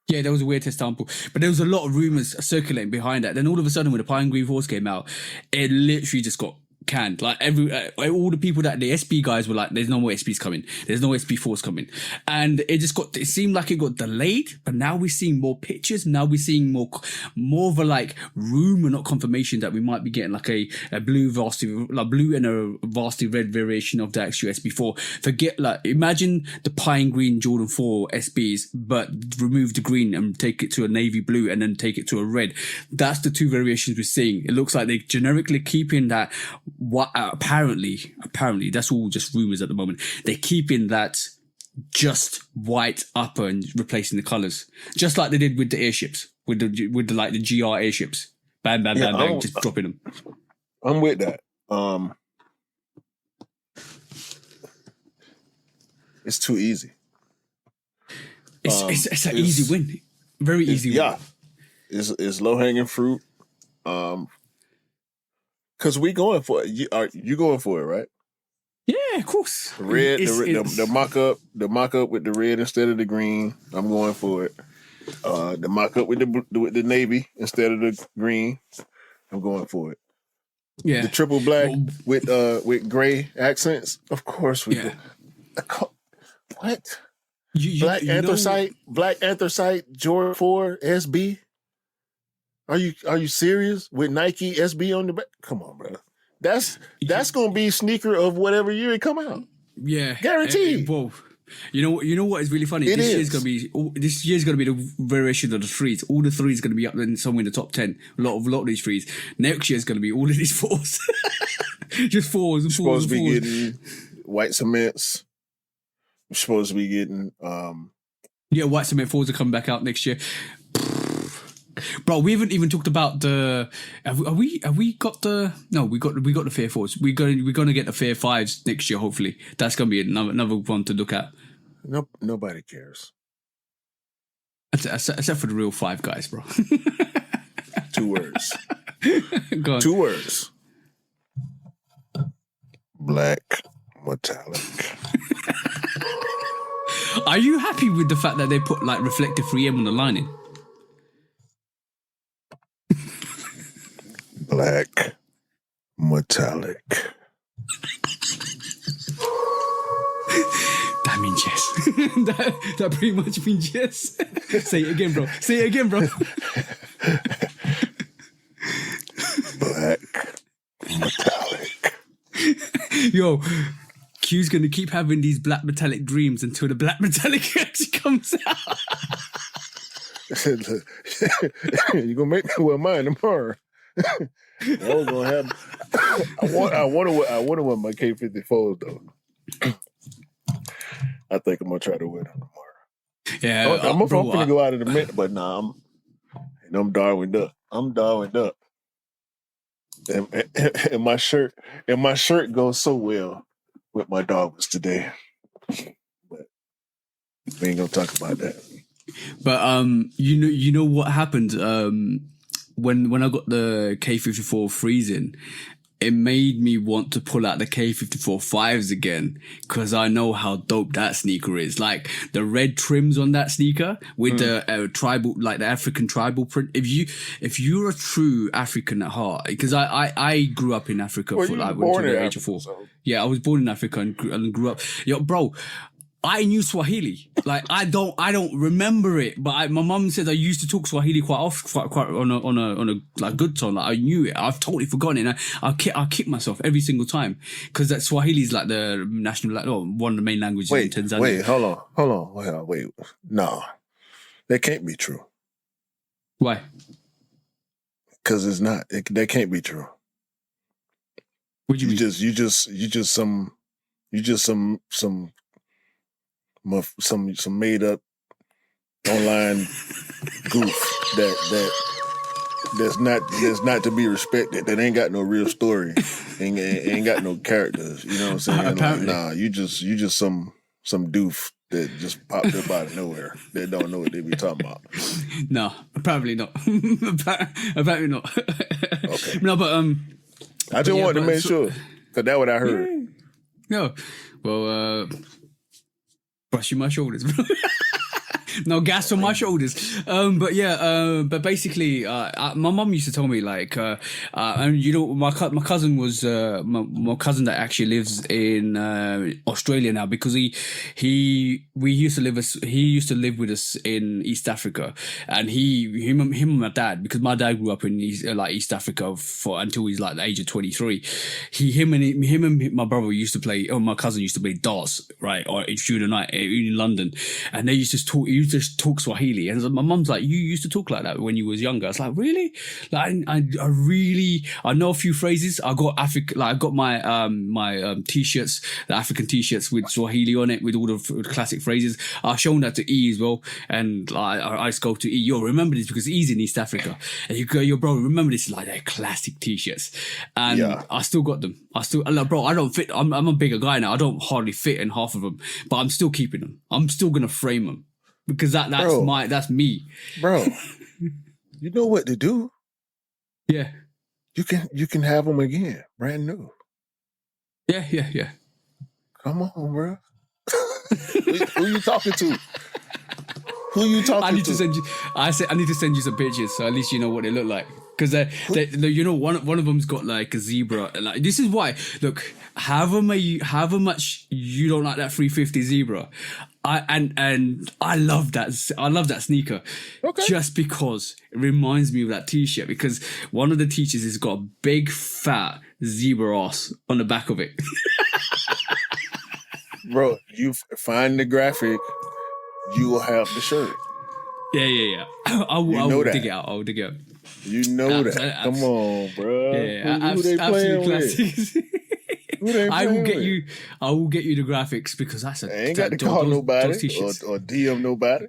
Yeah, there was a weird test sample, but there was a lot of rumors circulating behind that. Then all of a sudden, when the Pine Green Force came out, it literally just got canned. Like all the people that the SB guys were like, there's no more SBs coming. There's no SB4s coming. And it seemed like it got delayed, but now we're seeing more pictures. Now we're seeing more of a like rumor, not confirmation, that we might be getting like a blue and a vastly red variation of the actual SB4. Imagine the pine green Jordan 4 SBs, but remove the green and take it to a navy blue and then take it to a red. That's the two variations we're seeing. It looks like they're generically keeping that. What apparently that's all just rumors at the moment. They're keeping that just white upper and replacing the colors, just like they did with the airships, with the GR airships. Bang, bang, bang, bang, just dropping them. I'm with that. It's too easy. It's an easy win, very easy win. Yeah, it's low hanging fruit. Because we going for it. You going for it, right? Yeah, of course. The mock up with the red instead of the green. I'm going for it. The mock up with the navy instead of the green. I'm going for it. Yeah. The triple black with gray accents. Of course we do. What? Black anthracite Jordan 4 SB. Are you serious? With Nike SB on the back? Come on, bro. That's gonna be sneaker of whatever year it come out. Yeah, guaranteed. Well, you know what is really funny? This year's gonna be the variation of the threes. All the threes gonna be up in somewhere in the top 10. A lot of these threes. Next year's gonna be all of these fours. Just fours and fours. Supposed to be getting white cements. We're supposed to be getting white cement fours are coming back out next year. Bro, we haven't even talked about the. Have we got the? No, we got the Fair 4s. We're gonna get the Fair 5s next year. Hopefully, that's gonna be another one to look at. Nope, nobody cares. Except for the real 5 guys, bro. 2 words. Go on. 2 words. Black metallic. Are you happy with the fact that they put like reflective 3M on the lining? Black metallic. That means yes. that pretty much means yes. Say it again, bro. Black metallic. Yo, Q's gonna keep having these black metallic dreams until the black metallic actually comes out. You're gonna make me wear mine tomorrow. I was gonna have. I want to wear my K54s though. I think I'm gonna try to wear them tomorrow. Yeah, I'm gonna go out in a minute, but nah, I'm Darwined up. And my shirt goes so well with my dogs today. But we ain't gonna talk about that. But you know what happened when I got the K54 freezing, it made me want to pull out the K54 5s again because I know how dope that sneaker is. Like the red trims on that sneaker with the tribal, like the African tribal print. If you're a true African at heart, because I grew up in Africa for like until the age of 4. So. Yeah, I was born in Africa and grew up. Yo, bro. I knew Swahili. Like I don't remember it, but my mum said I used to talk Swahili quite often, quite on a like good tone. Like I knew it. I've totally forgotten it. And I kick myself every single time because that Swahili is like the national, one of the main languages in Tanzania. Wait, hold on. Wait, no, that can't be true. Why? Because it's not. That can't be true. What do you mean? You just some made up online goof that's not to be respected. That ain't got no real story. ain't got no characters. You know what I'm saying? Like, nah, you just some doof that just popped up out of nowhere. They don't know what they be talking about. No, probably not. Apparently not. Okay. No, but I just wanted to make sure because that's what I heard. Yeah. No, well, brushing my shoulders. No gas on my shoulders. But yeah, but basically, my mum used to tell me like, and you know, my cousin was my cousin that actually lives in Australia now because he used to live with us in East Africa, and him and my dad, because my dad grew up in East Africa until he's like the age of 23. Him and my brother used to play, or my cousin used to play darts, right, or through the night in London, and they used to talk Swahili, and my mum's like, you used to talk like that when you was younger. I was like, really? Like, I know a few phrases. I got my t-shirts, the African t-shirts with Swahili on it, with all the classic phrases. I've shown that to E as well, and I just go to E, yo, remember this because E's in East Africa, and you go, yo, bro, remember this, like they're classic t-shirts, and I still got them. Bro, I don't fit. I'm a bigger guy now. I don't hardly fit in half of them, but I'm still keeping them. I'm still gonna frame them because that's me, bro. You know what to do. Yeah, you can have them again, brand new. Yeah. Come on, bro. Who you talking to? Who you talking to? I need to send you. I need to send you some pictures, so at least you know what they look like. Because you know, one of them's got like a zebra. Like, this is why. Look, however much you don't like that 350 zebra, I love that. I love that sneaker. Okay. Just because it reminds me of that t-shirt. Because one of the teachers has got a big fat zebra ass on the back of it. Bro, you find the graphic, you will have the shirt. Yeah. I will dig it out. I'll dig it out. You know that. Come on, bro. Yeah, who they playing with? I will get you the graphics because that's a. I ain't got to call nobody or DM nobody.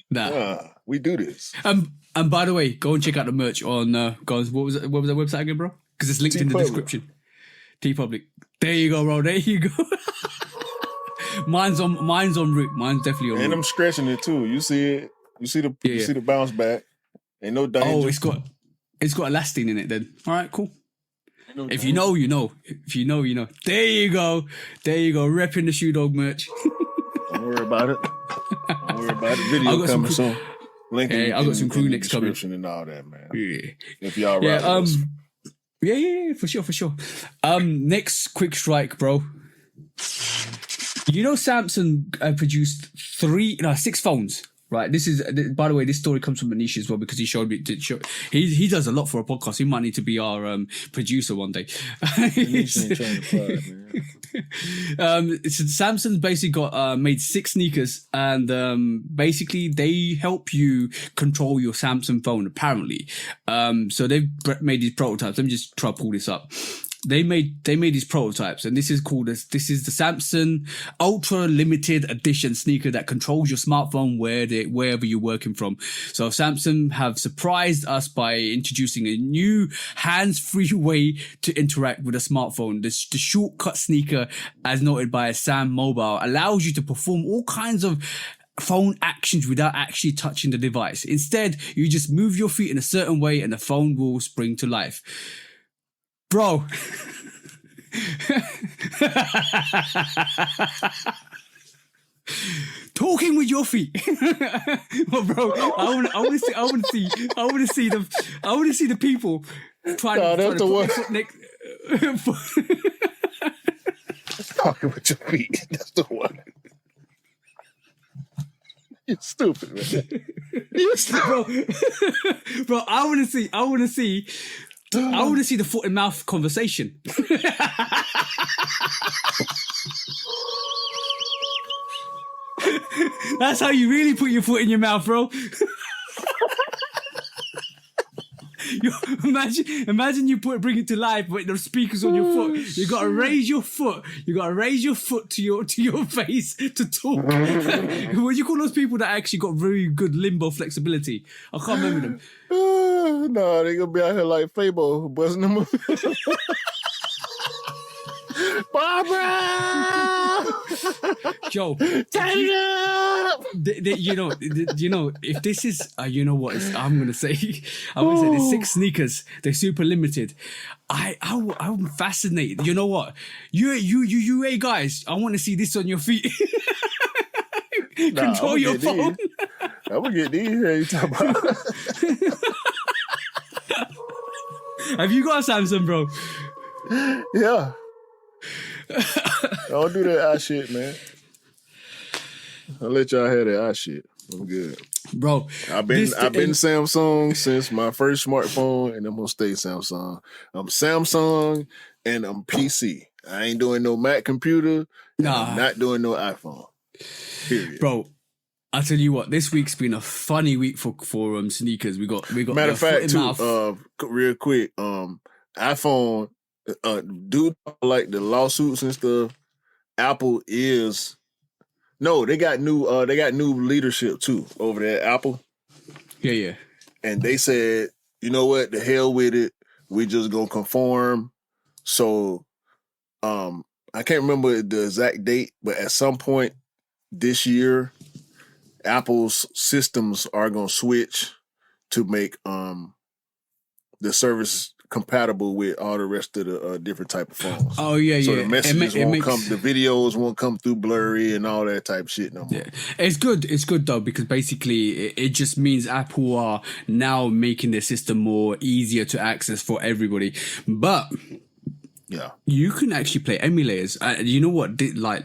Nah, we do this. And by the way, go and check out the merch on. Guys, what was that website again, bro? Because it's linked in the description. TeePublic. There you go, bro. There you go. Mine's on route. Mine's definitely on route. And I'm stretching it too. You see it. You see the bounce back. Ain't no danger. Oh, it's got elastin in it then. All right, cool. No if you know, you know. If you know, you know. There you go. Repping the Shoe Dog merch. Don't worry about it. Video coming soon. Link in I got some crew necks coming and all that, man. Yeah. If y'all right. Yeah, for sure. Next quick strike, bro. You know, Samsung produced 6 phones. Right, this is, by the way, this story comes from Manish as well because he showed me. He does a lot for a podcast. He might need to be our producer one day. Samsung's basically made 6 sneakers, and basically they help you control your Samsung phone. Apparently, so they've made these prototypes. Let me just try to pull this up. They made these prototypes, and this is the Samsung Ultra Limited Edition sneaker that controls your smartphone wherever you're working from. So Samsung have surprised us by introducing a new hands-free way to interact with a smartphone. The shortcut sneaker, as noted by Sam Mobile, allows you to perform all kinds of phone actions without actually touching the device. Instead, you just move your feet in a certain way and the phone will spring to life. Bro. Talking with your feet. Well, bro, I want to see the people trying to put their foot next. Talking with your feet. That's the one. You're stupid, man. You're stupid. Bro, I want to see the foot and mouth conversation. That's how you really put your foot in your mouth, bro. Imagine you bring it to life with the speakers on your foot. You gotta raise your foot. You gotta raise your foot to your face to talk. What do you call those people that actually got very good limbo flexibility? I can't remember them. No, they gonna be out here like Fabo buzzing them up. Barbara! Joe, turn it up! You know, if this is, I'm gonna say the 6 sneakers, they're super limited. I'm fascinated. You know what? You, hey guys, I want to see this on your feet. Control your phone. I'm gonna get these. Here you talking about? Have you got a Samsung, bro? Yeah. Don't do that eye shit, man. I'll let y'all have that eye shit. I'm good. Bro, I've been Samsung since my first smartphone, and I'm gonna stay Samsung. I'm Samsung and I'm PC. I ain't doing no Mac computer. Nah. I'm not doing no iPhone. Period. Bro, I tell you what, this week's been a funny week for sneakers. We got Matter of fact, too, real quick, iPhone, dude, like the lawsuits and stuff. Apple is they got new leadership too over there at Apple. Yeah. And they said, you know what, the hell with it. We just gonna conform. So I can't remember the exact date, but at some point this year, Apple's systems are gonna switch to make the service compatible with all the rest of the different type of phones. Oh yeah. So the messages won't come, the videos won't come through blurry and all that type of shit no more. Yeah. It's good though, because basically it just means Apple are now making their system more easier to access for everybody. But yeah, you can actually play emulators. You know what? Like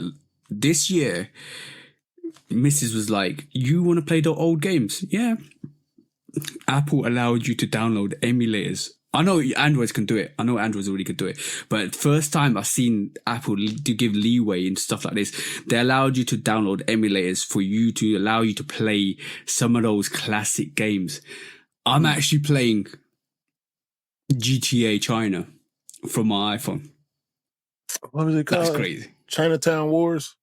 this year, Mrs. was like, "You want to play the old games?" Yeah. Apple allowed you to download emulators. I know Androids can do it. I know Androids already could do it. But first time I've seen Apple to give leeway and stuff like this, they allowed you to download emulators for you to allow you to play some of those classic games. I'm actually playing GTA China from my iPhone. What was it called? That's crazy. Chinatown Wars?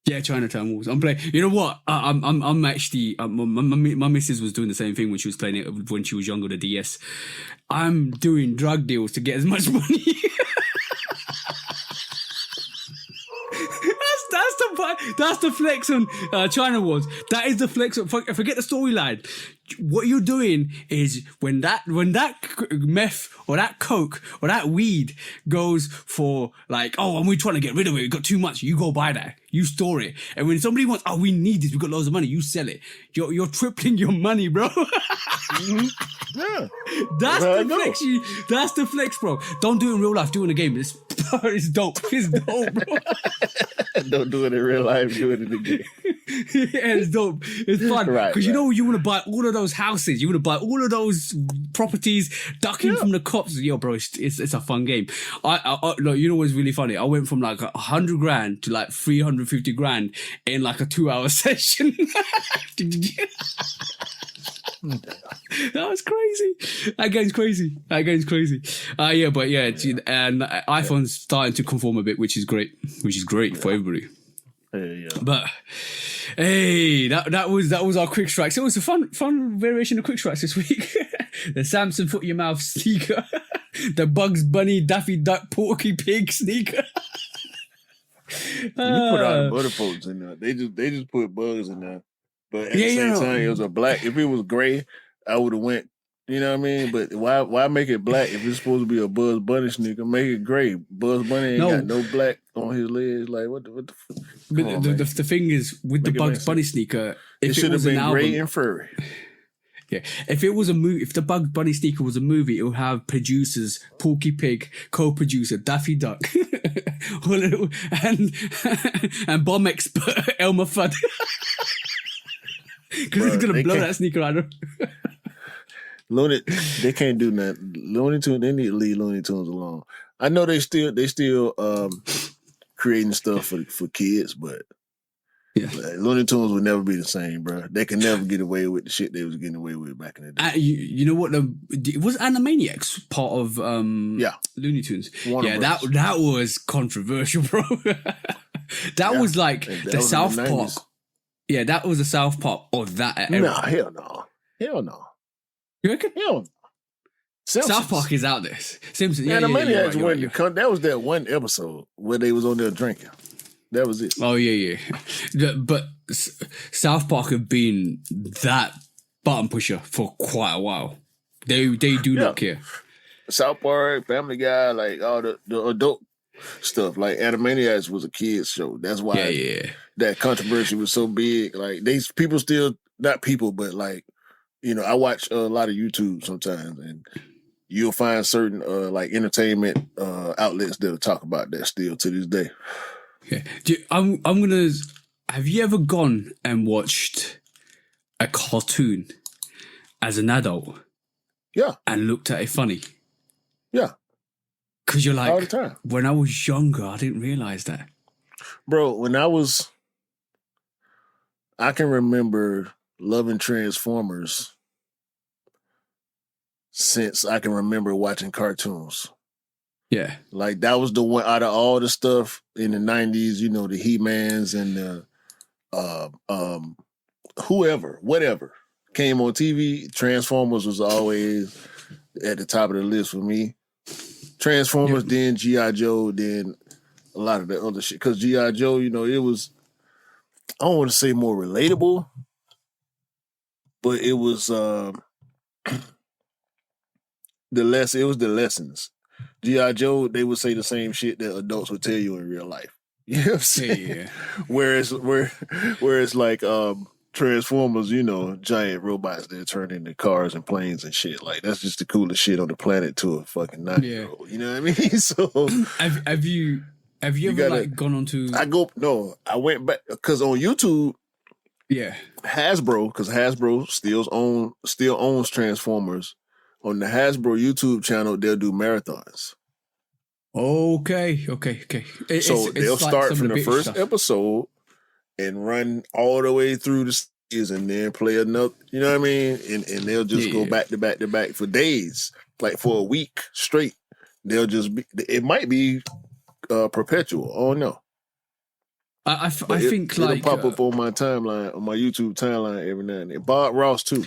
Yeah, Chinatown Wars. I'm playing. You know what? I'm actually. My missus was doing the same thing when she was playing it when she was younger. The DS. I'm doing drug deals to get as much money. That's the flex on China Wars. That is the flex on. Forget the storyline. What you're doing is when that meth or that coke or that weed goes for like, oh, and we're trying to get rid of it, we got too much, you go buy that, you store it, and when somebody wants, oh, we need this, we got loads of money, you sell it. You're tripling your money, bro. Mm-hmm. Yeah, that's the flex, bro. Don't do it in real life, do it in a game. It's dope. It's dope, bro. Don't do it in real life, do it in the game. Yeah, it's dope. It's fun. Because you know you want to buy all of those houses. You want to buy all of those properties, ducking from the cops. Yo, bro, it's a fun game. Look, you know what's really funny? I went from like 100 grand to like 350 grand in like a 2-hour session. That was crazy. That game's crazy. Yeah, but yeah, and iPhone's starting to conform a bit, which is great for everybody. Yeah. But hey, that was our quick strikes. It was a fun variation of quick strikes this week. The Samson foot your mouth sneaker, the Bugs Bunny Daffy Duck Porky Pig sneaker. You put out butter folks in there. They just put bugs in there. But at the same time, it was a black. If it was gray, I would have went. You know what I mean? But why make it black if it's supposed to be a Bugs Bunny sneaker? Make it gray. Bugs Bunny ain't got no black on his legs. Like what the the thing is with the Bugs Bunny sneaker, it should have been gray and furry. Yeah, if it was a movie, if the Bugs Bunny sneaker was a movie, it would have producers Porky Pig, co-producer Daffy Duck, and bomb expert Elmer Fudd, because he's gonna blow that sneaker out of. Looney, they can't do nothing. Looney Tunes, they need to leave Looney Tunes alone. I know they still creating stuff for kids, but Looney Tunes will never be the same, bro. They can never get away with the shit they was getting away with back in the day. You know what? Was Animaniacs part of Looney Tunes? That was controversial, bro. That was like the South Park. Yeah, that was the South Park of that era. No, hell no. You reckon? Hell no. South Park is out there. Simpsons. Animaniacs that was that one episode where they was on there drinking. That was it. Oh yeah. But South Park have been that button pusher for quite a while. They do not care. South Park, Family Guy, like all the adult stuff. Like Animaniacs was a kids show. That's why that controversy was so big. Like people still not people, but like, I watch a lot of YouTube sometimes, and you'll find certain like entertainment outlets that'll talk about that still to this day. Yeah. I'm gonna. Have you ever gone and watched a cartoon as an adult? Yeah. And looked at it funny? Yeah. Because you're like, all the time. When I was younger, I didn't realize that. Bro, I can remember loving Transformers since I can remember watching cartoons. Yeah. Like, that was the one out of all the stuff in the 90s, the He-Mans and the whatever came on TV. Transformers was always at the top of the list for me. Transformers, then G.I. Joe, then a lot of the other shit. Because G.I. Joe, it was, I don't want to say more relatable, but it was the lessons. G.I. Joe, they would say the same shit that adults would tell you in real life. You know what I'm saying? Yeah. Whereas like Transformers, giant robots that turn into cars and planes and shit. Like, that's just the coolest shit on the planet to a fucking 9-year-old. Yeah. You know what I mean? So have you ever like gone on to? I went back because on YouTube, Hasbro, because Hasbro still owns Transformers. On the Hasbro YouTube channel, they'll do marathons. Okay. So they'll like start some from of the first stuff. episode and run all the way through the season and then play another, you know what I mean? And they'll just go back to back to back for days, like for a week straight. They'll just be, it might be perpetual. Oh no. I think it'll pop up on my timeline, on my YouTube timeline every now and then. Bob Ross too.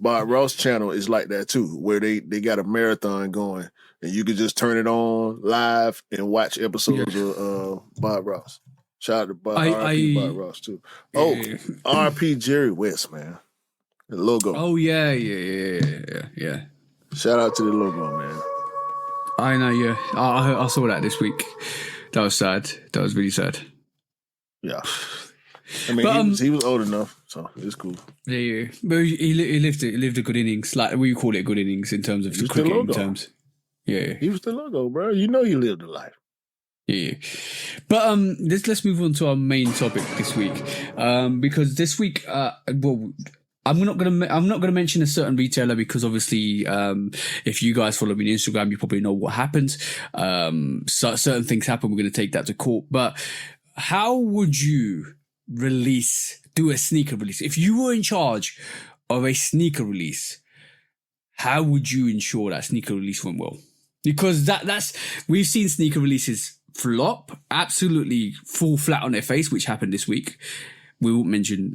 Bob Ross channel is like that too, where they got a marathon going and you can just turn it on live and watch episodes of Bob Ross. Shout out to Bob Ross too. RP Jerry West, man. The logo. Oh yeah. Shout out to the logo, man. I know, yeah. I saw that this week. That was sad. That was really sad. Yeah. I mean, he was old enough, so it's cool. Yeah. But he lived a good innings. Like, we call it a good innings in terms of cricket terms. Yeah. He was the logo, bro. You know he lived a life. Yeah. But let's move on to our main topic this week. Because this week, I'm not gonna mention a certain retailer because obviously, if you guys follow me on Instagram, you probably know what happens. So certain things happen. We're gonna take that to court. But how would you do a sneaker release? If you were in charge of a sneaker release, how would you ensure that sneaker release went well? Because that's we've seen sneaker releases flop, absolutely fall flat on their face, which happened this week. We'll mention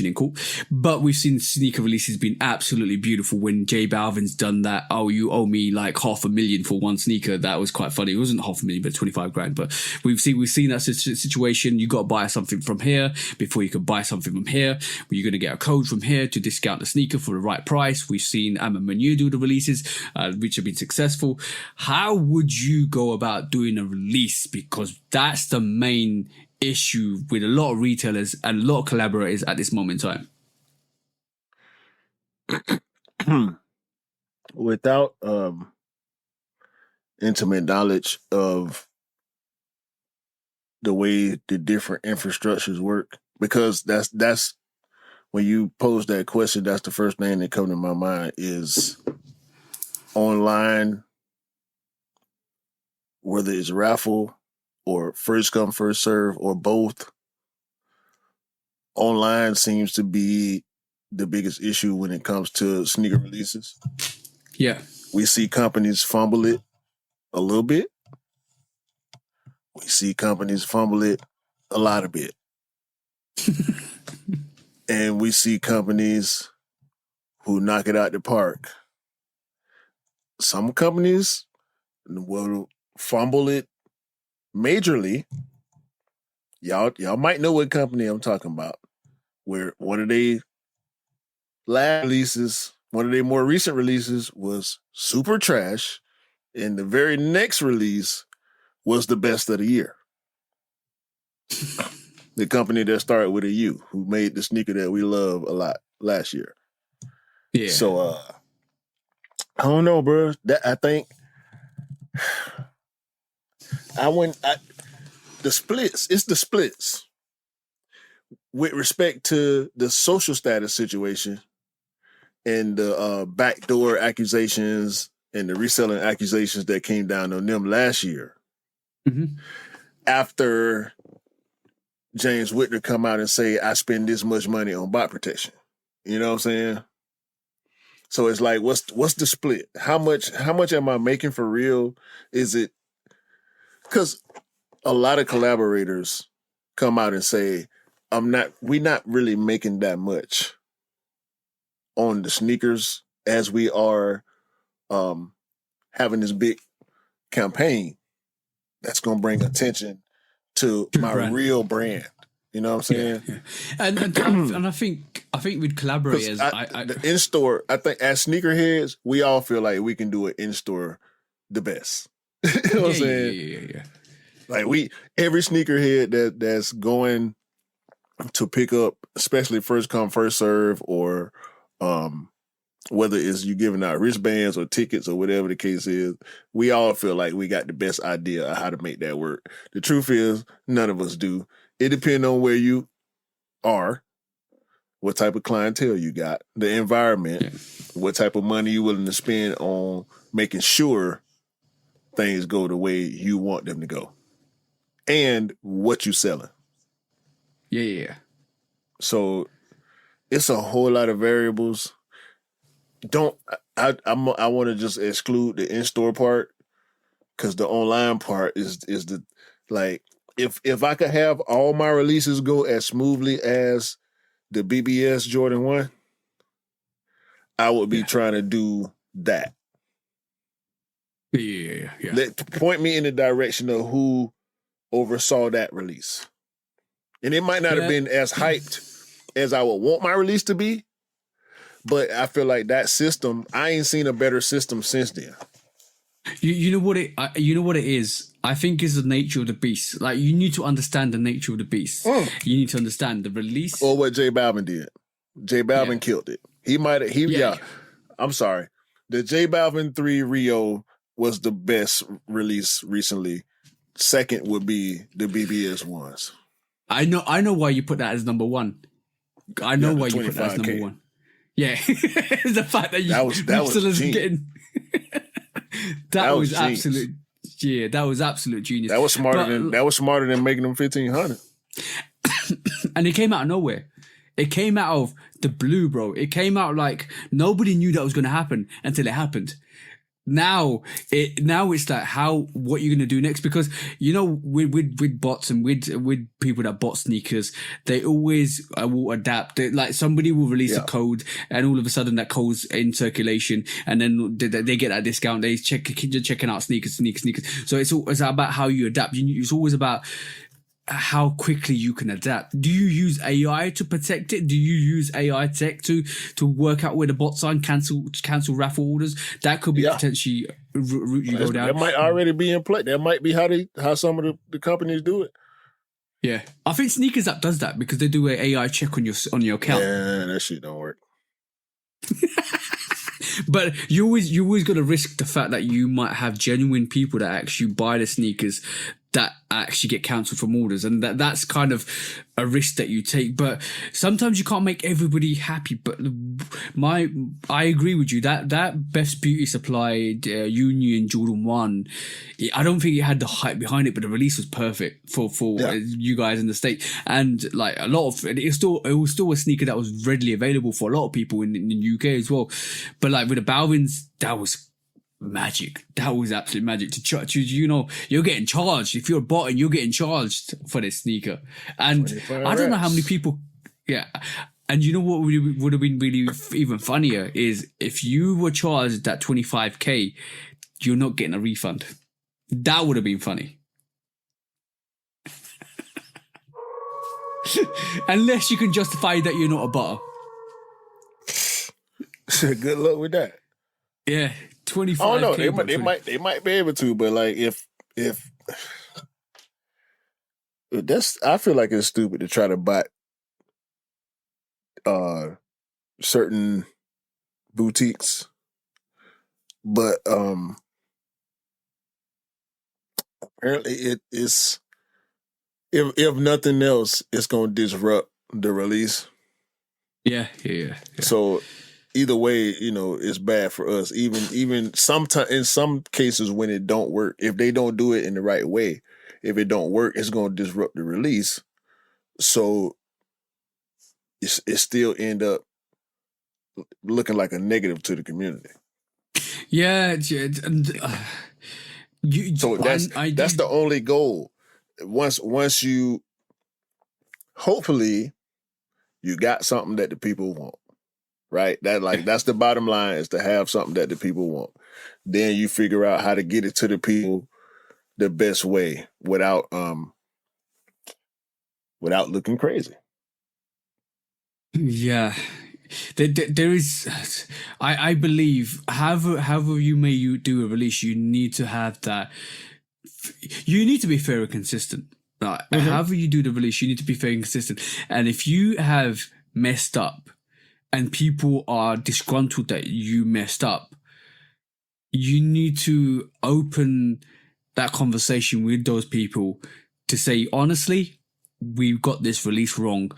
in court, but we've seen sneaker releases been absolutely beautiful. When J Balvin's done that, oh, you owe me like $500,000 for one sneaker. That was quite funny. It wasn't $500,000, but 25 grand. But we've seen that situation. You got to buy something from here before you can buy something from here. You're going to get a code from here to discount the sneaker for the right price. We've seen Amma Manu do the releases, which have been successful. How would you go about doing a release? Because that's the main issue with a lot of retailers and a lot of collaborators at this moment in time. Without intimate knowledge of the way the different infrastructures work, because that's when you pose that question, that's the first thing that comes to my mind is online, whether it's raffle or first come, first serve, or both. Online seems to be the biggest issue when it comes to sneaker releases. Yeah. We see companies fumble it a little bit. We see companies fumble it a lot of bit. And we see companies who knock it out the park. Some companies will fumble it majorly. Y'all might know what company I'm talking about, where one of their last releases, one of their more recent releases was super trash, and the very next release was the best of the year. the company that started with a U, who made the sneaker that we love a lot last year. Yeah. So I don't know, bro. That I think the splits. It's the splits with respect to the social status situation and the backdoor accusations and the reselling accusations that came down on them last year. Mm-hmm. After James Whitner come out and say, I spend this much money on bot protection. You know what I'm saying? So it's like, what's the split? How much am I making for real? Is it because a lot of collaborators come out and say, we're not really making that much on the sneakers as we are having this big campaign that's gonna bring attention to my real brand. You know what I'm saying? Yeah. And I think with collaborators, the in store. I think as sneakerheads, we all feel like we can do it in store the best. You know what I'm saying? Yeah. Like every sneakerhead that's going to pick up, especially first come first serve, or whether it's you giving out wristbands or tickets or whatever the case is, we all feel like we got the best idea of how to make that work. The truth is, none of us do. It depends on where you are, what type of clientele you got, the environment, what type of money you're willing to spend on making sure things go the way you want them to go, and what you selling. Yeah. So it's a whole lot of variables. I want to just exclude the in-store part, because the online part is the, like, if I could have all my releases go as smoothly as the BBS Jordan 1, I would be trying to do that. Yeah. Point me in the direction of who oversaw that release. And it might not have been as hyped as I would want my release to be, but I feel like that system, I ain't seen a better system since then. You know what it is? I think is the nature of the beast. Like, you need to understand the nature of the beast. You need to understand the release. Or what J Balvin did. J Balvin killed it. I'm sorry. The J Balvin 3 Rio was the best release recently. Second would be the BBS ones. I know why you put that as number one. I know why you put that as number one. Yeah. The fact that was getting that was absolute. Yeah, that was absolute genius. That was smarter than making them 1,500. And it came out of nowhere. It came out of the blue, bro. It came out like nobody knew that was going to happen until it happened. Now it's like what you're gonna do next, because you know with bots and with people that bot sneakers, they always will adapt. Like, somebody will release a code, and all of a sudden that code's in circulation, and then they get that discount. They checking out sneakers. So it's about how you adapt. It's always about how quickly you can adapt. Do you use AI to protect it? Do you use AI tech to work out where the bots are and cancel raffle orders? That could be potentially a route you go down. That might already be in play. That might be how some of the companies do it. Yeah, I think Sneakers App does that because they do an AI check on your account. Yeah, that shit don't work. But you always got to risk the fact that you might have genuine people that actually buy the sneakers that actually get cancelled from orders, and that's kind of a risk that you take. But sometimes you can't make everybody happy. But I agree with you that Best Beauty supplied Union Jordan 1, I don't think it had the hype behind it, but the release was perfect for you guys in the States. And like a lot of it was still a sneaker that was readily available for a lot of people in the UK as well. But like with the Balvins, that was magic. That was absolute magic to charge. You know, you're getting charged. If you're a bot and you're getting charged for this sneaker. And I don't know how many people. Yeah. And you know what would have been really even funnier is if you were charged that 25k, you're not getting a refund. That would have been funny. Unless you can justify that you're not a bot. Good luck with that. Yeah. 25. Oh no, they might be able to, but like if I feel like it's stupid to try to bot certain boutiques, but apparently it is. If nothing else, it's gonna disrupt the release. Yeah. So either way, it's bad for us. Even sometimes in some cases when it don't work, if they don't do it in the right way, if it don't work, it's gonna disrupt the release. So it still end up looking like a negative to the community. Yeah, and So that's the only goal. Once you, hopefully, you got something that the people want, right? That's the bottom line, is to have something that the people want. Then you figure out how to get it to the people the best way without looking crazy. Yeah. There is, I believe, however you may do a release, you need to have that. You need to be fair and consistent. However you do the release, you need to be fair and consistent. And if you have messed up, and people are disgruntled that you messed up, you need to open that conversation with those people to say, honestly, we got this release wrong.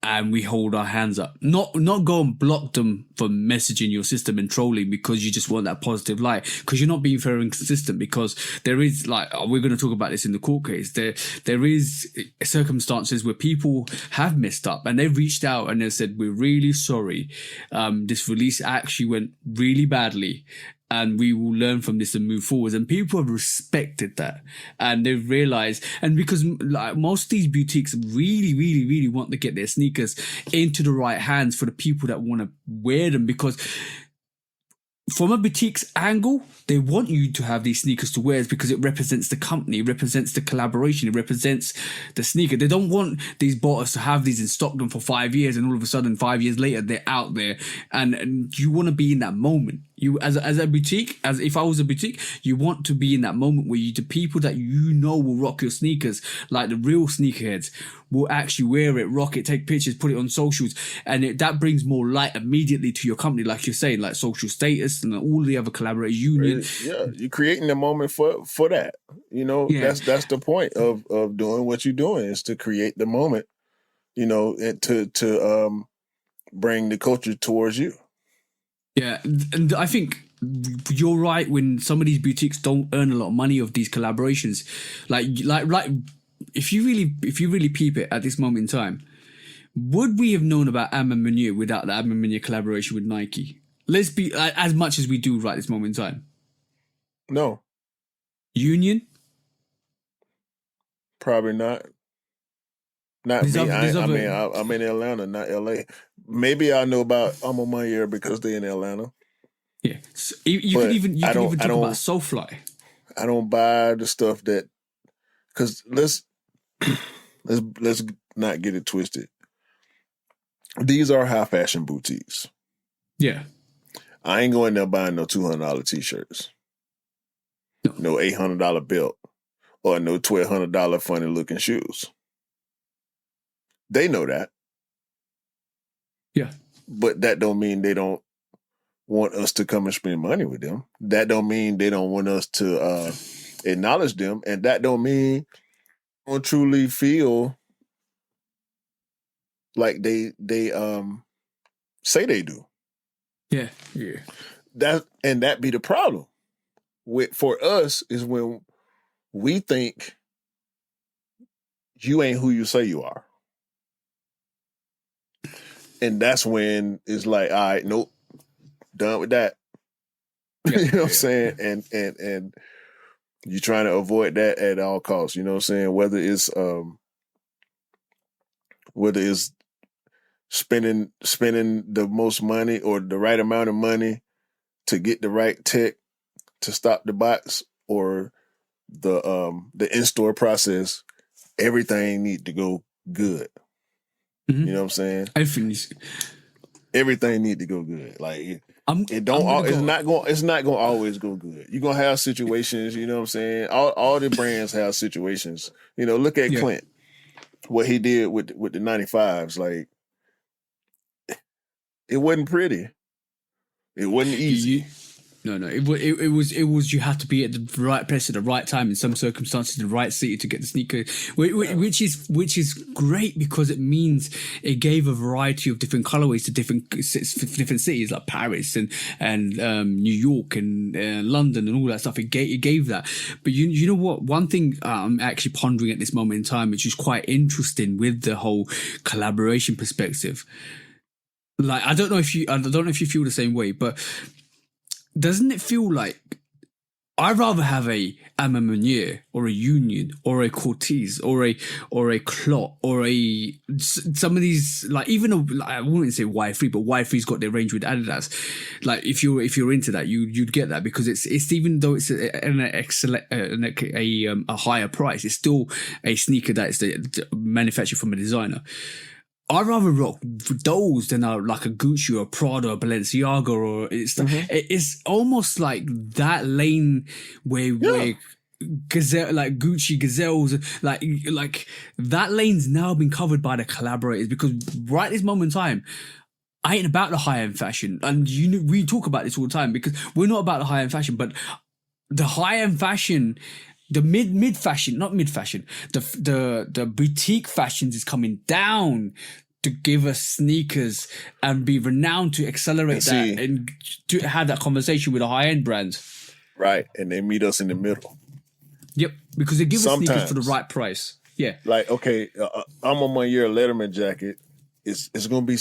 And we hold our hands up. Not go and block them from messaging your system and trolling because you just want that positive light. Because you're not being fair and consistent. Because there is, we're going to talk about this in the court case. There is circumstances where people have messed up and they've reached out and they said, "We're really sorry. This release actually went really badly. And we will learn from this and move forward." And people have respected that. And they've realized, and because most of these boutiques really, really, really want to get their sneakers into the right hands for the people that want to wear them. Because from a boutique's angle, they want you to have these sneakers to wear because it represents the company, it represents the collaboration, it represents the sneaker. They don't want these botters to have these and stock them for 5 years and all of a sudden 5 years later they're out there. And you want to be in that moment. You as a boutique, as if I was a boutique, you want to be in that moment where the people that will rock your sneakers, like the real sneakerheads, will actually wear it, rock it, take pictures, put it on socials, and that brings more light immediately to your company, like you're saying, like social status and all the other collaborators. Yeah, you're creating the moment for that. That's the point of doing what you're doing, is to create the moment. And to bring the culture towards you. Yeah, and I think you're right when some of these boutiques don't earn a lot of money of these collaborations. Like if you really peep it at this moment in time, would we have known about Amman Munir without the Amman Munir collaboration with Nike? Let's be as much as we do right this moment in time. No. Union? Probably not. Not me. I'm in Atlanta, not LA. Maybe I know about Amman Munir because they're in Atlanta. Yeah, so you could even talk about Soulfly. I don't buy the stuff that, because let's not get it twisted. These are high fashion boutiques. Yeah, I ain't going there buying no $200 t-shirts, no $800 belt, or no $1,200 funny looking shoes. They know that. Yeah. But that don't mean they don't want us to come and spend money with them. That don't mean they don't want us to acknowledge them. And that don't mean they don't truly feel like they say they do. Yeah. That be the problem. For us is when we think you ain't who you say you are. And that's when it's like, all right, nope, done with that. Yeah. You know what I'm saying? And you're trying to avoid that at all costs. You know what I'm saying? Whether it's spending the most money or the right amount of money to get the right tech to stop the bots, or the in-store process, everything need to go good. Mm-hmm. You know what I'm saying? Everything need to go good. Like It's not gonna always go good. You're gonna have situations, you know what I'm saying? All the brands have situations. You know, look at Clint, what he did with the 95s. Like, it wasn't pretty. It wasn't easy. No. It was. You had to be at the right place at the right time in some circumstances, the right city to get the sneaker, which is great because it means it gave a variety of different colorways to different cities like Paris and New York and London and all that stuff. It gave that. But you know what? One thing I'm actually pondering at this moment in time, which is quite interesting with the whole collaboration perspective. Like, I don't know if you feel the same way, but doesn't it feel like I'd rather have a Meunier or a Union or a Cortez or a Clot or some of these, like, even I wouldn't say Y3, but Y3's got their range with Adidas. Like, if you're into that, you'd get that because it's even though it's a higher price, it's still a sneaker that is manufactured from a designer. I'd rather rock those than like a Gucci or a Prada or Balenciaga or it's almost like that lane where Gazelle, like Gucci Gazelles, like that lane's now been covered by the collaborators because right this moment in time, I ain't about the high-end fashion. And we talk about this all the time because we're not about the high-end fashion, but the high-end fashion, the mid fashion, not mid fashion, the boutique fashions is coming down to give us sneakers and be renowned to accelerate that and to have that conversation with the high end brands. Right, and they meet us in the middle. Yep, because they give us sneakers for the right price. Yeah, like okay, I'm on my year Letterman jacket. It's going to be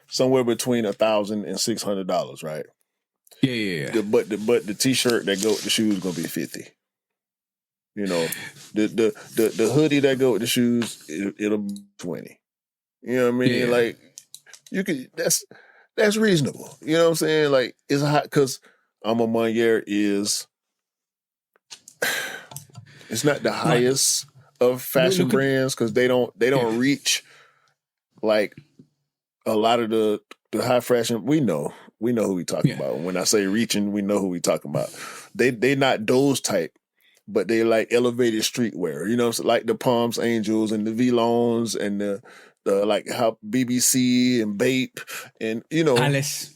somewhere between $1,000 and $600, right? Yeah. But the t-shirt that go with the shoes is going to be $50. You know, the hoodie that go with the shoes, it'll be $20. You know what I mean? Yeah. Like, you could, that's reasonable. You know what I'm saying? Like, it's hot because Meunier is, it's not the highest of fashion brands because they don't reach like a lot of the high fashion. We know who we talking about. When I say reaching, we know who we talking about. They not those type. But they like elevated streetwear, you know, so like the Palms Angels and the V-Lones and the like how BBC and Bape and, you know. Palace.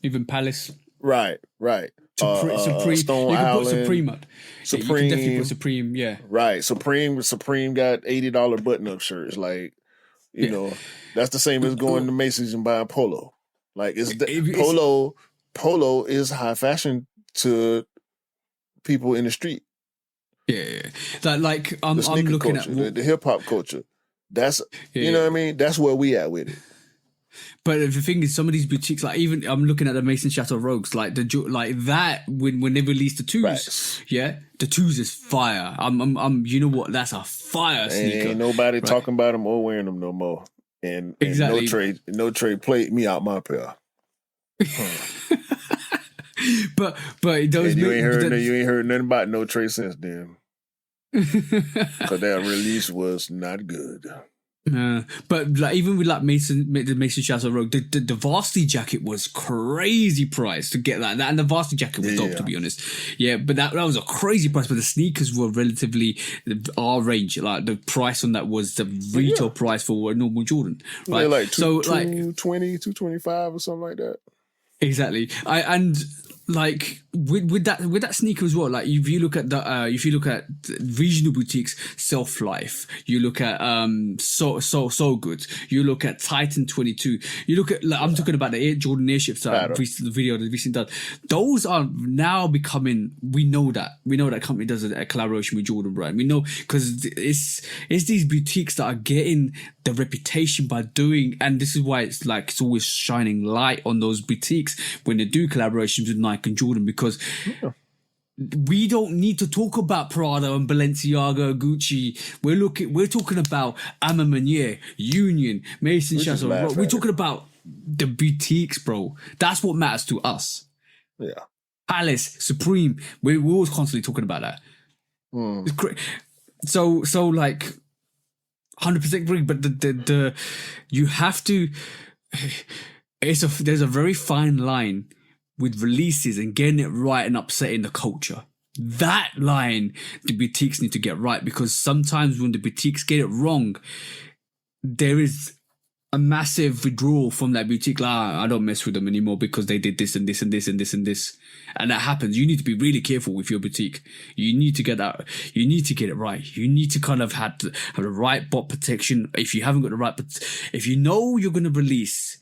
Even Palace. Right. Supreme. Stone you can Island. Put Supreme up. Supreme. You can definitely put Supreme, yeah. Right. Supreme got $80 button-up shirts. Like, you know, that's the same as going to Macy's and buying Polo. Like, Polo is high fashion to people in the street. Yeah. Like I'm looking culture, at the hip hop culture. That's you know what I mean. That's where we at with it. But the thing is, some of these boutiques, like even I'm looking at the Maison Chateau Rogues, like that when they released the twos, the twos is fire. I'm you know what? That's a fire sneaker. Ain't nobody talking about them or wearing them no more. And exactly. no trade played me out my pair. But those you ain't heard nothing about No Trade since then. So that release was not good. But like even with like the Maison Chateau Rogue, the Varsity jacket was crazy price to get that, and the Varsity jacket was dope to be honest. Yeah, but that was a crazy price. But the sneakers were relatively our range. Like the price on that was the retail price for a normal Jordan. Right, like 220, 225 or something like that. Exactly. Like with that sneaker as well, like if you look at regional boutiques, Self Life, you look at so good, you look at Titan 22, you look at I'm talking about the Jordan airships the video that recently done. Those are now becoming, we know that company does a collaboration with Jordan brand. We know because it's these boutiques that are getting the reputation by doing, and this is why it's always shining light on those boutiques when they do collaborations with Nike and Jordan, because we don't need to talk about Prada and Balenciaga, Gucci. We're talking about Meunier, Union, Maison Chateau. We're talking about the boutiques, bro. That's what matters to us. Yeah. Palace, Supreme. We're always constantly talking about that. It's great. So like 100% agree, but the you have to. There's a very fine line with releases and getting it right and upsetting the culture. That line the boutiques need to get right, because sometimes when the boutiques get it wrong, there is a massive withdrawal from that boutique. Like, I don't mess with them anymore because they did this and this and this and this and this. And that happens. You need to be really careful with your boutique. You need to get that. You need to get it right. You need to kind of have the right bot protection. If you haven't got the right, if you know you're going to release,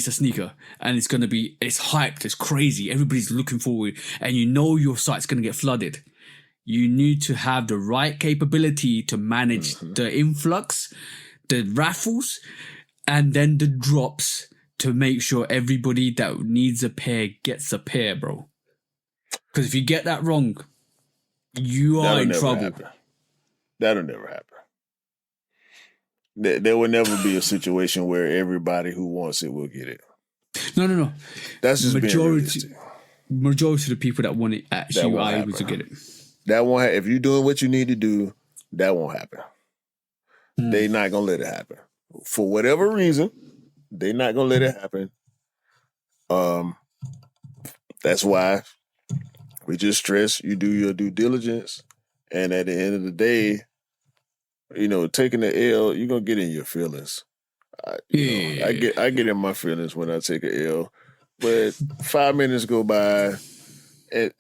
a sneaker and it's hyped, it's crazy, everybody's looking forward, and you know your site's going to get flooded, you need to have the right capability to manage the influx, the raffles, and then the drops to make sure everybody that needs a pair gets a pair, bro. Because if you get that wrong, you are in trouble. Happen. That'll never happen. There will never be a situation where everybody who wants it will get it. No. That's just majority of the people that want it actually are able to get it. That won't happen. If you're doing what you need to do, that won't happen. They're not going to let it happen. For whatever reason, they're not going to let it happen. That's why we just stress you do your due diligence. And at the end of the day, taking the L, you're going to get in your feelings. I get in my feelings when I take a L. But 5 minutes go by, and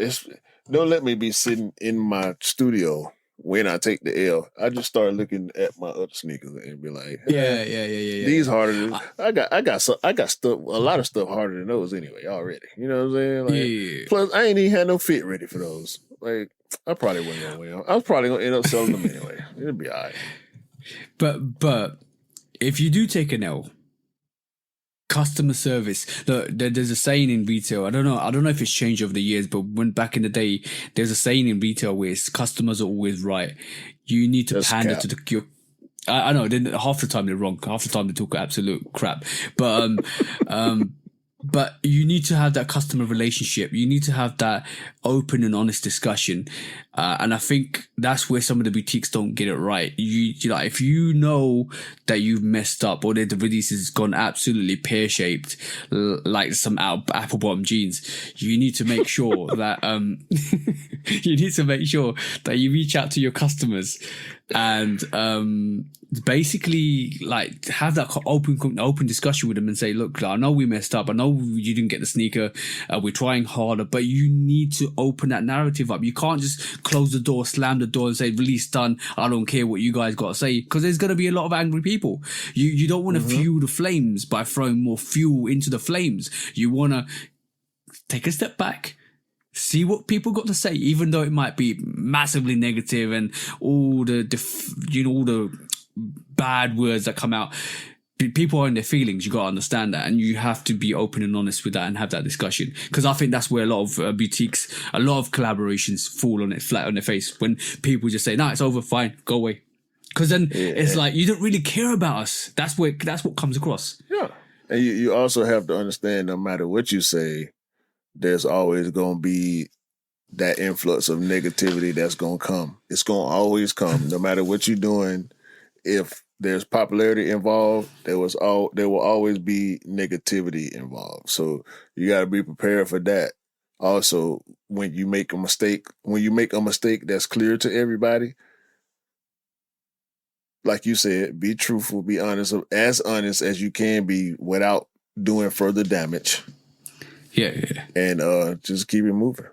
don't let me be sitting in my studio when I take the L. I just start looking at my other sneakers and be like, yeah. These harder. I got stuff, a lot of stuff harder than those anyway already. You know what I'm saying? Plus, I ain't even had no fit ready for those. Like, I probably wasn't gonna wear them. I was probably gonna end up selling them anyway. It'll be all right. But if you do take an L, customer service. There's a saying in retail. I don't know if it's changed over the years, but when back in the day, there's a saying in retail where customers are always right. You need to pander to your. I know. Then half the time they're wrong. Half the time they talk absolute crap. But but you need to have that customer relationship. You need to have that open and honest discussion. And I think that's where some of the boutiques don't get it right. You like, if you know that you've messed up or that the release has gone absolutely pear-shaped, like some apple bottom jeans, you need to make sure that, you reach out to your customers and, basically like have that open discussion with them and say, look, I know we messed up. I know you didn't get the sneaker. We're trying harder, but you need to open that narrative up. You can't just close the door, slam the door and say, release done. I don't care what you guys got to say, because there's going to be a lot of angry people. You don't want to fuel the flames by throwing more fuel into the flames. You want to take a step back, see what people got to say, even though it might be massively negative and all the bad words that come out. People are in their feelings. You got to understand that, and you have to be open and honest with that and have that discussion. Because I think that's where a lot of boutiques, a lot of collaborations fall on it flat on their face when people just say, "No, it's over, fine, go away." Because then it's like, you don't really care about us. That's what comes across. Yeah, and you also have to understand, no matter what you say, there's always going to be that influx of negativity that's going to come. It's going to always come, no matter what you're doing. If there's popularity involved, there will always be negativity involved. So you got to be prepared for that. Also, when you make a mistake that's clear to everybody, like you said, be truthful, be honest, as honest as you can be without doing further damage. Yeah. And just keep it moving.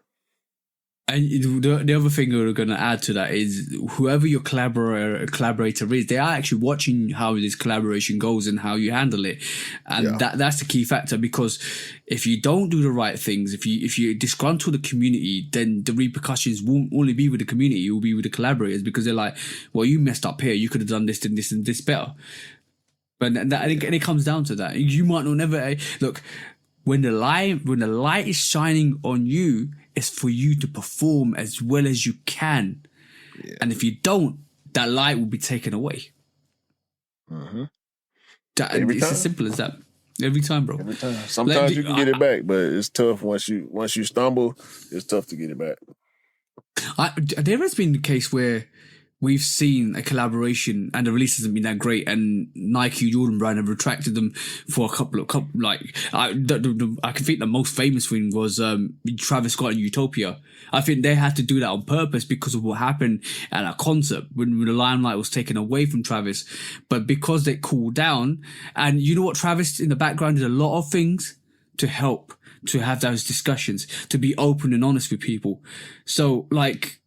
And the other thing we're going to add to that is whoever your collaborator is, they are actually watching how this collaboration goes and how you handle it. And that's the key factor, because if you don't do the right things, if you disgruntle the community, then the repercussions won't only be with the community, it will be with the collaborators, because they're like, well, you messed up here. You could have done this and this and this better. But and it comes down to that. You might not never look. When the light is shining on you, it's for you to perform as well as you can. Yeah. And if you don't, that light will be taken away. Mm-hmm. It's as simple as that. Every time, bro. Every time. Sometimes you can get it back, but it's tough once you stumble. It's tough to get it back. There has been a case where we've seen a collaboration and the release hasn't been that great, and Nike Jordan brand have retracted them for a couple like I can think the most famous thing was Travis Scott and Utopia. I think they had to do that on purpose because of what happened at a concert when the limelight was taken away from Travis, but because they cooled down, and you know what, Travis in the background did a lot of things to help to have those discussions, to be open and honest with people. So like,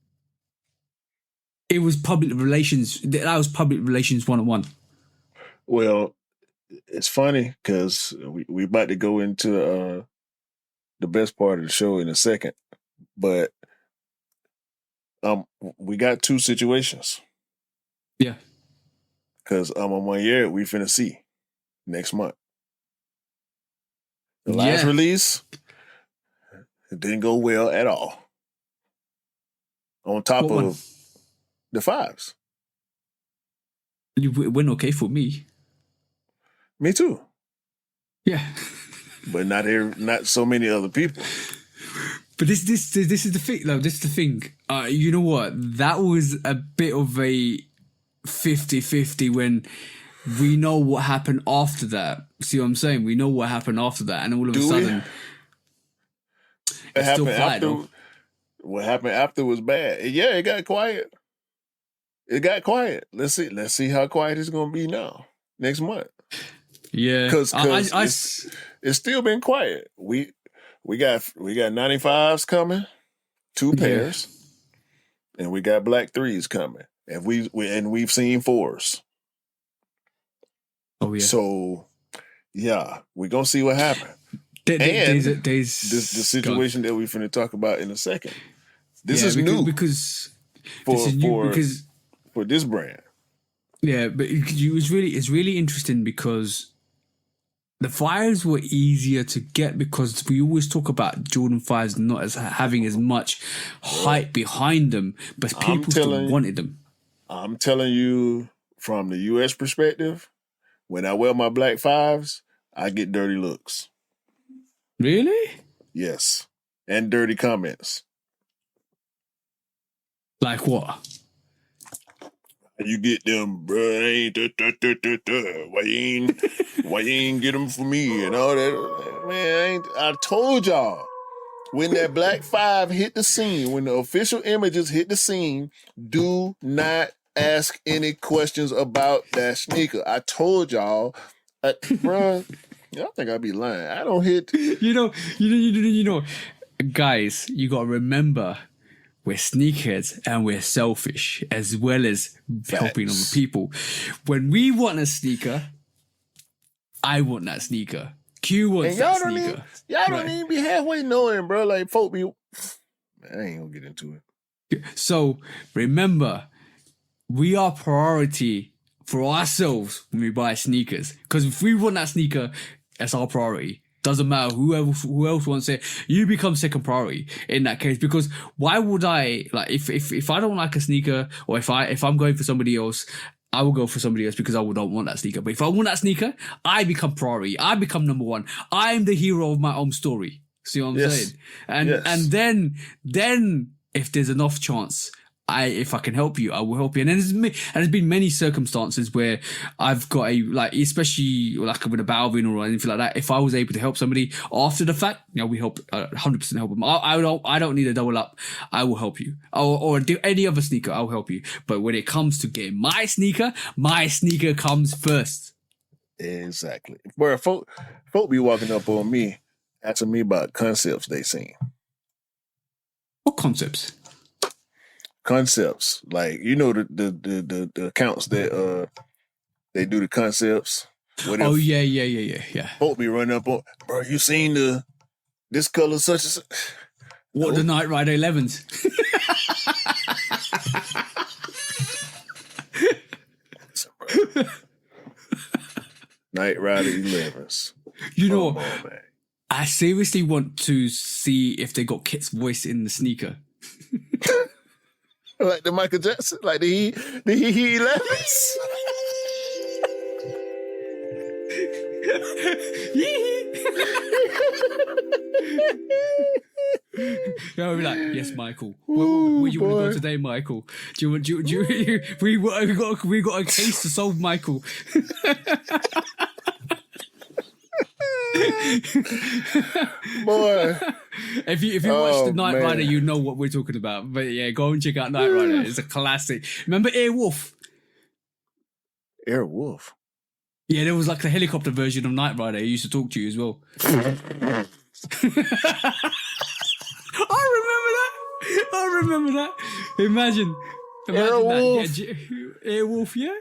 it was public relations. That was public relations 101. Well, it's funny because we about to go into the best part of the show in a second, but we got two situations. Yeah. Because on 1 year we finna see next month. The last release, it didn't go well at all. On top What of one? the 5s. It went okay for me. Me too. Yeah. But not so many other people. But this is the thing, though. This is the thing. You know what? That was a bit of a 50-50 when we know what happened after that. See what I'm saying? We know what happened after that, and all of a sudden, What happened after was bad. Yeah, it got quiet. Let's see how quiet it's gonna be now next month. Yeah, because it's still been quiet. We got 95s coming, 2 pairs, and we got black 3s coming, and we've seen 4s. Oh yeah. So yeah, we're gonna see what happens. The situation that we're finna talk about in a second. This is new for this brand. Yeah, but it's really interesting because the 5s were easier to get because we always talk about Jordan 5s not as having as much hype behind them, but people still wanted them. I'm telling you from the US perspective, when I wear my black 5s, I get dirty looks. Really? Yes. And dirty comments. Like what? You get them, bruh, why you ain't get them for me and all that. Man, I told y'all, when that black 5 hit the scene, when the official images hit the scene, do not ask any questions about that sneaker. I told y'all, bruh, y'all think I be lying. I don't hit. You know, guys, you got to remember, we're sneakerheads and we're selfish as well as helping other people. When we want a sneaker, I want that sneaker. Q wants that sneaker. Y'all don't even be halfway knowing, bro. Like, folk be... Man, I ain't gonna get into it. So, remember, we are priority for ourselves when we buy sneakers. Because if we want that sneaker, that's our priority. Doesn't matter who else wants it. You become second priority in that case, because why would I, like, if I don't like a sneaker, or if I'm going for somebody else, I will go for somebody else because I don't want that sneaker. But if I want that sneaker, I become priority. I become number one. I'm the hero of my own story. See what I'm saying? And then if there's an off chance, if I can help you, I will help you. And there's been many circumstances where I've got especially like with a Balvin or anything like that. If I was able to help somebody after the fact, we help 100% help them. I don't need a double up. I will help you, or do any other sneaker. I'll help you. But when it comes to getting my sneaker comes first. Exactly. Where folk be walking up on me, asking me about concepts they seen. What concepts? Concepts, like, you know, the accounts that they do the concepts. Oh yeah. Folk be running up on, bro, you seen this color such as what, the Night Rider 11s? Night Rider 11s. You know, man. I seriously want to see if they got Kit's voice in the sneaker. Like the Michael Jackson, like the he 11s. I'll be like, yes, Michael. Where you want to go today, Michael? We got a case to solve, Michael. Boy. If you watch the Knight man. Rider, you know what we're talking about. But yeah, go and check out Knight Rider. It's a classic. Remember Airwolf? Airwolf. Yeah, there was like a helicopter version of Knight Rider. He used to talk to you as well. I remember that. Imagine Airwolf. that. Yeah, Airwolf, yeah?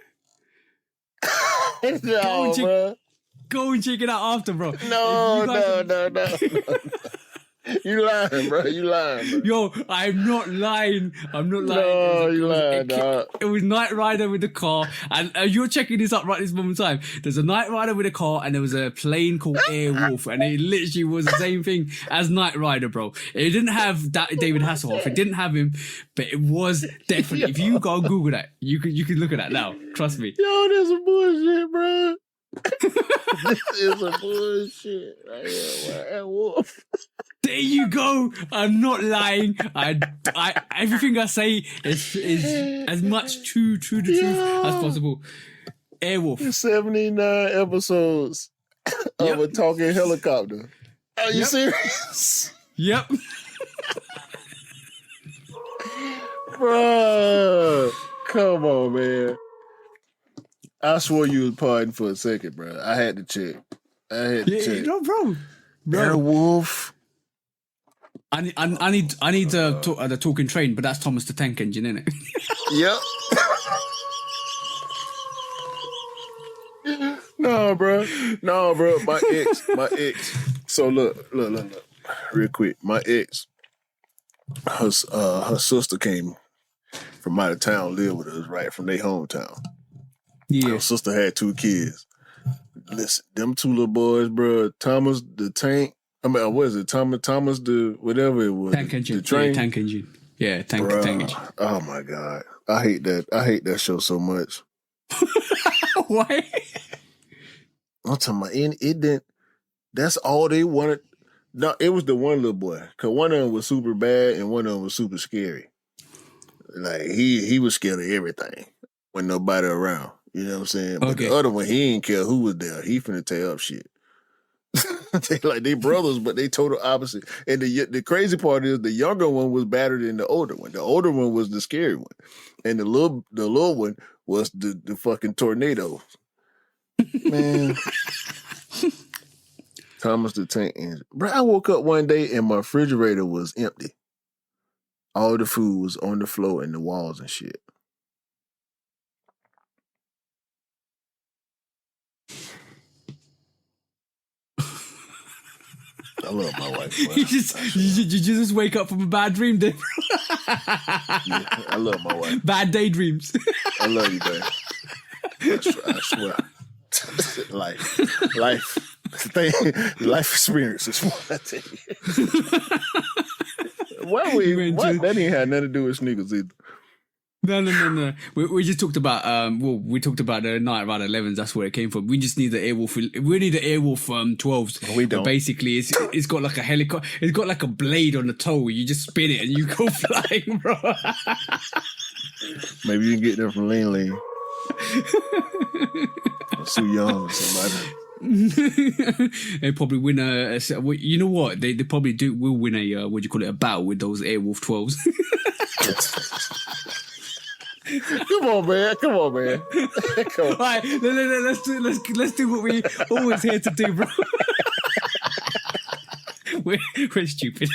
No, bro. Go and check it out after, bro. No. You lying, bro. You lying, bro. Yo, I'm not lying. No, you lying, dog. It was Knight Rider with a car, and you're checking this up right this moment in time. There's a Knight Rider with a car, and there was a plane called Airwolf, and it literally was the same thing as Knight Rider, bro. It didn't have that David Hasselhoff. It didn't have him, but it was definitely. If you go and Google that, you can look at that now. Trust me. Yo, this is bullshit, bro. This is a bullshit right here, bro. Airwolf. There you go. I'm not lying. I everything I say is as much true to the truth as possible. Airwolf. 79 episodes of a talking helicopter. Are you serious? Yep. Bro, come on, man. I swore you was partying for a second, bro. I had to check. Check. No, bro. Airwolf. I need the talking train, but that's Thomas the Tank Engine, isn't it? Yep. No, bro. My ex. So look. Real quick. My ex, her sister came from out of town, lived with us, right, from their hometown. Yeah. Her sister had 2 kids. Listen, them 2 little boys, bro. Thomas the Tank. I mean, what is it? Thomas the whatever it was. Tank Engine. The train. Yeah, Tank Engine. Yeah, Tank Engine. Oh my God. I hate that show so much. Why? I'm talking about it didn't. That's all they wanted. No, it was the one little boy. Cause one of them was super bad and one of them was super scary. Like he was scared of everything when nobody around. You know what I'm saying? But the other one, he didn't care who was there. He finna tear up shit. they brothers, but they total opposite. And the crazy part is the younger one was better than the older one. The older one was the scary one, and the little one was the fucking tornado. Man, Thomas the Tank Engine. Bro, I woke up one day and my refrigerator was empty. All the food was on the floor and the walls and shit. I love my wife. You just wake up from a bad dream, dude. Yeah, I love my wife. Bad daydreams. I love you, babe. I swear. Life experiences. What I tell you. What? That ain't had nothing to do with sneakers either. No. We just talked about we talked about the Knight Rider 11s. That's where it came from. We just need the Airwolf. We need the Airwolf 12s. We don't. But basically, it's got like a helicopter. It's got like a blade on the toe. You just spin it and you go flying, bro. Maybe you can get them from Lean. Sue Young or somebody. They probably win a. You know what? They probably will win a a battle with those Airwolf 12s. Come on, man. Come on. All right, let's do what we always here to do, bro. We're stupid.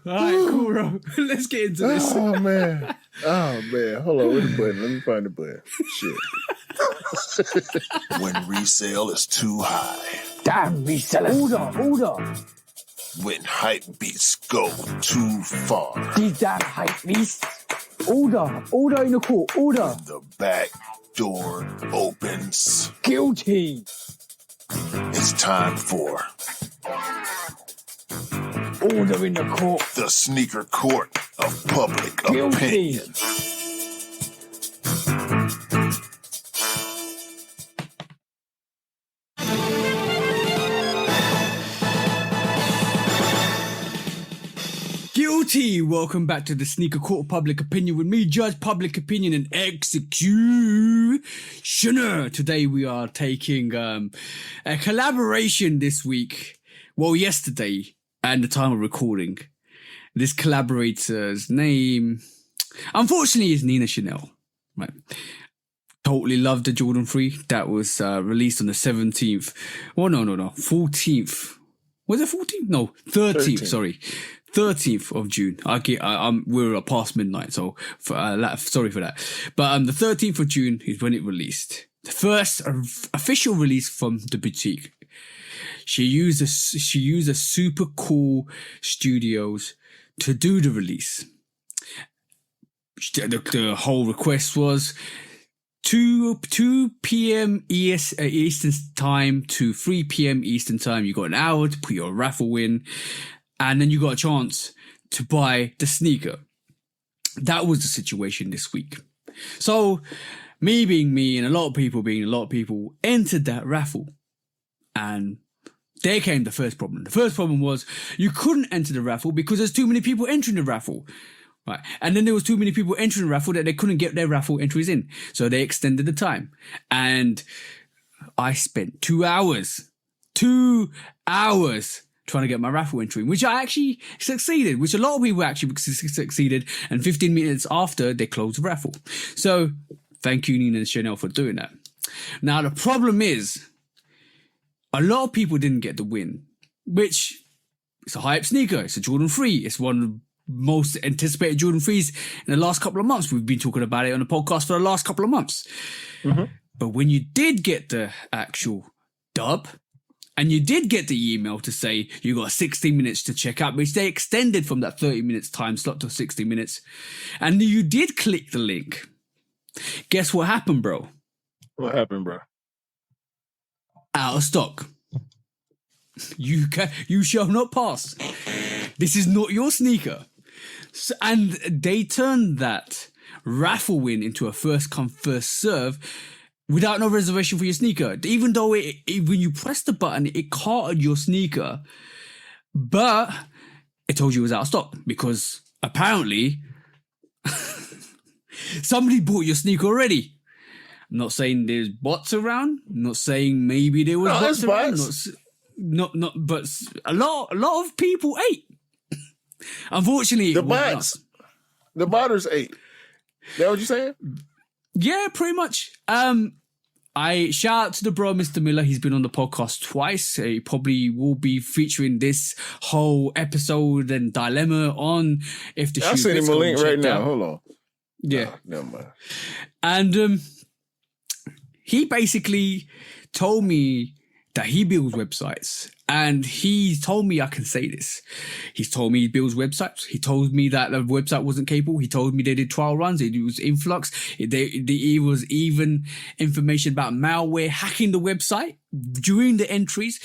All right, cool, bro. Let's get into this. Oh man. Hold on, where's the button? Let me find the button. Shit. When resale is too high. Damn resellers. Order. When hype beats go too far. These damn hype beasts. Order in the court. Order. The back door opens. Guilty. It's time for Order in the court. the sneaker court of public Guilty. opinion. Yoti, welcome back to the Sneaker Court of Public Opinion with me, Judge Public Opinion and Executioner. Today we are taking a collaboration this week, well, yesterday, and the time of recording. This collaborator's name, unfortunately, is Nina Chanel. Right. Totally loved the Jordan 3 that was released on the 17th. Oh, no, 14th. Was it 14th? No, 13th. Sorry, 13th of June. We're past midnight, so sorry for that. But the 13th of June is when it released. The first official release from the boutique. She used a super cool studios to do the release. The whole request was 2 p.m. Eastern time to 3 p.m. Eastern time. You got an hour to put your raffle in, and then you got a chance to buy the sneaker. That was the situation this week. So, me being me and a lot of people being a lot of people entered that raffle, and there came the first problem. The first problem was you couldn't enter the raffle because there's too many people entering the raffle. Right. And then there was too many people entering the raffle that they couldn't get their raffle entries in. So they extended the time. And I spent 2 hours trying to get my raffle entry in, which I actually succeeded, which a lot of people actually succeeded. And 15 minutes after, they closed the raffle. So thank you, Nina and Chanel, for doing that. Now, the problem is a lot of people didn't get the win, which it's a hype sneaker. It's a Jordan 3. It's one of the most anticipated Jordan 3s in the last couple of months. We've been talking about it on the podcast for the last couple of months. Mm-hmm. But when you did get the actual dub, and you did get the email to say you got 60 minutes to check out, which they extended from that 30 minutes time slot to 60 minutes, and you did click the link, guess what happened, bro? What happened, bro? Out of stock. You shall not pass. This is not your sneaker. So, and they turned that raffle win into a first come first serve without no reservation for your sneaker. Even though when you pressed the button, it carted your sneaker, but it told you it was out of stock because apparently somebody bought your sneaker already. I'm not saying there's bots around. I'm not saying maybe there was bots around. But a lot of people ate. Unfortunately, the botters ate. That what you saying? Yeah, pretty much. I shout out to the bro, Mr. Miller. He's been on the podcast twice. He probably will be featuring this whole episode and dilemma on if the shoe. I'll send him a link right now. Out. Hold on. Yeah, never mind. And he basically told me that he builds websites, and he told me I can say this. He's told me he builds websites. He told me that the website wasn't capable. He told me they did trial runs. It was influx. It was even information about malware hacking the website during the entries.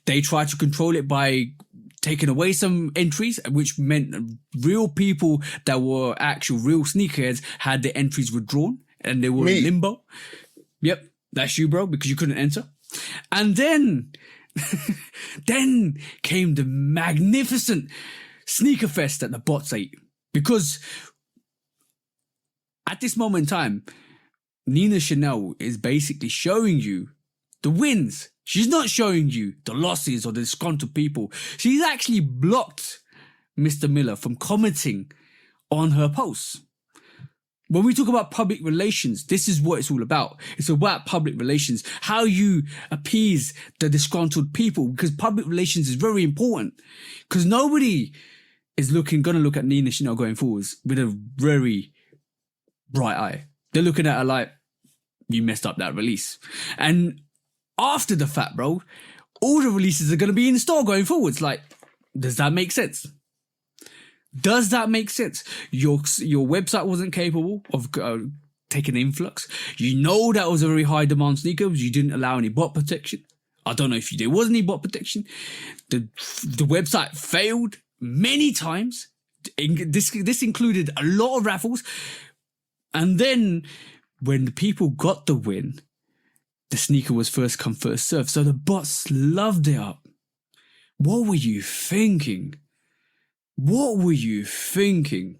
They tried to control it by taking away some entries, which meant real people that were actual real sneakerheads had their entries withdrawn, and they were in limbo. Yep, that's you, bro, because you couldn't enter. And then came the magnificent sneaker fest that the bots ate. Because at this moment in time, Nina Chanel is basically showing you the wins. She's not showing you the losses or the disgruntled people. She's actually blocked Mr. Miller from commenting on her posts. When we talk about public relations, this is what it's all about. It's about public relations, how you appease the disgruntled people, because public relations is very important. Because nobody is going to look at Nina Chanel going forwards with a very bright eye. They're looking at her like, you messed up that release. And after the fact, bro, all the releases are going to be in store going forwards. Like, does that make sense? Does that make sense? Your website wasn't capable of taking influx. You know that was a very high demand sneaker because you didn't allow any bot protection. I don't know if there was any bot protection. The website failed many times. This included a lot of raffles. And then when the people got the win, the sneaker was first come, first serve. So the bots loved it up. What were you thinking? What were you thinking?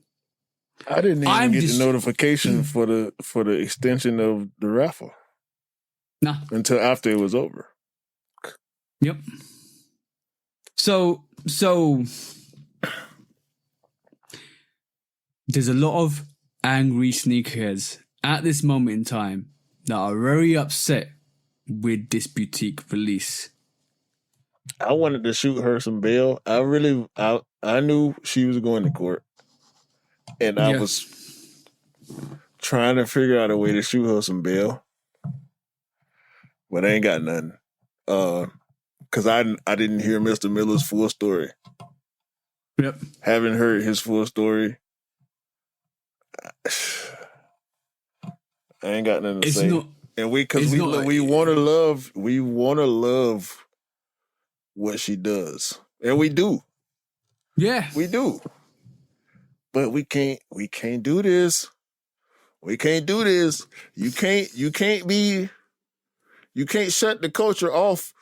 I didn't even I'm get just- the notification for the extension of the raffle Nah. until after it was over. Yep. So there's a lot of angry sneakerheads at this moment in time that are very upset with this boutique release. I wanted to shoot her some bail. I knew she was going to court, and I Yeah. was trying to figure out a way to shoot her some bail, but I ain't got nothing. Cause I didn't hear Mr. Miller's full story. Yep. Haven't heard his full story. I ain't got nothing to It's say. not. And we it's not- want to love what she does, and we do. Yeah. We do. But we can't do this. We can't do this. You can't shut the culture off.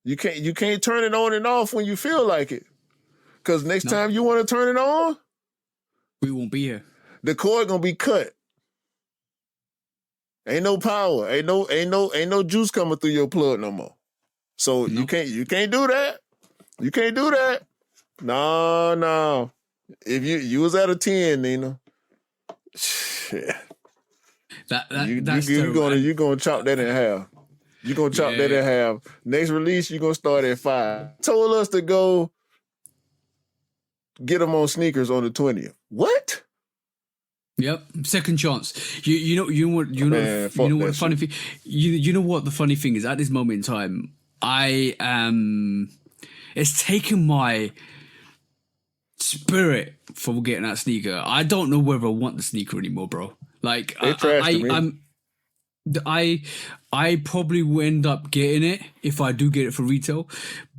You can't turn it on and off when you feel like it. Cause next No. time you want to turn it on, We won't be here. the cord gonna be cut. Ain't no power. Ain't no juice coming through your plug no more. So No. you can't do that. You can't do that. No. If you was at a 10, Nina, shit. That's terrible. You're gonna chop that in half. You're gonna chop that in half. Next release, you're gonna start at 5. Told us to go get them on sneakers on the 20th. What? Yep, second chance. You know what Man, fuck the that funny thing. You know what the funny thing is, at this moment in time, I am. It's taken my spirit for getting that sneaker. I don't know whether I want the sneaker anymore, bro. Like They trashed me. I probably will end up getting it if I do get it for retail.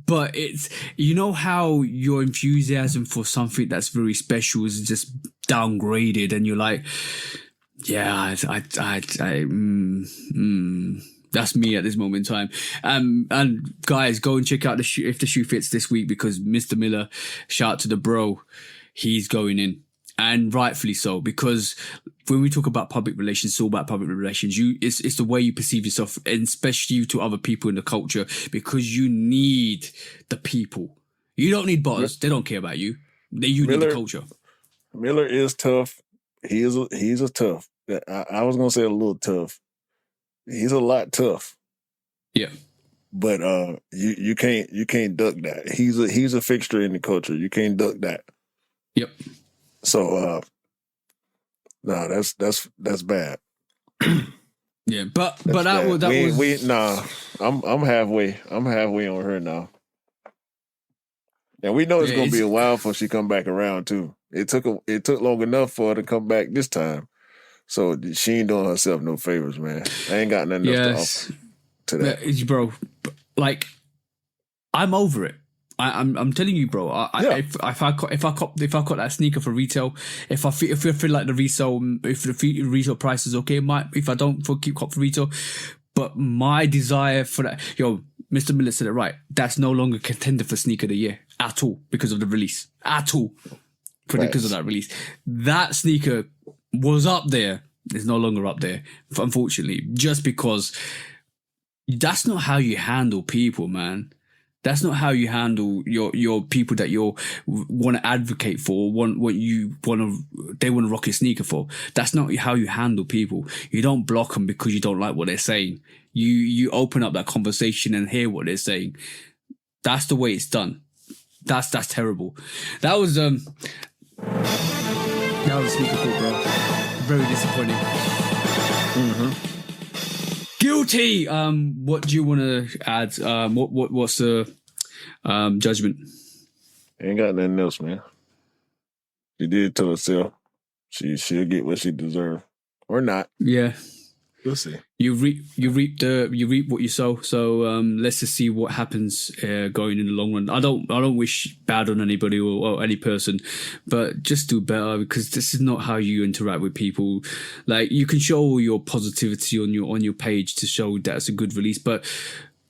But it's, you know how your enthusiasm for something that's very special is just downgraded, and you're like, yeah, that's me at this moment in time. And guys, go and check out the shoe if the shoe fits this week, because Mr. Miller, shout out to the bro, he's going in. And rightfully so, because when we talk about public relations, it's all about public relations. It's the way you perceive yourself, and especially to other people in the culture, because you need the people. You don't need bottles. They don't care about you. You need the culture. Miller is tough. He's a tough. I was gonna say a little tough. He's a lot tough. Yeah. But you can't duck that. He's a fixture in the culture. You can't duck that. Yep. So no, that's bad. Yeah, but That's that bad. was nah. I'm halfway. I'm halfway on her now. And we know it's Yeah, gonna be a while before she come back around too. It took long enough for her to come back this time. So she ain't doing herself no favors, man. I ain't got nothing else to offer to that. Yeah, bro. Like, I'm over it. I'm telling you, bro. If I cop that sneaker for retail, if I feel like the retail price is okay, if I don't keep cop for retail, but my desire for that, Mr. Miller said it right. That's no longer contender for sneaker of the year at all because of the release. At all, because of that release. That sneaker was up there. It's no longer up there, unfortunately, just because that's not how you handle people, man. That's not how you handle your people that you want to advocate for, they want to rock your sneaker for. That's not how you handle people. You don't block them because you don't like what they're saying. You open up that conversation and hear what they're saying. That's the way it's done. That's terrible. That was a sneaker cool, bro. Very disappointing. Mm-hmm. Guilty. What do you want to add? What's the judgment? Ain't got nothing else, man. She did to herself. She'll get what she deserves, or not. Yeah. We'll see. You reap what you sow. So let's just see what happens going in the long run. I don't wish bad on anybody or any person, but just do better, because this is not how you interact with people. Like, you can show your positivity on your page to show that it's a good release, but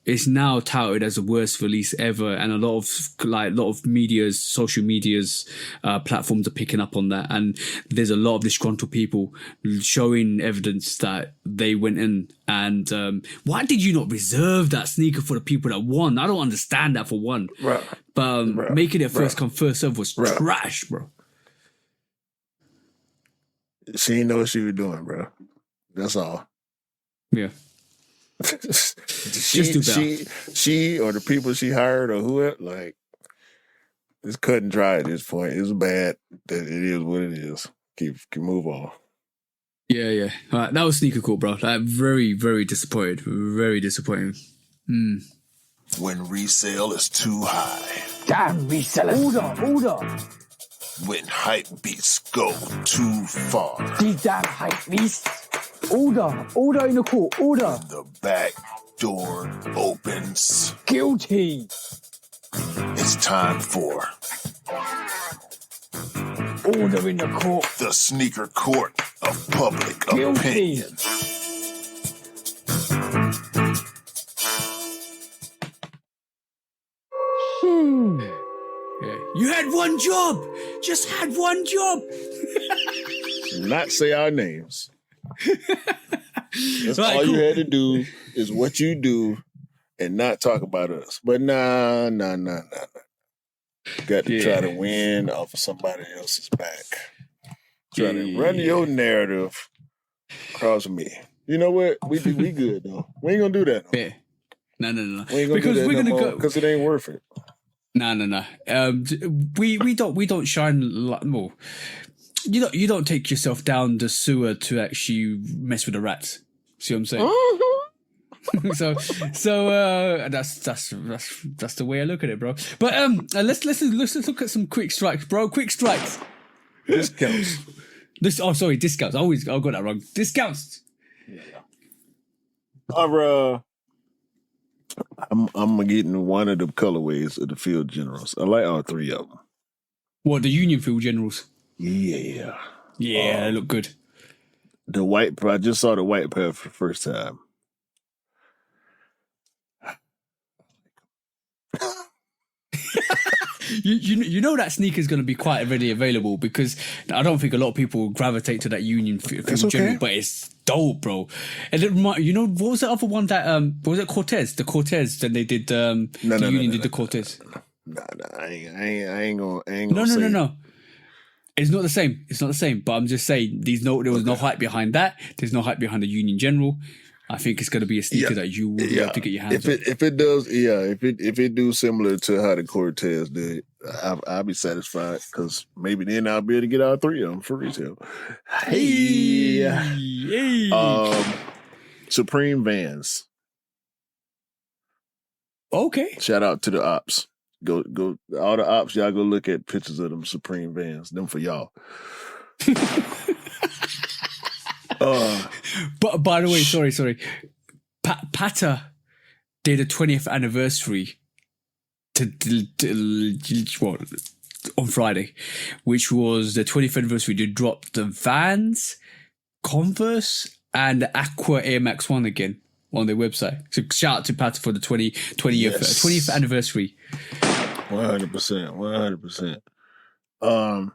it's now touted as the worst release ever, and a lot of media's, social media's platforms are picking up on that, and there's a lot of disgruntled people showing evidence that they went in and why did you not reserve that sneaker for the people that won? I don't understand that, for one. Right. But making it first come first serve was trash, bro. She didn't know what she was doing, bro. That's all. Yeah. She or the people she hired or whoever, like, it's cut and dry at this point. It's bad. That it is what it is. Keep move on. Yeah. All right, that was sneaker court, bro. Like, very, very disappointed. Very disappointing. When resale is too high. Damn resellers. Order. When hype beats go too far. These damn hype beasts. Order in the court. Order. The back door opens. Guilty. It's time for Order in the court. the sneaker court of public Guilty. opinion. Yeah. You had one job. Just had one job. Not say our names. That's Right, all cool. you had to do is what you do and not talk about us. But nah. Got to try to win off of somebody else's back. Trying to run your narrative across me. You know what? We good though. We ain't gonna do that. Yeah. No. We ain't gonna Because do that we're gonna go. because it ain't worth it. No. We don't shine like more. You don't take yourself down the sewer to actually mess with the rats. See what I'm saying? so that's the way I look at it, bro. But let's look at some quick strikes, bro. Quick strikes. Discounts. Discounts. I got that wrong. Discounts. I'm getting one of the colorways of the Field Generals. I like all three of them. What, the Union Field Generals? Yeah. Yeah, they look good. The white, I just saw the white pair for the first time. You know that sneaker is going to be quite readily available, because I don't think a lot of people gravitate to that Union Field General, but it's dope, bro. And what was the other one that what was it, Cortez? The Cortez. Then they did the Union did the Cortez. No, I ain't gonna say. No. It's not the same. It's not the same. But I'm just saying, there was no hype behind that. There's no hype behind the Union General. I think it's going to be a sneaker that you will be able to get your hands on. If it does, if it do similar to how the Cortez did, I'll be satisfied, because maybe then I'll be able to get all three of them for retail. Hey. Supreme Vans. Okay. Shout out to the ops. Go all the ops, y'all go look at pictures of them Supreme Vans. Them for y'all. But by the way, sorry. Pata did a 20th anniversary on Friday, which was the 20th anniversary. They dropped the Vans, Converse, and the Aqua Air Max 1 again on their website. So shout out to Pata for the 20th anniversary. 100%.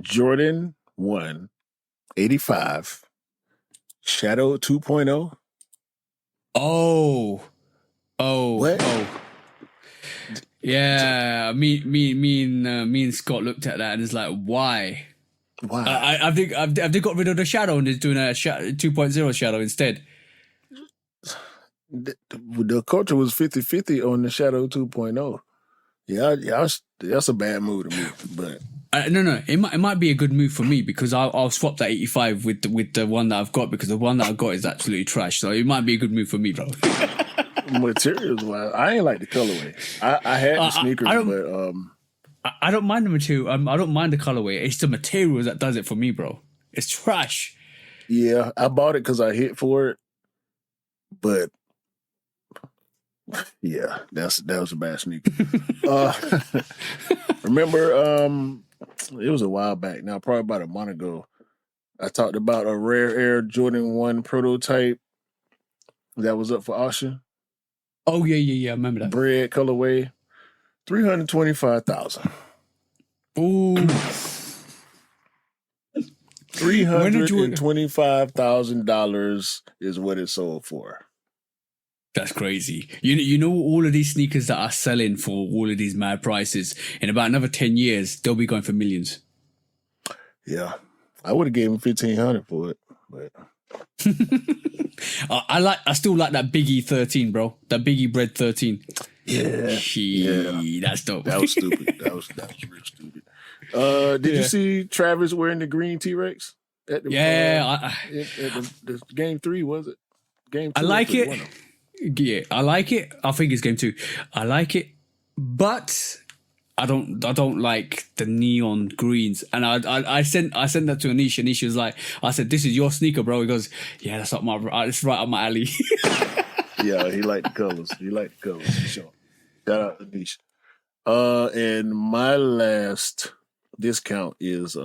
Jordan 1 85 Shadow 2.0. Oh. What? Oh. Yeah, me and Scott looked at that and it's like, why? I think they got rid of the shadow and they're doing a 2.0 shadow instead. The culture was 50-50 on the Shadow 2.0. Yeah, that's a bad move to me. But no, it might be a good move for me, because I'll swap that 85 with the one that I've got, because the one that I've got is absolutely trash. So it might be a good move for me, bro. Materials wise, I ain't like the colorway. I had the sneakers, but I don't mind the material. I don't mind the colorway. It's the materials that does it for me, bro. It's trash. Yeah, I bought it because I hit for it, but yeah, that was a bad sneaker. Remember, it was a while back now, probably about a month ago. I talked about a Rare Air Jordan 1 prototype that was up for auction. Oh yeah. I remember that. Bread colorway, $325,000. Ooh. $325,000 is what it sold for. That's crazy. You know all of these sneakers that are selling for all of these mad prices. In about another 10 years, they'll be going for millions. Yeah, I would have gave him $1,500 for it, but I still like that Biggie 13, bro. That Biggie Bread 13. yeah, That's dope. that was stupid. That was real stupid. Did you see Travis wearing the green T-Rex? At the, at the game 3, was it? Game 2. I like it. Yeah, I like it. I think it's game 2. I like it, but I don't like the neon greens. And I sent that to Anish. Anish was like, I said, "This is your sneaker, bro." He goes, "Yeah, that's it's right up my alley." Yeah, he liked the colors. For sure. Shout out to Anish. And my last discount is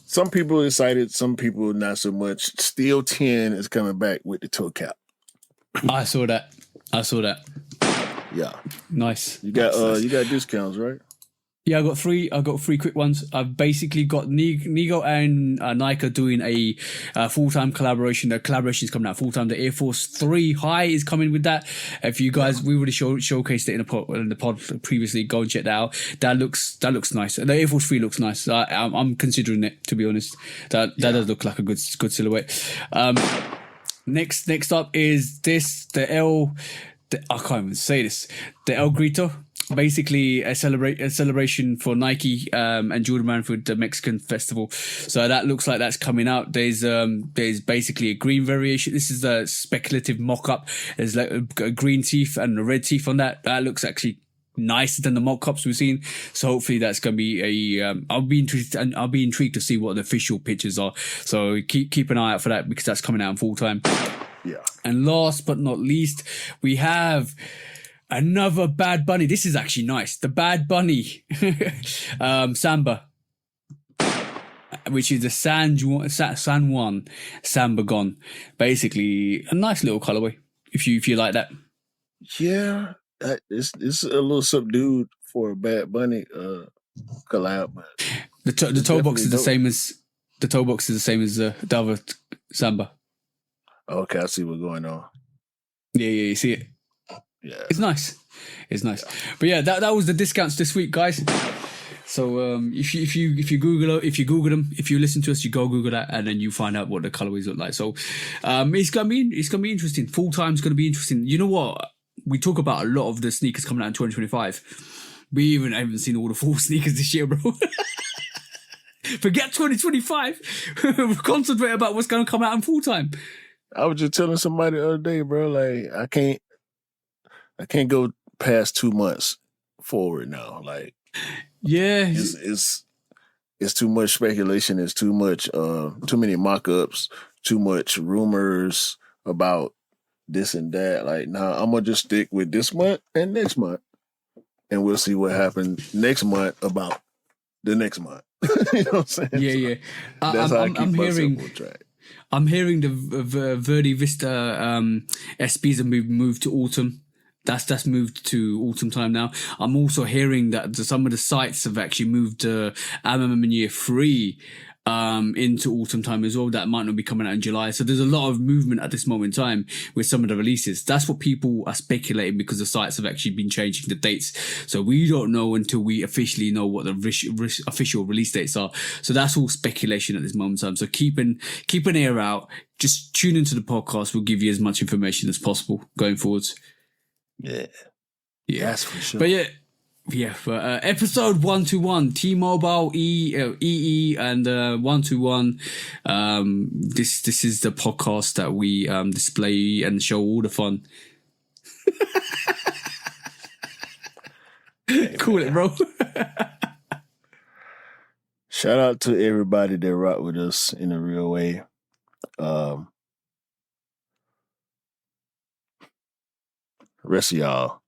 some people excited, some people not so much. Steel 10 is coming back with the toe cap. I saw that. Yeah. Nice. You got discounts, right? Yeah, I got three quick ones. I've basically got Nigo and Nike doing a full-time collaboration. The collaboration is coming out full-time. The Air Force 3 High is coming with that. If you guys, we already showcased it in the pod previously. Go and check that out. That looks nice. The Air Force 3 looks nice. I'm considering it, to be honest. That does look like a good silhouette. Next up is I can't even say this. The El Grito. Basically a celebration for Nike and Jordan Brand for the Mexican festival. So that looks like that's coming out. There's basically a green variation. This is a speculative mock-up. There's like a green teeth and a red teeth on that. That looks actually nicer than the mock-ups we've seen. So hopefully that's going to be I'll be intrigued to see what the official pictures are. So keep an eye out for that because that's coming out in full time. Yeah. And last but not least, we have another Bad Bunny. This is actually nice. The Bad Bunny Samba, which is the San Juan Samba Gone. Basically, a nice little colorway. If you like that. Yeah, it's a little subdued for a Bad Bunny collab. But the toe box is the same as the other Samba. Okay, I see what's going on. Yeah, you see it. Yeah, it's nice. But yeah, that was the discounts this week, guys. So if you Google them, if you listen to us, you go Google that, and then you find out what the colorways look like. So it's gonna be interesting. Full time's gonna be interesting. You know what? We talk about a lot of the sneakers coming out in 2025. We even haven't seen all the full sneakers this year, bro. Forget 2025. Concentrate about what's gonna come out in full time. I was just telling somebody the other day, bro. Like I can't go past 2 months forward now. Like, yeah, it's too much speculation. It's too much, too many mock-ups, too much rumors about this and that. Like, nah, I'm gonna just stick with this month and next month, and we'll see what happens next month about the next month. You know what I'm saying? Yeah. That's how I keep myself on track. I'm hearing the Verdi Vista SBs have moved to autumn. That's moved to autumn time now. I'm also hearing that some of the sites have actually moved MM Year 3 into autumn time as well. That might not be coming out in July. So there's a lot of movement at this moment in time with some of the releases. That's what people are speculating because the sites have actually been changing the dates. So we don't know until we officially know what the official release dates are. So that's all speculation at this moment in time. So keep an ear out. Just tune into the podcast. We'll give you as much information as possible going forwards. Yeah, that's for sure. But for episode 121, T-Mobile, EE, and 121. This is the podcast that we display and show all the fun. Cool it, bro. Shout out to everybody that rock with us in a real way. Rest of y'all,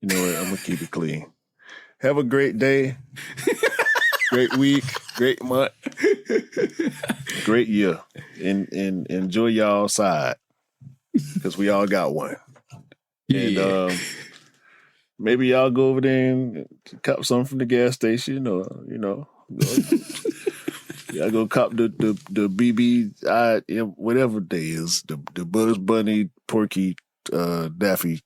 you know what? I'm gonna keep it clean. Have a great day. Great week. Great month. Great year. And enjoy y'all side. Because we all got one. Yeah. And maybe y'all go over there and cop something from the gas station, or y'all go cop the BB whatever day is, the Bugs Bunny Porky Daffy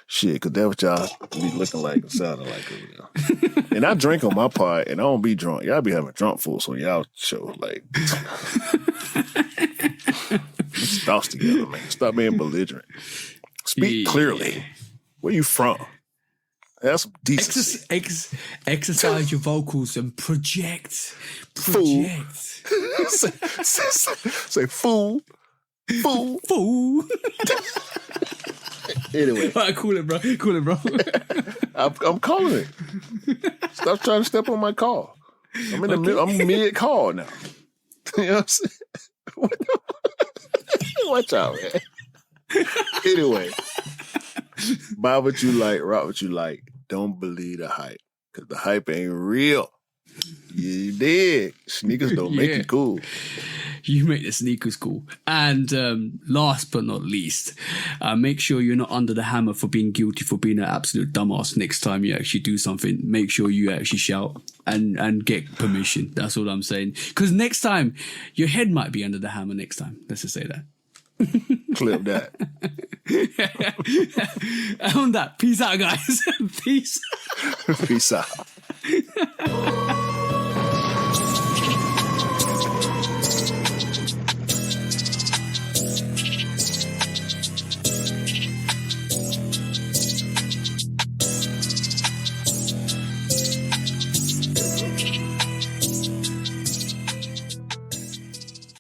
shit, because that's what y'all be looking like and sounding like over there. And I drink on my part, and I don't be drunk. Y'all be having drunk folks on y'all show, like. Thoughts together, man. Stop being belligerent. Speak clearly. Where you from? Have some decency. Exercise your vocals and project. Fool. say fool. Anyway. All right, cool it, bro. I'm calling it. Stop trying to step on my call. I'm in the middle. I'm mid-call now. You know what I'm saying? Watch out, man. Anyway, buy what you like, rock what you like. Don't believe the hype, because the hype ain't real. You dig? Sneakers don't make you cool. You make the sneakers cool. And last but not least, make sure you're not under the hammer for being guilty, for being an absolute dumbass. Next time you actually do something, make sure you actually shout and get permission. That's all I'm saying. Because next time, your head might be under the hammer next time. Let's just say that. Clip that. On that, peace out, guys. Peace. Peace out.